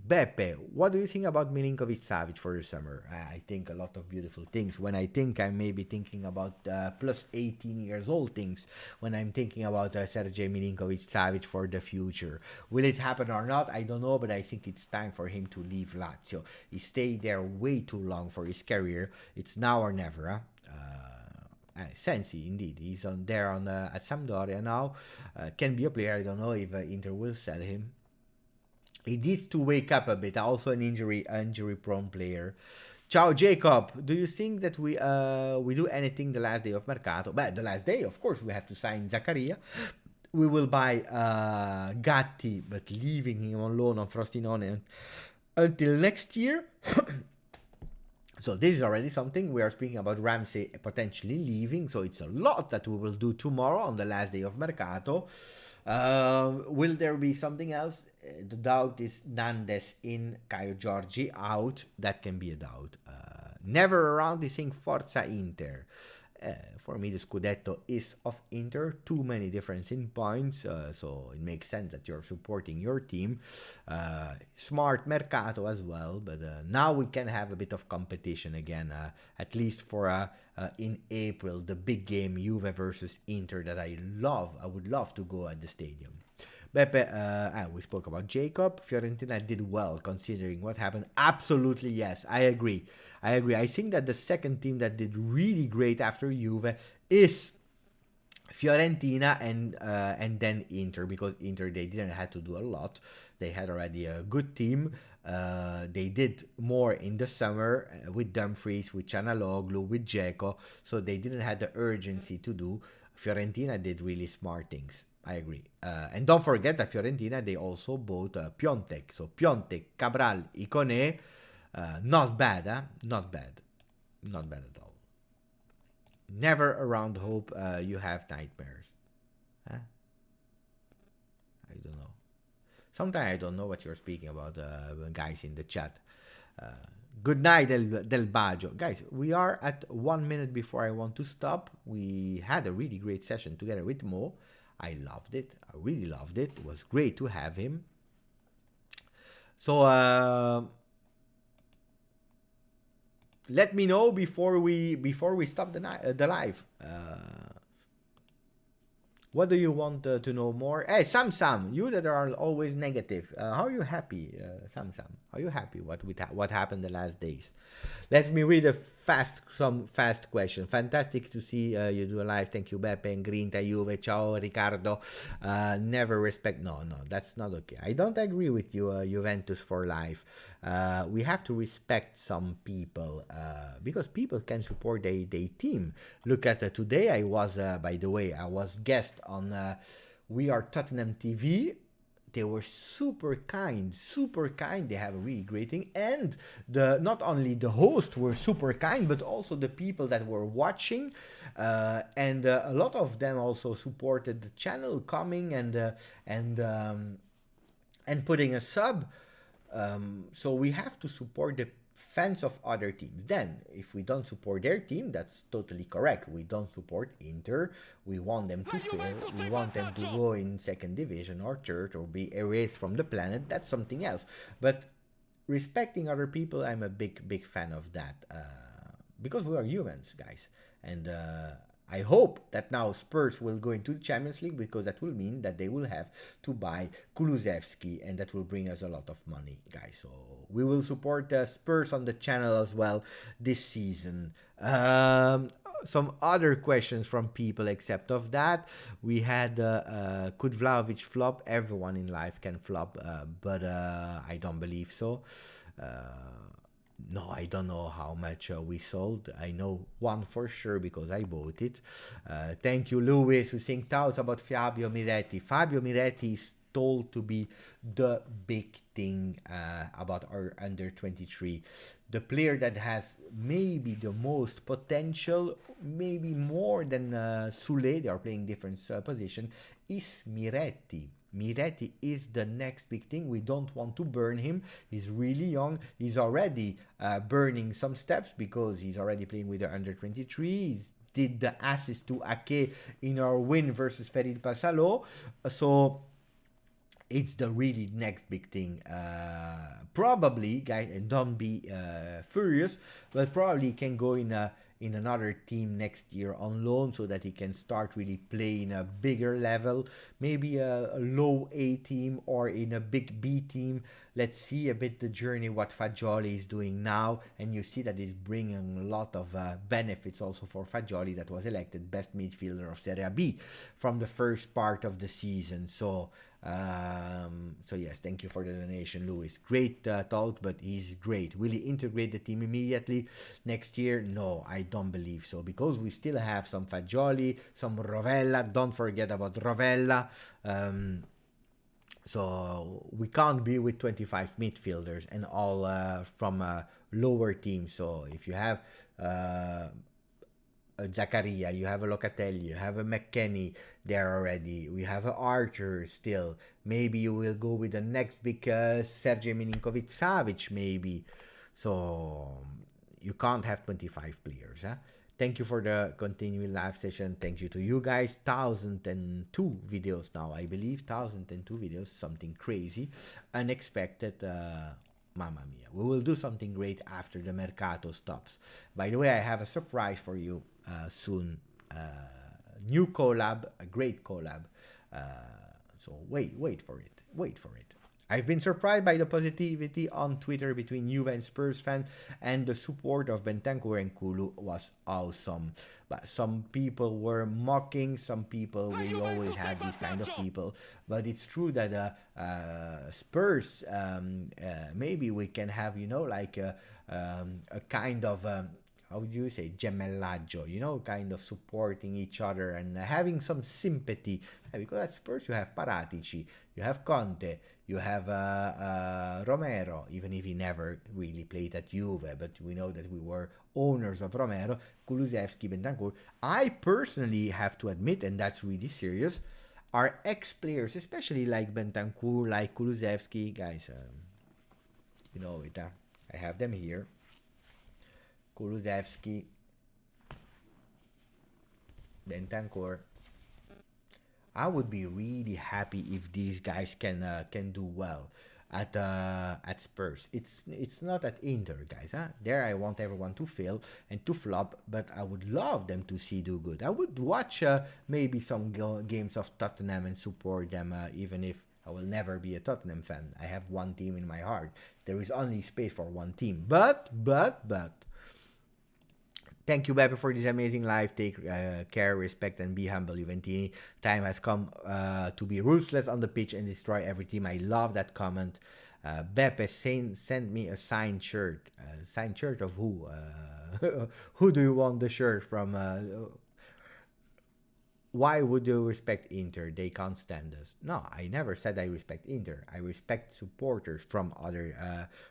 Beppe, what do you think about Milinkovic-Savic for the summer? I think a lot of beautiful things. When I think, I'm maybe thinking about plus 18 years old things when I'm thinking about Sergej Milinkovic-Savic for the future. Will it happen or not? I don't know, but I think it's time for him to leave Lazio. He stayed there way too long for his career. It's now or never. Sensi, indeed. He's at Sampdoria now. Can be a player. I don't know if Inter will sell him. He needs to wake up a bit. Also an injury-prone player. Ciao, Jacob. Do you think that we do anything the last day of Mercato? But the last day, of course, we have to sign Zakaria. We will buy Gatti, but leaving him on loan on Frosinone until next year. So this is already something. We are speaking about Ramsey potentially leaving. So it's a lot that we will do tomorrow on the last day of Mercato. Will there be something else? The doubt is Nandes in, Caio Giorgi out. That can be a doubt. Never around is saying Forza Inter. For me, the Scudetto is of Inter. Too many difference in points, so it makes sense that you're supporting your team. Smart Mercato as well, but now we can have a bit of competition again, at least for in April, the big game Juve versus Inter that I love. I would love to go at the stadium. Beppe, we spoke about Jacob. Fiorentina did well considering what happened. Absolutely, yes, I agree. I think that the second team that did really great after Juve is Fiorentina and then Inter, because Inter, they didn't have to do a lot. They had already a good team. They did more in the summer with Dumfries, with Canaloglu, with Dzeko, so they didn't have the urgency to do. Fiorentina did really smart things. I agree. And don't forget that Fiorentina, they also bought Piontek. So Piontek, Cabral, Ikoné, not bad, huh? Not bad. Not bad at all. Never around hope you have nightmares. Huh? I don't know. Sometimes I don't know what you're speaking about, guys in the chat. Good night, Del Baggio. Guys, we are at 1 minute before I want to stop. We had a really great session together with Mo. I loved it. I really loved it. It was great to have him. So let me know before we stop the live. What do you want to know more? Hey, Sam, you that are always negative. How are you happy, Sam? Are you happy what happened the last days? Let me read some fast question. Fantastic to see you do a live. Thank you, Beppe and Grinta, Juve. Ciao, Riccardo. Never respect. No, that's not okay. I don't agree with you, Juventus for life. We have to respect some people because people can support their team. Look at today. I was, by the way, I was guest on We Are Tottenham TV. They were super kind. They have a really great thing. And not only the hosts were super kind, but also the people that were watching. And a lot of them also supported the channel, coming and putting a sub. So we have to support the fans of other teams. Then, if we don't support their team, that's totally correct. We don't support Inter. We want them to fail. We want them to go in second division or third or be erased from the planet. That's something else. But respecting other people, I'm a big fan of that. Because we are humans, guys. And I hope that now Spurs will go into the Champions League, because that will mean that they will have to buy Kulusevski, and that will bring us a lot of money, guys. So we will support Spurs on the channel as well this season. Some other questions from people except of that. We had, could Vlahovic flop? Everyone in life can flop, but I don't believe so. No, I don't know how much we sold. I know one for sure because I bought it. Thank you, Louis, who think thoughts about Fabio Miretti. Fabio Miretti is told to be the big thing about our under 23. The player that has maybe the most potential, maybe more than Sule, they are playing different position, is Miretti. Miretti is the next big thing. We don't want to burn him. He's really young. He's already burning some steps because he's already playing with the under 23. He did the assist to Ake in our win versus Ferid Pasalo. So it's the really next big thing. Probably, guys, and don't be furious, but probably can go in another team next year on loan so that he can start really playing a bigger level, maybe a low A team or in a big B team. Let's see a bit the journey what Fagioli is doing now, and you see that he's bringing a lot of benefits also for Fagioli, that was elected best midfielder of Serie B from the first part of the season. So yes, thank you for the donation, Luis. Great thought, but he's great. Will he integrate the team immediately next year? No, I don't believe so, because we still have some Fagioli, some Rovella. Don't forget about Rovella. So we can't be with 25 midfielders and all from lower teams. So if you have Zakaria, you have a Locatelli, you have a McKennie there already, we have a Archer still. Maybe you will go with the next big Sergej Milinkovic-Savic maybe. So you can't have 25 players. Huh? Thank you for the continuing live session. Thank you to you guys. 1,002 videos now, I believe. 1,002 videos, something crazy, unexpected. Mamma mia. We will do something great after the Mercato stops. By the way, I have a surprise for you soon. New collab, a great collab. So wait for it. Wait for it. I've been surprised by the positivity on Twitter between Juve and Spurs fans, and the support of Bentancur and Kulu was awesome. But some people were mocking, some people, we always have these kind of people. But it's true that Spurs, maybe we can have, you know, like a kind of... how would you say, gemellaggio, you know, kind of supporting each other and having some sympathy. Because at Spurs you have Paratici, you have Conte, you have Romero, even if he never really played at Juve, but we know that we were owners of Romero, Kulusevski, Bentancur. I personally have to admit, and that's really serious, are ex-players, especially like Bentancur, like Kulusevski, guys, you know it, I have them here. Kulusevski, Bentancur. I would be really happy if these guys can do well at Spurs. It's not at Inter, guys. Huh? There I want everyone to fail and to flop, but I would love them to do good. I would watch maybe some games of Tottenham and support them, even if I will never be a Tottenham fan. I have one team in my heart. There is only space for one team. But thank you, Beppe, for this amazing live. Take care, respect, and be humble, Juventini. Time has come to be ruthless on the pitch and destroy every team. I love that comment. Beppe, send me a signed shirt. Signed shirt of who? Who do you want the shirt from? Why would you respect Inter? They can't stand us. No, I never said I respect Inter. I respect supporters from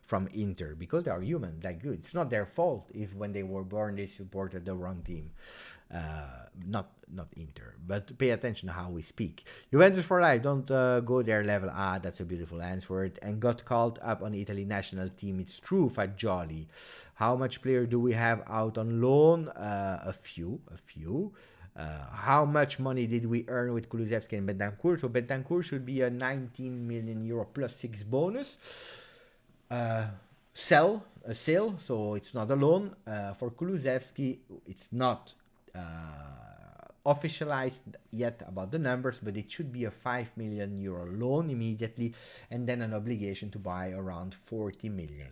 from Inter, because they are human like you. It's not their fault if when they were born they supported the wrong team. Not Inter, but pay attention to how we speak. Juventus for life. Don't go their level. Ah, that's a beautiful answer. And got called up on Italy national team. It's true, Fagioli. How much player do we have out on loan? A few. How much money did we earn with Kulusevski and Bentancur? So Bentancur should be a 19 million euro plus 6 bonus. A sale, so it's not a loan. For Kulusevski, it's not officialized yet about the numbers, but it should be a 5 million euro loan immediately, and then an obligation to buy around 40 million.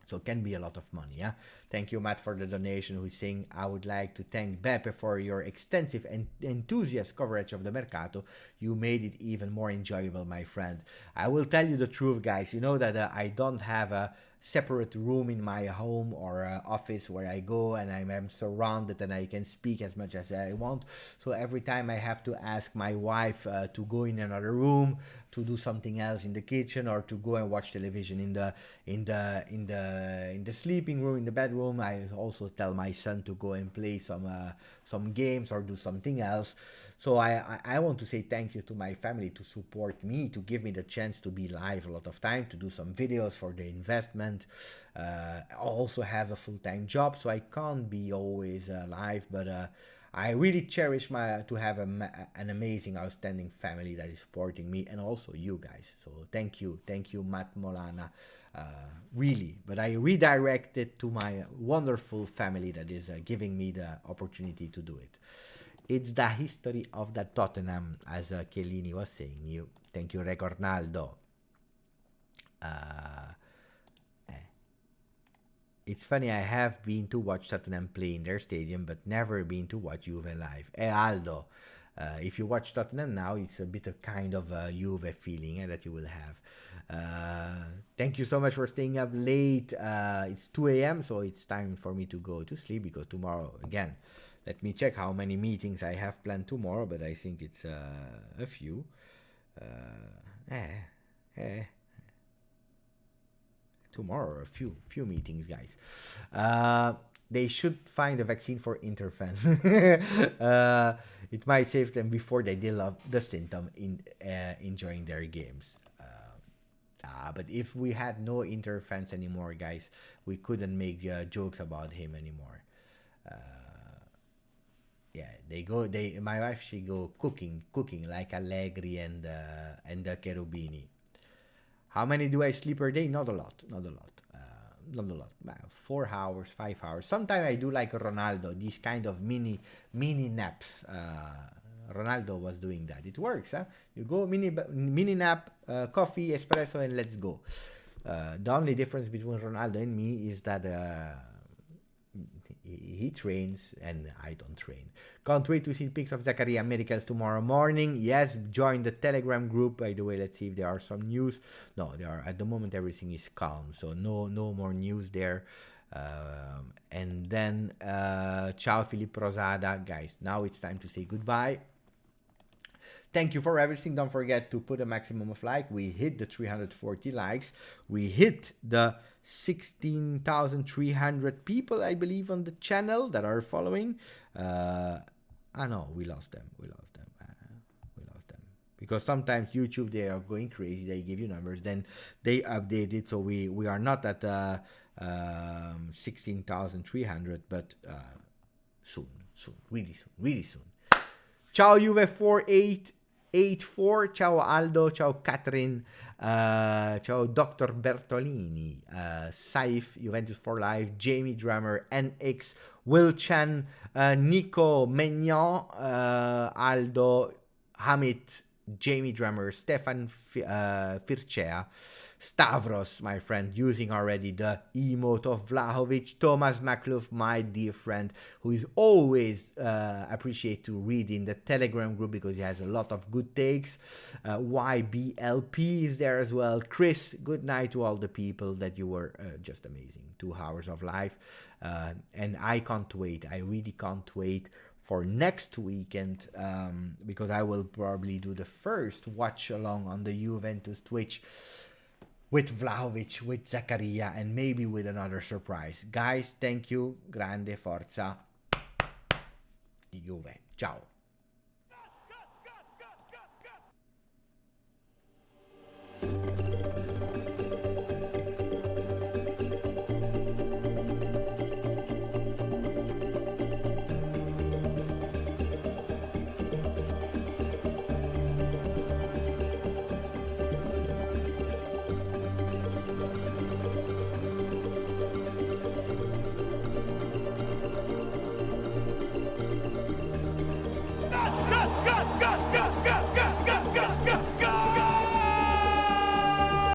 So it can be a lot of money. Yeah. Thank you, Matt, for the donation, who's saying, I would like to thank Beppe for your extensive and enthusiastic coverage of the Mercato. You made it even more enjoyable, my friend. I will tell you the truth, guys. You know that I don't have a separate room in my home or office where I go and I'm surrounded and I can speak as much as I want. So every time I have to ask my wife to go in another room, to do something else in the kitchen, or to go and watch television in the sleeping room, in the bedroom. I also tell my son to go and play some games or do something else. So I want to say thank you to my family to support me, to give me the chance to be live a lot of time, to do some videos for the investment. I also have a full-time job, so I can't be always live, but I really cherish to have an amazing, outstanding family that is supporting me, and also you guys. So thank you, Matt Molana. Really, but I redirect it to my wonderful family that is giving me the opportunity to do it. It's the history of the Tottenham, as Chiellini was saying. Thank you, Recordnaldo. It's funny, I have been to watch Tottenham play in their stadium, but never been to watch Juve live. Aldo, if you watch Tottenham now, it's a bit of kind of a Juve feeling that you will have. Thank you so much for staying up late. It's 2 a.m., so it's time for me to go to sleep, because tomorrow, again, let me check how many meetings I have planned tomorrow, but I think it's a few. Tomorrow, a few meetings, guys. They should find a vaccine for Inter fans. It might save them before they deal up the symptom in enjoying their games. But if we had no Inter fans anymore, guys, we couldn't make jokes about him anymore. Yeah, my wife, she go cooking like Allegri and the Cherubini. How many do I sleep per day? Not a lot. 4 hours, 5 hours. Sometimes I do like Ronaldo, these kind of mini naps. Ronaldo was doing that. It works, huh? You go mini nap, coffee, espresso, and let's go. The only difference between Ronaldo and me is that he trains and I don't train. Can't wait to see pics of Zakaria miracles tomorrow morning. Yes, join the Telegram group. By the way, let's see if there are some news. No, there are. At the moment, everything is calm, so no more news there. And then ciao Filippo Rosada, guys. Now it's time to say goodbye. Thank you for everything. Don't forget to put a maximum of like. We hit the 340 likes. We hit the 16,300 people, I believe, on the channel that are following. No, we lost them. Because sometimes YouTube, they are going crazy. They give you numbers, then they update it. So we are not at 16,300, but soon, really soon. Ciao Juve 4884, ciao Aldo, ciao Catherine, ciao Dr. Bertolini, Saif, Juventus for Life, Jamie Drummer, NX, Will Chan, Nico Megnon, Aldo, Hamid, Jamie Drummer, Stefan Fircea, Stavros, my friend, using already the emote of Vlahovic, Thomas Maklouf, my dear friend, who is always appreciate to read in the Telegram group because he has a lot of good takes. YBLP is there as well. Chris, good night to all the people that you were just amazing. 2 hours of live. And I can't wait. I really can't wait for next weekend, because I will probably do the first watch along on the Juventus Twitch with Vlahovic, with Zakaria, and maybe with another surprise. Guys, thank you. Grande forza. Juve. Ciao.